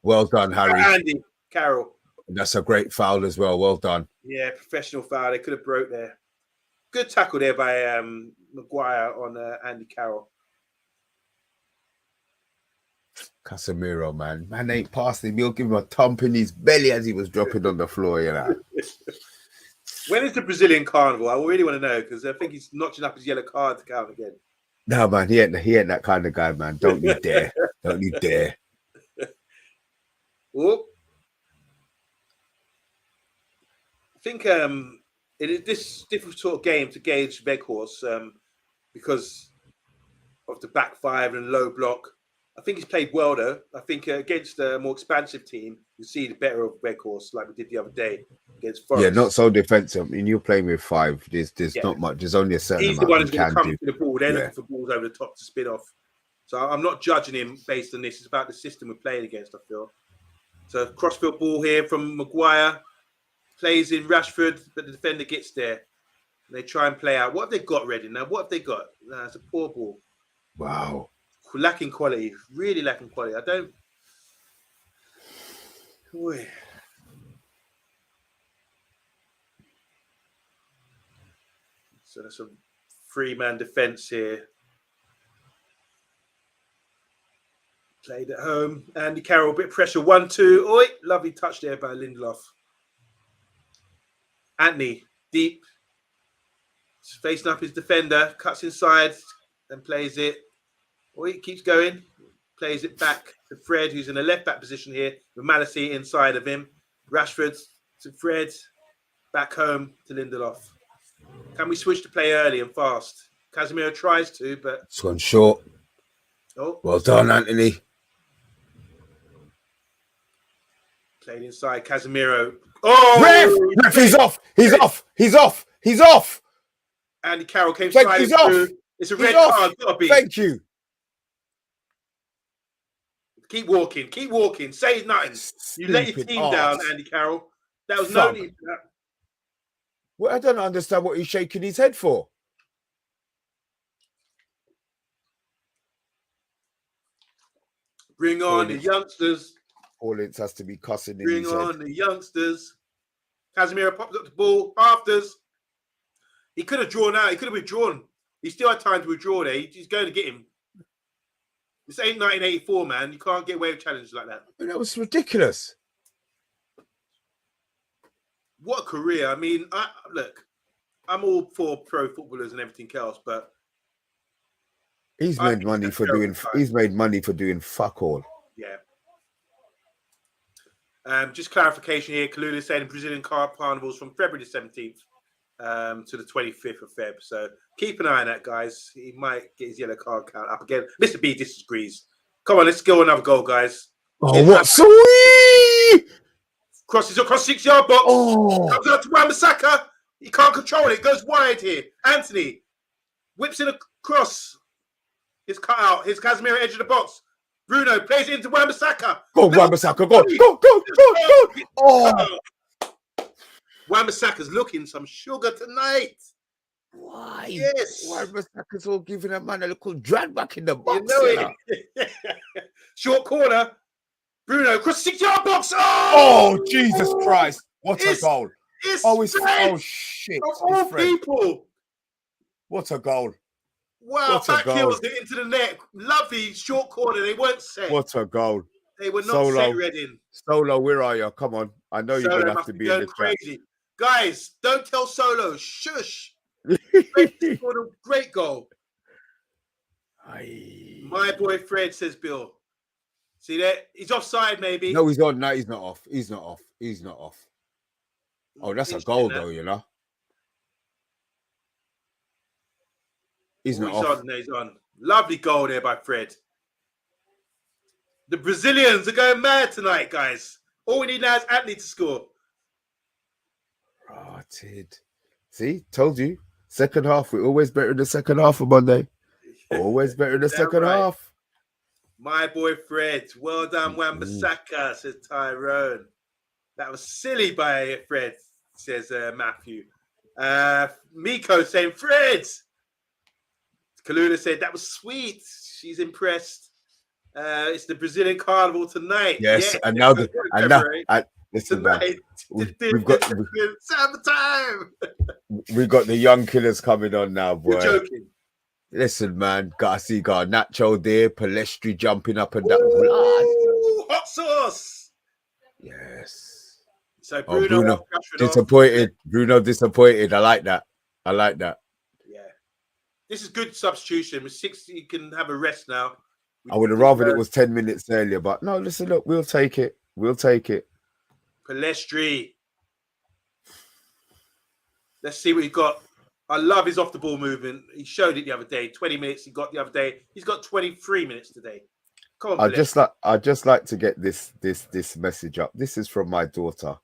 Well done, Harry. Andy Carroll. That's a great foul as well. Well done. Yeah, professional foul. They could have broke there. Good tackle there by Maguire on Andy Carroll. Casemiro, man ain't passing him. He'll give him a thump in his belly as he was dropping on the floor, you know. When is the Brazilian carnival? I really want to know because I think he's notching up his yellow card to count again. No, man, he ain't that kind of guy, man. Don't you dare. Don't you dare. Oh. I think it is this difficult sort of game to gauge Weghorst because of the back five and low block. I think he's played well though. I think against a more expansive team, you see the better of Weghorst like we did the other day against Forest. Yeah, not so defensive. I mean, you're playing with five. There's not much. There's only a certain He's amount the one who's you going to can come do. to the ball. They're looking for balls over the top to spin off. So I'm not judging him based on this. It's about the system we're playing against, I feel. So crossfield ball here from Maguire. Plays in Rashford, but the defender gets there. They try and play out. What have they got ready now? What have they got? It's a poor ball. Wow. Lacking quality. Really lacking quality. I don't... Boy. So there's a three-man defence here. Played at home. Andy Carroll, a bit of pressure. 1-2. Oi, lovely touch there by Lindelof. Anthony, deep. He's facing up his defender. Cuts inside and plays it. Oi, keeps going. Plays it back to Fred, who's in a left-back position here, with Malasey inside of him. Rashford to Fred. Back home to Lindelof. Can we switch to play early and fast? Casemiro tries to, but... It's gone short. Oh, well done, Anthony. Played inside. Casemiro. Oh! Ref, he's off. He's off. He's off. He's off. Andy Carroll came sliding through. It's a red card. Gotta be. Thank you. Keep walking. Keep walking. Say nothing. You let your team down, Andy Carroll. That was no need for that. Well, I don't understand what he's shaking his head for. Bring on the youngsters. Paulins has to be cussing in Bring his on head. the youngsters. Casemiro popped up the ball. Afters. He could have drawn out. He could have withdrawn. He still had time to withdraw there. He's going to get him. This ain't 1984, man. You can't get away with challenges like that. I mean, that was ridiculous. What a career. I mean, look, I'm all for pro footballers and everything else, but he's made money for doing. He's made money for doing fuck all. Yeah. Just clarification here. CALLULA saying Brazilian carnivals from February the 17th to the 25th of Feb. So keep an eye on that, guys. He might get his yellow card count up again. Mr. B disagrees. Come on, let's go another goal, guys. Oh, what sweet! Crosses across 6-yard box. Oh. Comes out to Wan-Bissaka. He can't control it. Goes wide here. Anthony whips in a cross. It's cut out. Here's Casemiro edge of the box. Bruno plays it into Wan-Bissaka. Go, Wan-Bissaka. Go. Oh. Wan-Bissaka's looking some sugar tonight. Why? Yes. Wan-Bissaka's all giving a man a little drag back in the box. You know it. Short corner. Bruno across 6-yard box. Oh, Jesus Christ. What a goal. It's shit. Of all people. What a goal. Wow, back heels it into the net. Lovely short corner. They weren't set. What a goal. They were not set, Reading. Solo, where are you? Come on. I know you're going to have to be in the crazy. Guys, don't tell Solo. Shush. Scored a great goal. My boy Fred, says Bill. See that? He's offside, maybe. No, he's on. No, he's not off. He's not off. He's not off. Oh, that's a goal, though, you know. He's not off. On. No, he's on. Lovely goal there by Fred. The Brazilians are going mad tonight, guys. All we need now is Anthony to score. Rotted. See, told you. Second half. We're always better in the second half of Monday. Always better in the second half. My boy Fred. Well done, Wan-Bissaka, says Tyrone. That was silly by Fred, says Matthew. Miko saying, Fred. CALLULA said, that was sweet. She's impressed. It's the Brazilian Carnival tonight. Yes, and now listen, man, we've got time. We've got the young killers coming on now, boy. You're joking. Listen, man, got Nacho there, Palestri jumping up and down. Ooh, hot sauce. Yes. So Bruno disappointed. Bruno disappointed. I like that. Yeah. This is good substitution. With 6, you can have a rest now. I would have rather it was 10 minutes earlier, but no, listen, look, we'll take it. Palestri. Let's see what he got. I love his off-the-ball movement. He showed it the other day. 20 minutes he got the other day. He's got 23 minutes today. Come on, I just like to get this message up. This is from my daughter.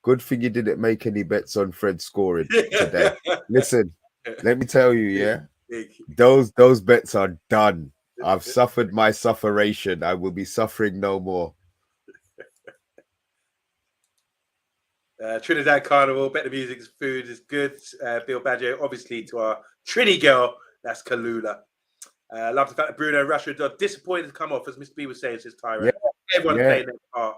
Good thing you didn't make any bets on Fred scoring today. Listen, let me tell you, yeah, those bets are done. I've suffered my sufferation. I will be suffering no more. Trinidad Carnival, better music, food is good. Bill Badger, obviously, to our Trini girl, that's CALLULA. Love the fact that Bruno and Rashford are disappointed to come off, as Mr. B was saying, says Tyron. Yeah. Everyone playing their part.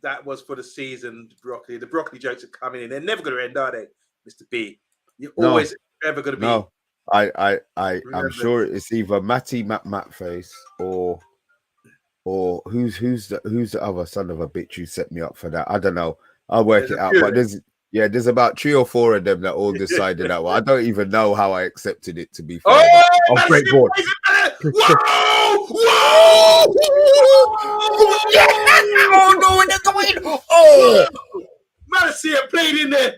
That was for the season, Broccoli. The Broccoli jokes are coming in. They're never going to end, are they, Mr. B? You're always ever going to be. No, I'm sure it's either Matty Matface or who's the other son of a bitch who set me up for that? I don't know. I'll work it out. But there's about 3 or 4 of them that all decided that. Well, I don't even know how I accepted it, to be fair. Oh, great board. Whoa! Oh, Malacia played in there.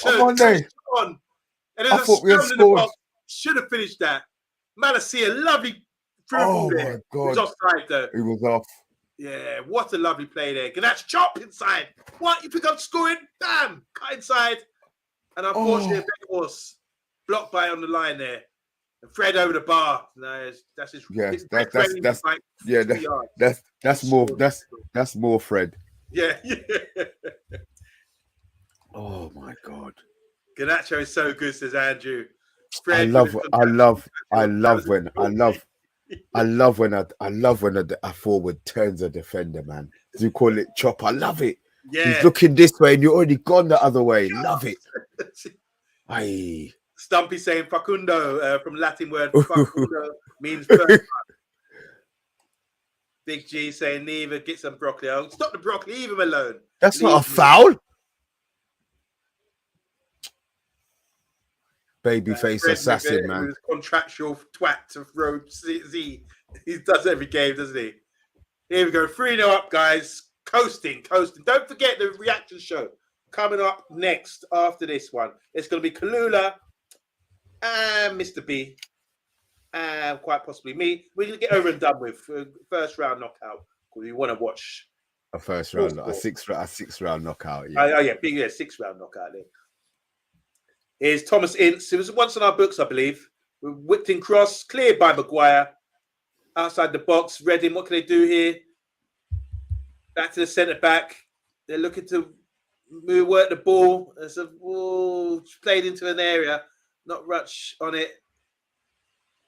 On Monday. And I thought we had scored. Should have finished that. Malacia, lovely. Oh my God. He was offside though. He was off. Yeah, what a lovely play there. Ganache chop inside. What? You pick up scoring? Bam! Cut inside. And unfortunately, was blocked by on the line there. And Fred over the bar. No, that's his. Yeah, that's more Fred. Yeah. Oh my God. Ganacho is so good, says Andrew. Fred, I love when a forward turns a defender, man. You call it chop. I love it. Yeah. He's looking this way and you're already gone the other way. Love it. Aye. Stumpy saying Facundo from Latin word Facundo means first. Big G saying neither, get some broccoli. Oh, stop the broccoli, leave him alone. That's not a foul. Babyface assassin, man. Contractual twat to throw Z. He does every game, doesn't he? Here we go. 3-0 up, guys. Coasting. Don't forget the reaction show coming up next after this one. It's going to be CALLULA and Mr. B and quite possibly me. We're going to get over and done with first round knockout because we want to watch a first round, a six round knockout. Yeah, big 6-round knockout there. Here's Thomas Ince. It was once in our books, I believe. Whipped in cross, cleared by Maguire. Outside the box, Reading, what can they do here? Back to the centre back. They're looking to work the ball. There's played into an area. Not much on it.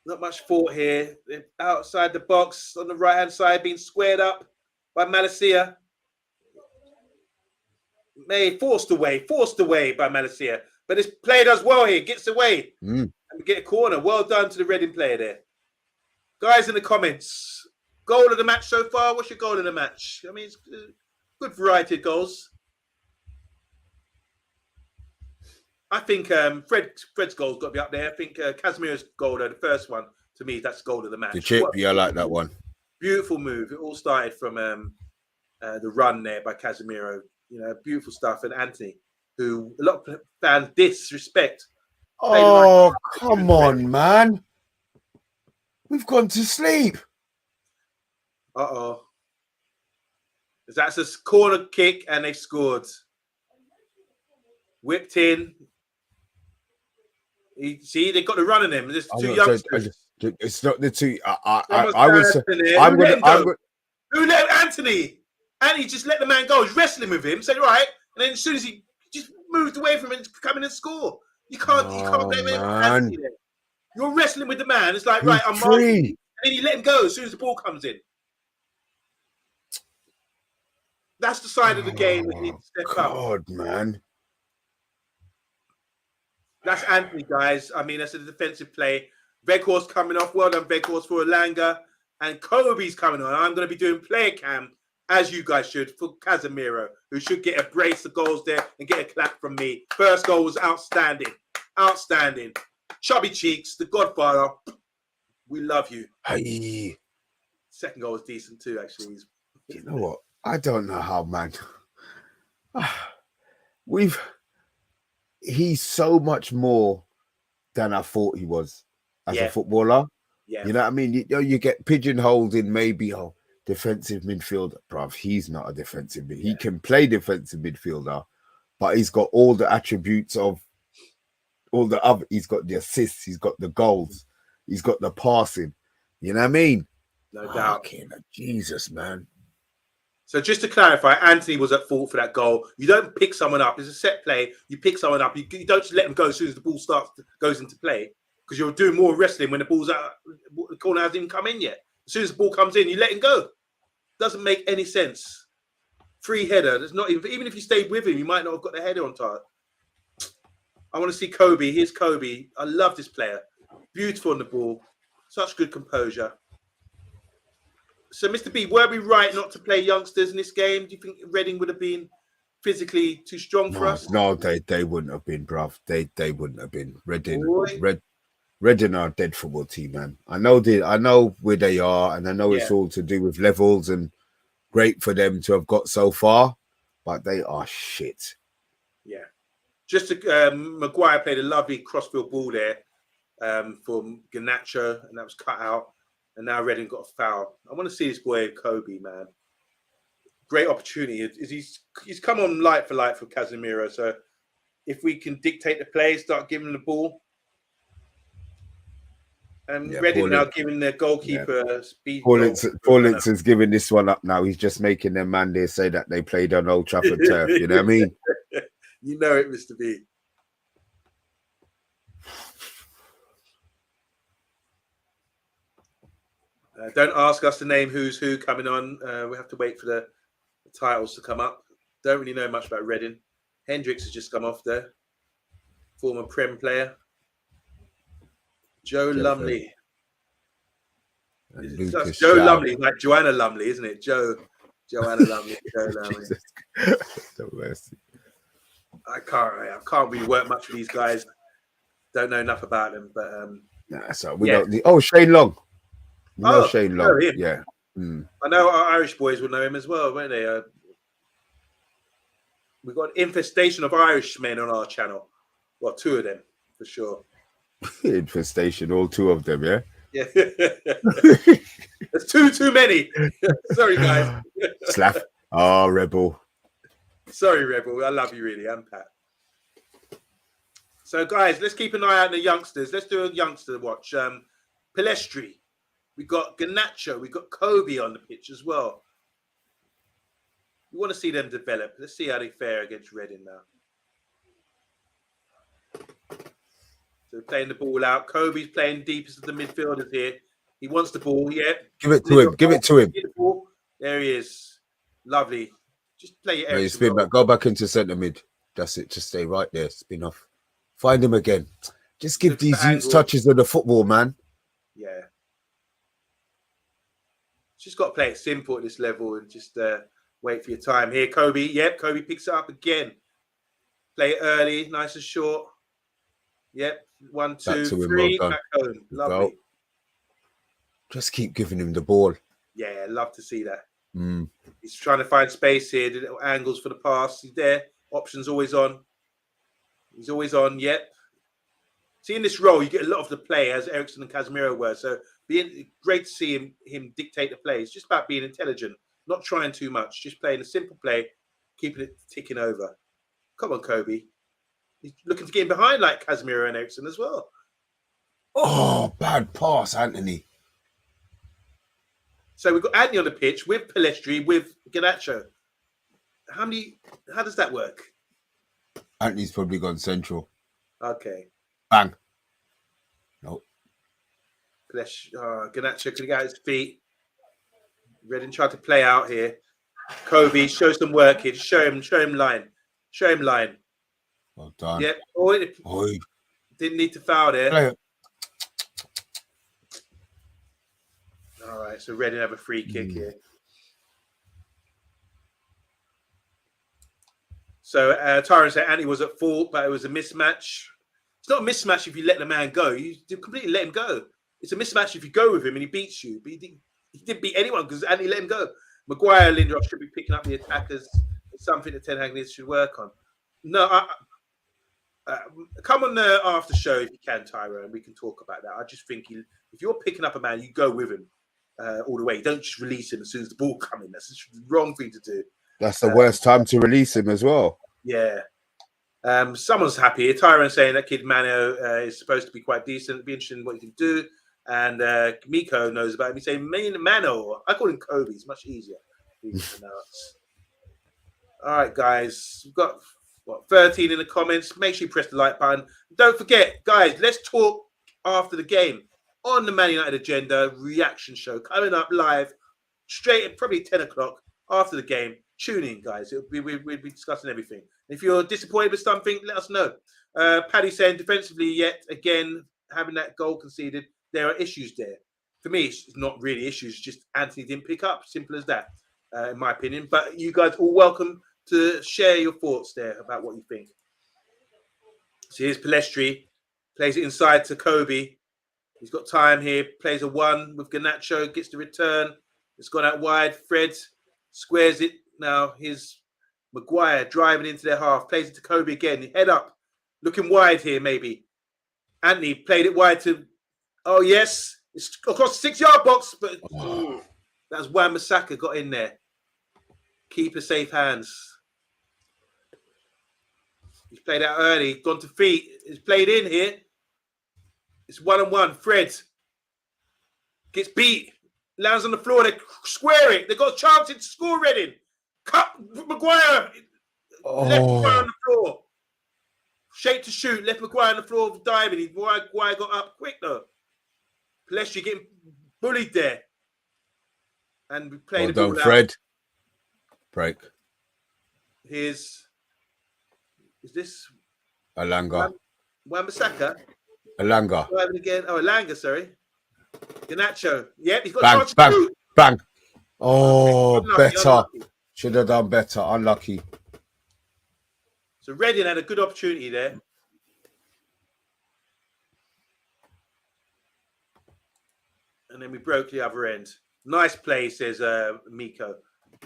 Not much thought here. They're outside the box on the right-hand side, being squared up by Malacia. Forced away by Malacia. But this player does well here, gets away and we get a corner. Well done to the Reading player there. Guys in the comments, goal of the match so far. What's your goal of the match? I mean, it's good variety of goals. I think Fred's goal's got to be up there. I think Casemiro's goal, though, the first one, to me, that's goal of the match. The chip, What yeah, I like that one. beautiful move. It all started from the run there by Casemiro. You know, beautiful stuff. And Anthony, who a lot of fans disrespect. Oh, come on, man. We've gone to sleep. Uh-oh. That's a corner kick, and they scored. Whipped in. See, they got the run in them. There's two youngsters. It's not the two. I was. I'm gonna. Who let Anthony? Anthony just let the man go. He's wrestling with him. Said right, and then as soon as he just moved away from it, to come in and score. You can't blame Anthony there. You're wrestling with the man. It's like, right, I'm free. And then you let him go as soon as the ball comes in. That's the side of the game that needs to step up. God, man. That's Anthony, guys. I mean, that's a defensive play. Veghorst coming off. Well done, Veghorst, for Elanga. And Kobe's coming on. I'm going to be doing player cam, as you guys should, for Casemiro, who should get a brace of goals there and get a clap from me. First goal was outstanding. Outstanding. Chubby cheeks, the Godfather. We love you. Hey. Second goal was decent too, actually. You know what? I don't know how, man. He's so much more than I thought he was as a footballer. Yeah. You know what I mean? You get pigeonholed in maybe defensive midfielder. Bruv, he's not a defensive midfielder. He can play defensive midfielder, but he's got all the attributes of all the other. He's got the assists, he's got the goals, he's got the passing. You know what I mean? No doubt. Jesus, man. So just to clarify, Anthony was at fault for that goal. You don't pick someone up. It's a set play. You pick someone up. You don't just let them go as soon as the ball goes into play, because you're doing more wrestling when the ball's out. The corner hasn't even come in yet. As soon as the ball comes in, you let him go. Doesn't make any sense. Free header. There's not even if you stayed with him, you might not have got the header on target. I want to see Kobe. Here's Kobe. I love this player. Beautiful on the ball. Such good composure. So, Mr. B, were we right not to play youngsters in this game? Do you think Reading would have been physically too strong for us? No, they wouldn't have been, bruv. They wouldn't have been. Reading are a dead football team, man. I know where they are, and I know it's all to do with levels, and great for them to have got so far, but they are shit. Yeah. Just to, Maguire played a lovely crossfield ball there for Garnacho, and that was cut out. And now Reading got a foul. I want to see this boy Kobe, man. Great opportunity. He's come on light for Casemiro. So if we can dictate the play, start giving him the ball. And Reading now giving their goalkeeper speed. Paulitz is giving this one up now. He's just making their man there say that they played on Old Trafford turf. You know what I mean? You know it, Mr. B. Don't ask us to name who's who coming on. We have to wait for the titles to come up. Don't really know much about Reading. Hendricks has just come off there. Former Prem player. Joe Lumley. That's Joe Lumley, like Joanna Lumley, isn't it? Joanna Lumley. Joe Lumley. I can't really work much with these guys. Don't know enough about them, but so we don't need. Oh, Shane Long. Shane Long. Yeah. I know our Irish boys will know him as well, won't they? We've got an infestation of Irishmen on our channel. Well, two of them for sure. Infestation, all two of them, yeah. Yeah. There's too many. Sorry, guys. Slav. Oh, Rebel. Sorry, Rebel. I love you, really. I'm Pat. So, guys, let's keep an eye out on the youngsters. Let's do a youngster watch. Pelestri. We got Garnacho. We got Kobe on the pitch as well. We want to see them develop. Let's see how they fare against Reading now. So playing the ball out. Kobe's playing deepest of the midfielders here. He wants the ball. Yeah. Give it to him. Give it to him. There he is. Lovely. Just play it. Spin back. Go back into centre mid. That's it. Just stay right there. Spin off. Find him again. Just give these youths touches of the football, man. Yeah. Just got to play it simple at this level and just wait for your time. Here, Kobe. Yep, Kobe picks it up again. Play it early, nice and short. Yep. 1, Back 2, to him, well 3. done. Back home. Lovely. Go. Just keep giving him the ball. Yeah, love to see that. Mm. He's trying to find space here, the little angles for the pass. He's there. Options always on. He's always on. Yep. See, in this role, you get a lot of the play as Ericsson and Casemiro were. So, being great to see him dictate the play. It's just about being intelligent, not trying too much, just playing a simple play, keeping it ticking over. Come on, Kobe. He's looking to get in behind like Casemiro and Ericsson as well. Oh, bad pass, Anthony. So we've got Anthony on the pitch with Palestri, with Garnacho. How does that work? Anthony's probably gone central. Okay. Bang. Nope. Garnacho could get out his feet. Redding tried to play out here. Kobe, show some work here. Show him line. Show him line. Well done. Yep. Didn't need to foul there. Play it. All right, so Reading have a free kick here. So Tyron said Anthony was at fault, but it was a mismatch. It's not a mismatch if you let the man go. You completely let him go. It's a mismatch if you go with him and he beats you. But he didn't beat anyone because Anthony let him go. Maguire, Lindelof should be picking up the attackers. It's something that Ten Hag needs to work on. No, come on the after show if you can, Tyro, and we can talk about that. I just think if you're picking up a man, you go with him all the way. You don't just release him as soon as the ball comes in. That's the wrong thing to do. That's the worst time to release him as well. Yeah. Someone's happy here. Tyron saying that kid Mano is supposed to be quite decent. It'd be interesting what he can do. And Miko knows about him. He's saying Mano. I call him Kobe. It's much easier to pronounce. All right, guys. We've got 13 in the comments. Make sure you press the like button. Don't forget, guys, let's talk after the game on the Man United Agenda reaction show coming up live straight at probably 10 o'clock after the game. Tune in, guys. We'll be discussing everything. If you're disappointed with something, let us know. Paddy saying defensively, yet again, having that goal conceded, there are issues there. For me, it's not really issues. Just Anthony didn't pick up. Simple as that, in my opinion. But you guys all welcome to share your thoughts there about what you think. So here's Palestri. Plays it inside to Kobe. He's got time here. Plays a 1 with Garnacho. Gets the return. It's gone out wide. Fred squares it. Now here's Maguire driving into their half. Plays it to Kobe again. Head up. Looking wide here, maybe. Anthony played it wide to... Oh, yes. It's across the 6-yard box. But that's Wan-Bissaka got in there. Keeper safe hands. He's played out early. Gone to feet. He's played in here. It's 1-on-1. Fred gets beat. Lands on the floor. They square it. They got a chance to score Reading. Cut Maguire. Left Maguire on the floor. Shape to shoot. Left Maguire on the floor diving. Maguire got up quick though. Palestri getting bullied there. And we played the ball out. Fred. Break. Is this Alanga? Wan-Bissaka? Alanga. Driving again. Oh, Alanga, sorry. Garnacho. Yep, he's got bang. Oh, unlucky, better. unlucky. Should have done better. Unlucky. So Reading had a good opportunity there. And then we broke the other end. Nice play, says Miko.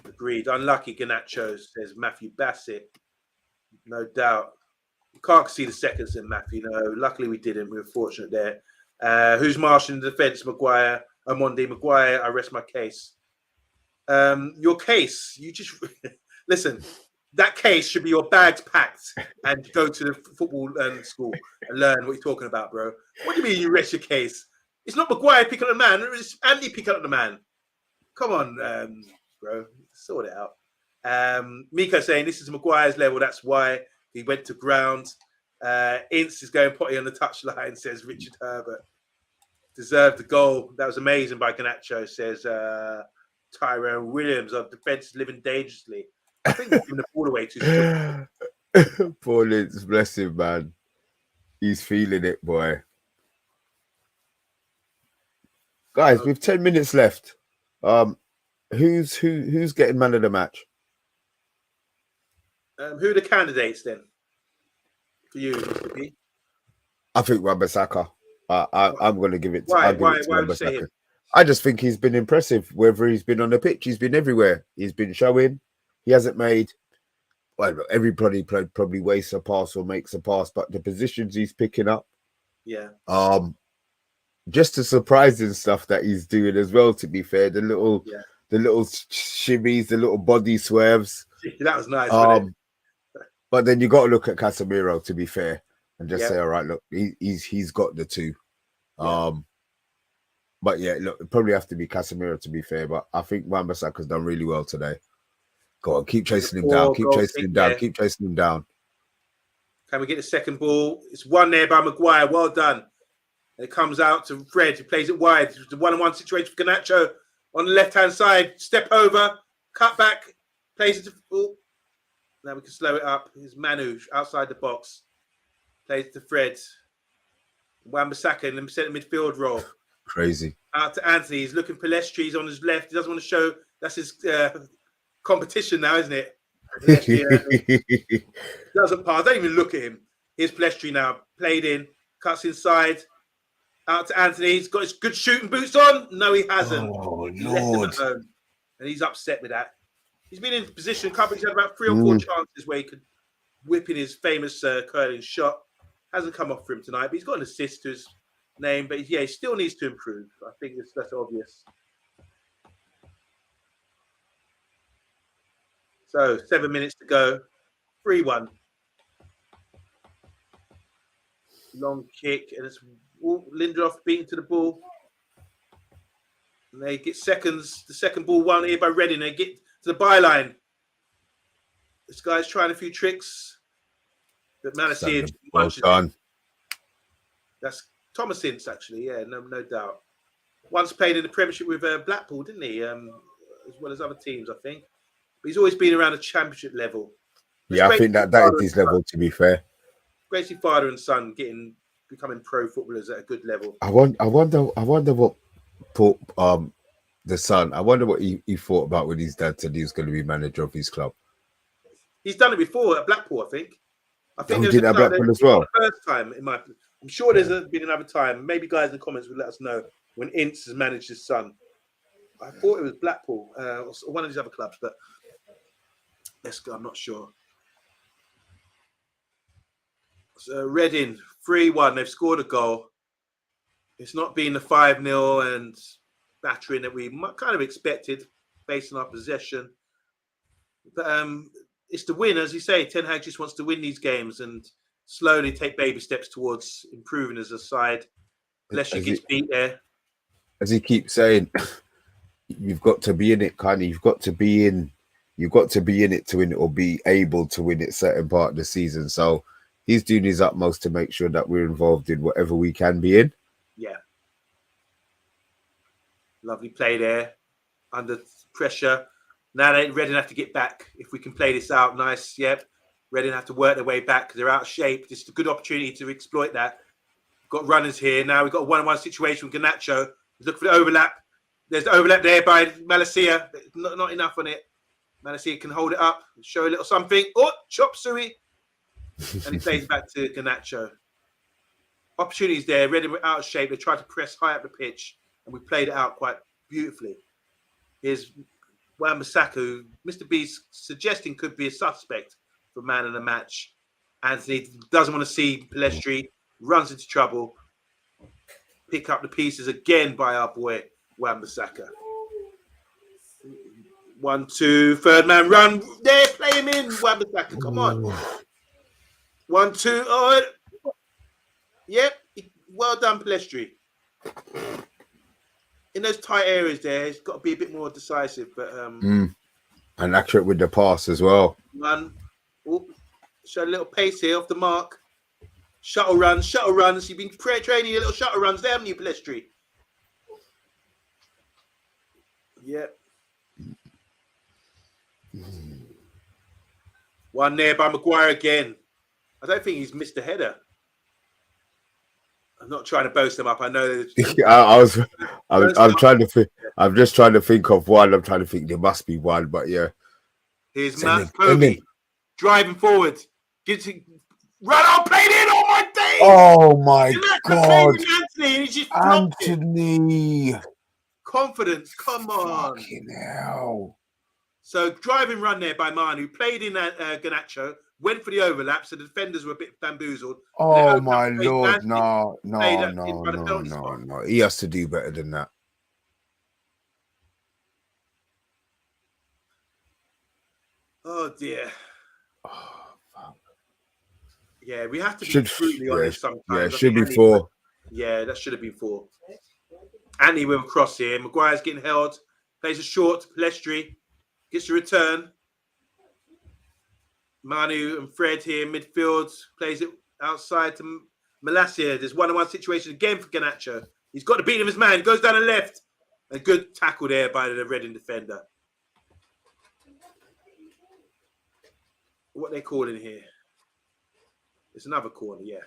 Agreed. Unlucky Garnacho, says Matthew Bassett. No doubt. You can't see the seconds in Matthew. No, luckily we didn't. We were fortunate there. Who's marshalling the defence? Maguire. OMONDI. Maguire. I rest my case. Your case. You just listen. That case should be your bags packed and go to the football school and learn what you're talking about, bro. What do you mean you rest your case? It's not Maguire picking up the man. It's Andy picking up the man. Come on, bro. Sort it out. Miko saying this is Maguire's level. That's why he went to ground. Ince is going potty on the touchline, says Richard Herbert. Deserved the goal. That was amazing by Garnacho, says Tyrone Williams. Our defence is living dangerously. I think we're giving the ball away too soon. Poor Linz, bless him, man. He's feeling it, boy. Guys, with 10 minutes left, who's getting man of the match? Who are the candidates then for you, Mr. B? I think Wan-Bissaka. I'm going to give it. Why? I'll give Why? it to Why would you say Wan-Bissaka. him? I just think he's been impressive. Whether he's been on the pitch, he's been everywhere. He's been showing. He hasn't made. Well, everybody probably wastes a pass or makes a pass, but the positions he's picking up, Yeah. just the surprising stuff that he's doing as well. To be fair, the little shimmies, the little body swerves. That was nice, wasn't it? But then you got to look at Casemiro, to be fair, and just Yeah. say, all right, look, he's got the two. Yeah. But yeah, look, it probably have to be Casemiro, to be fair. But I think Wan-Bissaka's done really well today. Go on, keep chasing him down, keep chasing him down, keep chasing him down. Can we get the second ball? It's one there by Maguire. Well done. It comes out to Fred, who plays it wide. It's the 1-on-1 situation for Garnacho on the left-hand side. Step over, cut back, plays it to ball. Now we can slow it up. Here's Manu outside the box. Plays it to Fred. Wan-Bissaka in the centre midfield role. Crazy. Out to Anthony. He's looking Palestri. He's on his left. He doesn't want to show. That's his competition now, isn't it? Doesn't pass. Don't even look at him. Here's Palestri now. Played in. Cuts inside. Out to Anthony. He's got his good shooting boots on. No, he hasn't. Oh, He left him Lord. at home. And he's upset with that. He's been in position. He's had about 3 or 4 chances where he could whip in his famous curling shot. Hasn't come off for him tonight, but he's got an assist to his name. But yeah, he still needs to improve. I think that's obvious. So 7 minutes to go. 3-1. Long kick, and it's Lindelof beaten to the ball. And they get seconds. The second ball won here by Reading. They get to the byline. This guy's trying a few tricks. But Malacia punches him. That's Thomas Ince, actually. Yeah, no doubt. Once played in the Premiership with Blackpool, didn't he? As well as other teams, I think. But he's always been around the Championship level. Yeah, I think that is his level, to be fair. Great to see father and son becoming pro footballers at a good level. I wonder what Paul, the son. I wonder what he thought about when his dad said he was going to be manager of his club. He's done it before at Blackpool, I think. He did at Blackpool as well. The first time, I'm sure there's been another time. Maybe guys in the comments will let us know when Ince has managed his son. I thought it was Blackpool or one of these other clubs, but let's go. I'm not sure. So Reading 3-1. They've scored a goal. It's not been the 5-0 and battering that we kind of expected based on our possession. But it's the win, as you say. Ten Hag just wants to win these games and slowly take baby steps towards improving as a side. Leicester gets beat there. As he keeps saying, you've got to be in it, kind of. You've got to be in it to win it, or be able to win it certain part of the season. So he's doing his utmost to make sure that we're involved in whatever we can be in. Yeah. Lovely play there. Under pressure. Now Reading have to get back. If we can play this out, nice. Yep. Reading have to work their way back because they're out of shape. This is a good opportunity to exploit that. We've got runners here. Now we've got a 1-on-1 situation with Garnacho. Look for the overlap. There's the overlap there by Malacia. Not enough on it. Malacia can hold it up, show a little something. Oh, chop suey. And he plays back to Garnacho. Opportunities there. Reading were out of shape. They tried to press high up the pitch, and we played it out quite beautifully. Here's Wan-Bissaka, who Mr. B's suggesting could be a suspect for man of the match. Anthony doesn't want to see Palestri, runs into trouble. Pick up the pieces again by our boy Wan-Bissaka. 1-2, third man run. There, play him in. Wan-Bissaka, come on. 1-2. Oh, yep. Well done, Palestri. In those tight areas there, he's got to be a bit more decisive, but and accurate with the pass as well. Show a little pace here off the mark. Shuttle runs. You've been training your little shuttle runs there, haven't you, Palestri? Yep. One there by Maguire again. I don't think he's missed a header. I'm not trying to boast them up. I know. I'm just trying to think of one. I'm trying to think there must be one, but yeah. Here's Matt Kobe driving forward. Run on, played in. Oh my Oh my Ganacho God. played in Anthony and he just flopped it. Anthony. Confidence, come on. Fucking hell. So driving run there by Manu, played in Ganacho, went for the overlap, so the defenders were a bit bamboozled. Oh my Lord. No. Played in by the penalty spot. He has to do better than that. Oh dear. Oh, fuck. Yeah, we have to be brutally honest sometimes. Yeah, it should be 4. Yeah, that should have been 4. Anthony with a cross here. Maguire's getting held. Plays a short to Palestri. Gets a return. Manu and Fred here midfield. Plays it outside to Malacia. There's 1-on-1 situation again for Ganacho. He's got the beat of his man. Goes down the left. A good tackle there by the Reading defender. What they calling here? It's another corner, yeah.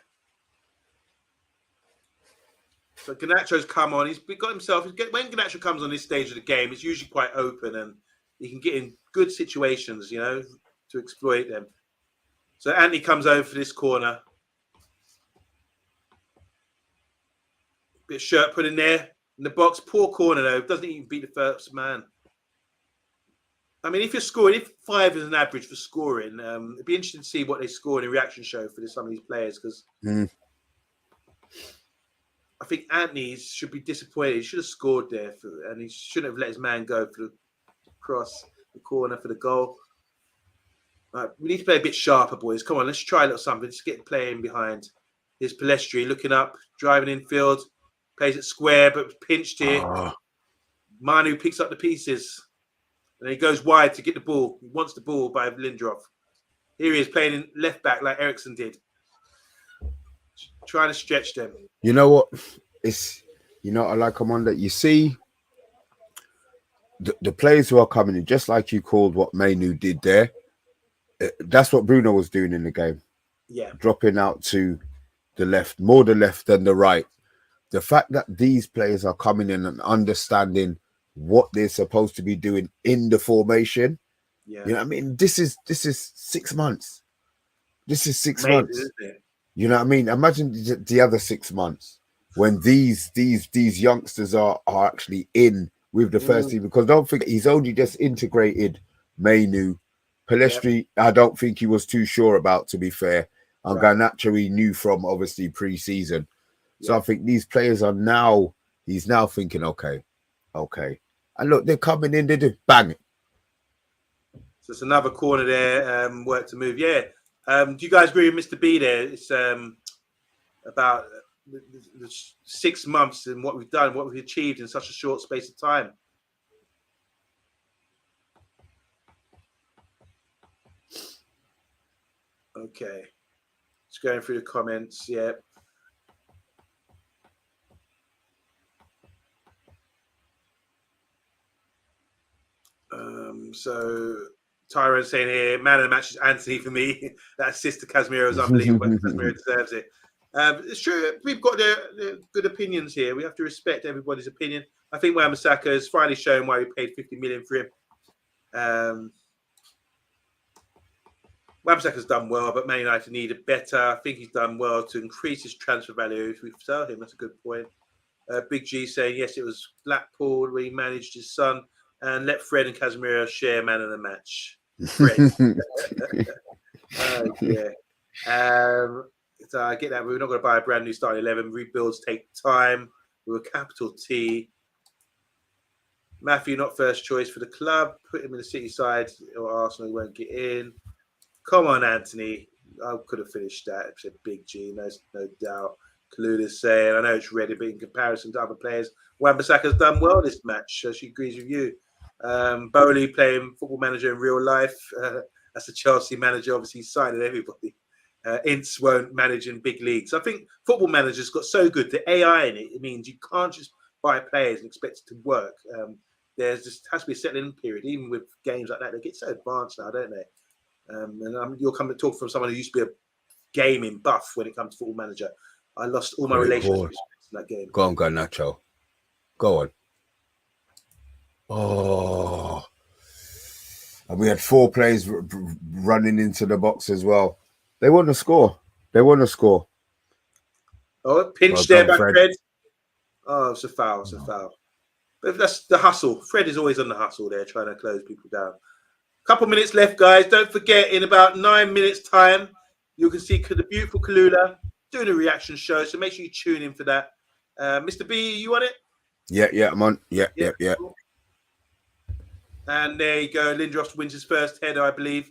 So Ganacho's come on. He's got himself. When Ganacho comes on this stage of the game, it's usually quite open and he can get in good situations, you know, to exploit them. So Anthony comes over for this corner. Bit of shirt put in there in the box. Poor corner though. Doesn't even beat the first man. I mean, if you're scoring, if 5 is an average for scoring, it'd be interesting to see what they score in a reaction show for some of these players because I think Anthony should be disappointed. He should have scored there, and he shouldn't have let his man go for the cross, the corner for the goal. We need to play a bit sharper, boys. Come on, let's try a little something. Let's get the player in behind. Here's Palestri looking up, driving infield, plays it square, but pinched here. Manu picks up the pieces. And he goes wide to get the ball. He wants the ball by Lindroth. Here he is playing in left back like Ericsson did. Trying to stretch them. You know what? It's, you know, I like OMONDI. You see the players who are coming in, just like you called what Mainu did there. That's what Bruno was doing in the game. Yeah. Dropping out to the left, more the left than the right. The fact that these players are coming in and understanding what they're supposed to be doing in the formation. Yeah. You know what I mean? This is 6 months. This is 6 Amazing, months. isn't it? You know what I mean? Imagine the other 6 months when these youngsters are actually in with the first team, because don't forget he's only just integrated Mainu. Palestri, I don't think he was too sure about, to be fair. And Garnacho he knew from obviously pre-season. So I think these players are now, he's now thinking, okay. And look, they're coming in, they do bang. So it's another corner there, work to move. Yeah. Do you guys agree with Mr. B there? It's about the 6 months and what we've done, what we've achieved in such a short space of time. Okay. Just going through the comments. Yeah. So Tyrone saying here, man of the match is Anthony for me. That assist to Casemiro is unbelievable. Casemiro deserves it. It's true. We've got the good opinions here. We have to respect everybody's opinion. I think Wan-Bissaka has finally shown why we paid 50 million for him. Wan-Bissaka's done well, but Man United needed better. I think he's done well to increase his transfer value if we sell him. That's a good point. Big G saying, yes, it was Blackpool where he managed his son and let Fred and Casemiro share man of the match. Fred. So I get that. We're not going to buy a brand new starting 11. Rebuilds take time with a capital T. Matthew, not first choice for the club. Put him in the City side or Arsenal won't get in. Come on, Anthony. I could have finished that. It's a Big G, no doubt. CALLULA's saying, I know it's ready, but in comparison to other players, Wan-Bissaka's done well this match. So she agrees with you. Bowley playing Football Manager in real life. That's the Chelsea manager. Obviously, he's signed everybody. Ince won't manage in big leagues. I think Football Manager's got so good. The AI in it, it means you can't just buy players and expect it to work. There's just has to be a settling period. Even with games like that, they get so advanced now, don't they? And you'll come to talk from someone who used to be a gaming buff when it comes to Football Manager. I lost all my relationships in that game. Go on, Garnacho. Go on. Oh. And we had 4 players running into the box as well. They want to score. Oh, pinch Well there done, by Fred. Fred. Oh, it's a foul. It's a foul. But that's the hustle. Fred is always on the hustle there, trying to close people down. Couple minutes left, guys. Don't forget, in about 9 minutes' time, you can see the beautiful CALLULA doing a reaction show. So make sure you tune in for that. Mr. B, you on it? Yeah, I'm on. Yeah. Cool. And there you go. Lindros wins his first header, I believe,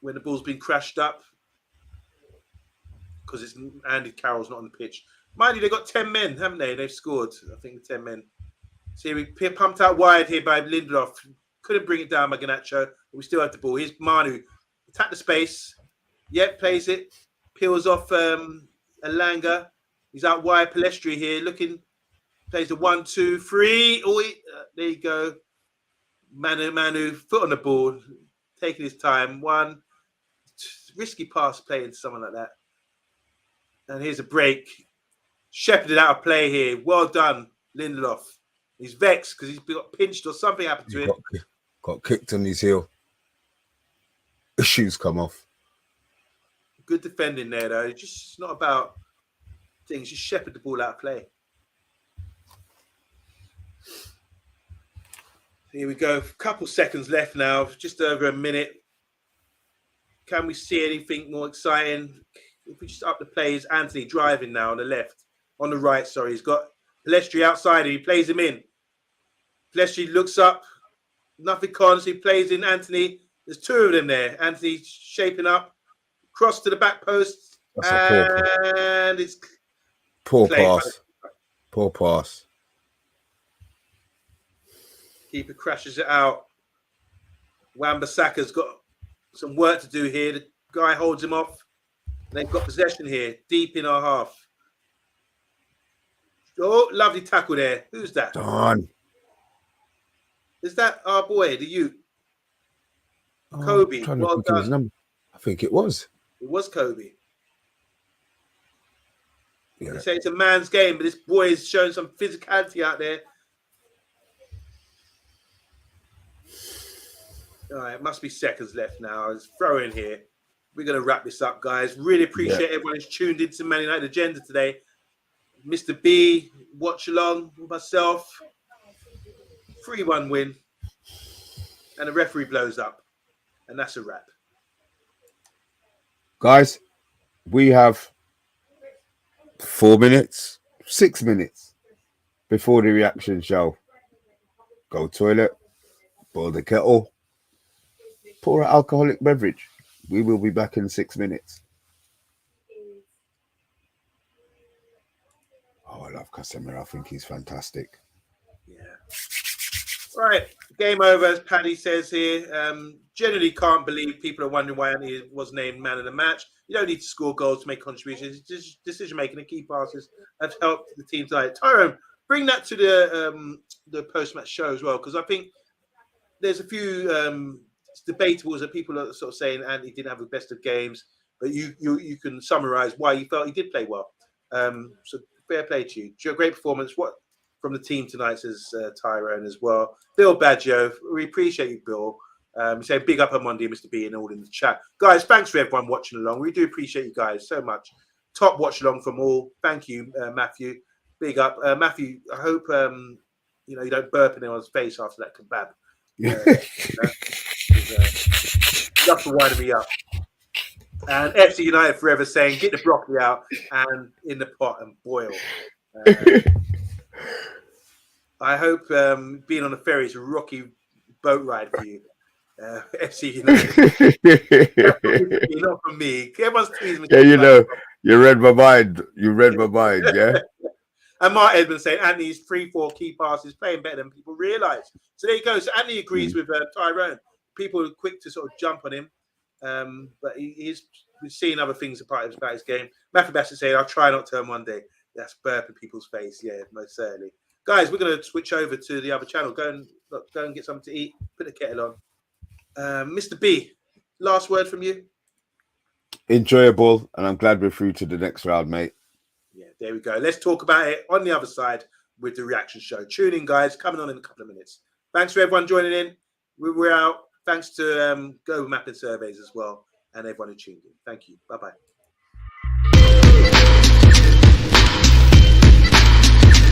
when the ball's been crashed up. Because it's Andy Carroll's not on the pitch. Mind you, they've got 10 men, haven't they? They've scored, I think, 10 men. See, we pumped out wide here by Lindelof. Couldn't bring it down by Garnacho, but we still have the ball. Here's Manu. Attack the space. Yep, plays it. Peels off Alanga. He's out wide. Palestri here looking. Plays the 1, 2, 3. Oh, there you go. Manu, foot on the ball. Taking his time. One. Risky pass playing to someone like that. And here's a break. Shepherded out of play here. Well done, Lindelof. He's vexed because he's got pinched or something happened to him. Got kicked on his heel. The shoes come off. Good defending there, though. It's just not about things. Just shepherd the ball out of play. Here we go. A couple seconds left now. Just over a minute. Can we see anything more exciting? If we just up the plays, Anthony driving now on the left. On the right, sorry. He's got Palestri outside and he plays him in. Palestri looks up. Nothing cons. He plays in Anthony. There's two of them there. Anthony shaping up. Cross to the back post. And it's poor pass. Poor pass. Keeper crashes it out. Wan-Bissaka's got some work to do here. The guy holds him off. They've got possession here, deep in our half. Oh, lovely tackle there. Who's that? Done. Is that our boy, the Ute? Kobe. Well done. I think it was. It was Kobe. Yeah. They say it's a man's game, but this boy is showing some physicality out there. All right, it must be seconds left now. Let's throw in here. We're going to wrap this up, guys. Really appreciate everyone who's tuned into Man United Agenda today. Mr. B, Watchalong, myself. 3-1 win. And the referee blows up. And that's a wrap. Guys, we have 4 minutes, 6 minutes before the reaction show. Go toilet, boil the kettle, pour an alcoholic beverage. We will be back in 6 minutes. Oh, I love Casemiro. I think he's fantastic. Yeah. Right. Game over, as Paddy says here. Generally can't believe people are wondering why Anthony was named man of the match. You don't need to score goals to make contributions. Just decision-making and key passes have helped the team tonight. Tyrone, bring that to the post-match show as well, because I think there's a few debatable that people are sort of saying Anthony didn't have the best of games, but you can summarize why you felt he did play well. So fair play to you. Great performance. What from the team tonight, says Tyrone as well. Bill Baggio, we appreciate you, Bill. Say big up OMONDI and Mr. B and all in the chat. Guys, thanks for everyone watching along. We do appreciate you guys so much. Top watch along from all. Thank you, Matthew. Big up. Matthew, I hope you don't burp in anyone's face after that kebab. Just for winding me up. And FC United forever saying, get the broccoli out and in the pot and boil. I hope being on the ferry is a rocky boat ride for you. FC United. Not from me. Everyone's teasing me. Yeah, you read my mind. You read my mind, yeah? And Mark Edmonds saying Anthony's 3-4 key passes playing better than people realise. So there you go. So Anthony agrees with Tyrone. People are quick to sort of jump on him. But we've seen other things about his game. Matthew Bassett saying, I'll try not to on one day. That's burp in people's face. Yeah, most certainly. Guys, we're going to switch over to the other channel. Go and get something to eat. Put the kettle on. Mr. B, last word from you. Enjoyable, and I'm glad we're through to the next round, mate. Yeah, there we go. Let's talk about it on the other side with the reaction show. Tune in, guys. Coming on in a couple of minutes. Thanks for everyone joining in. We're out. Thanks to Global Mapping Surveys as well, and everyone who tuned in. Thank you. Bye-bye.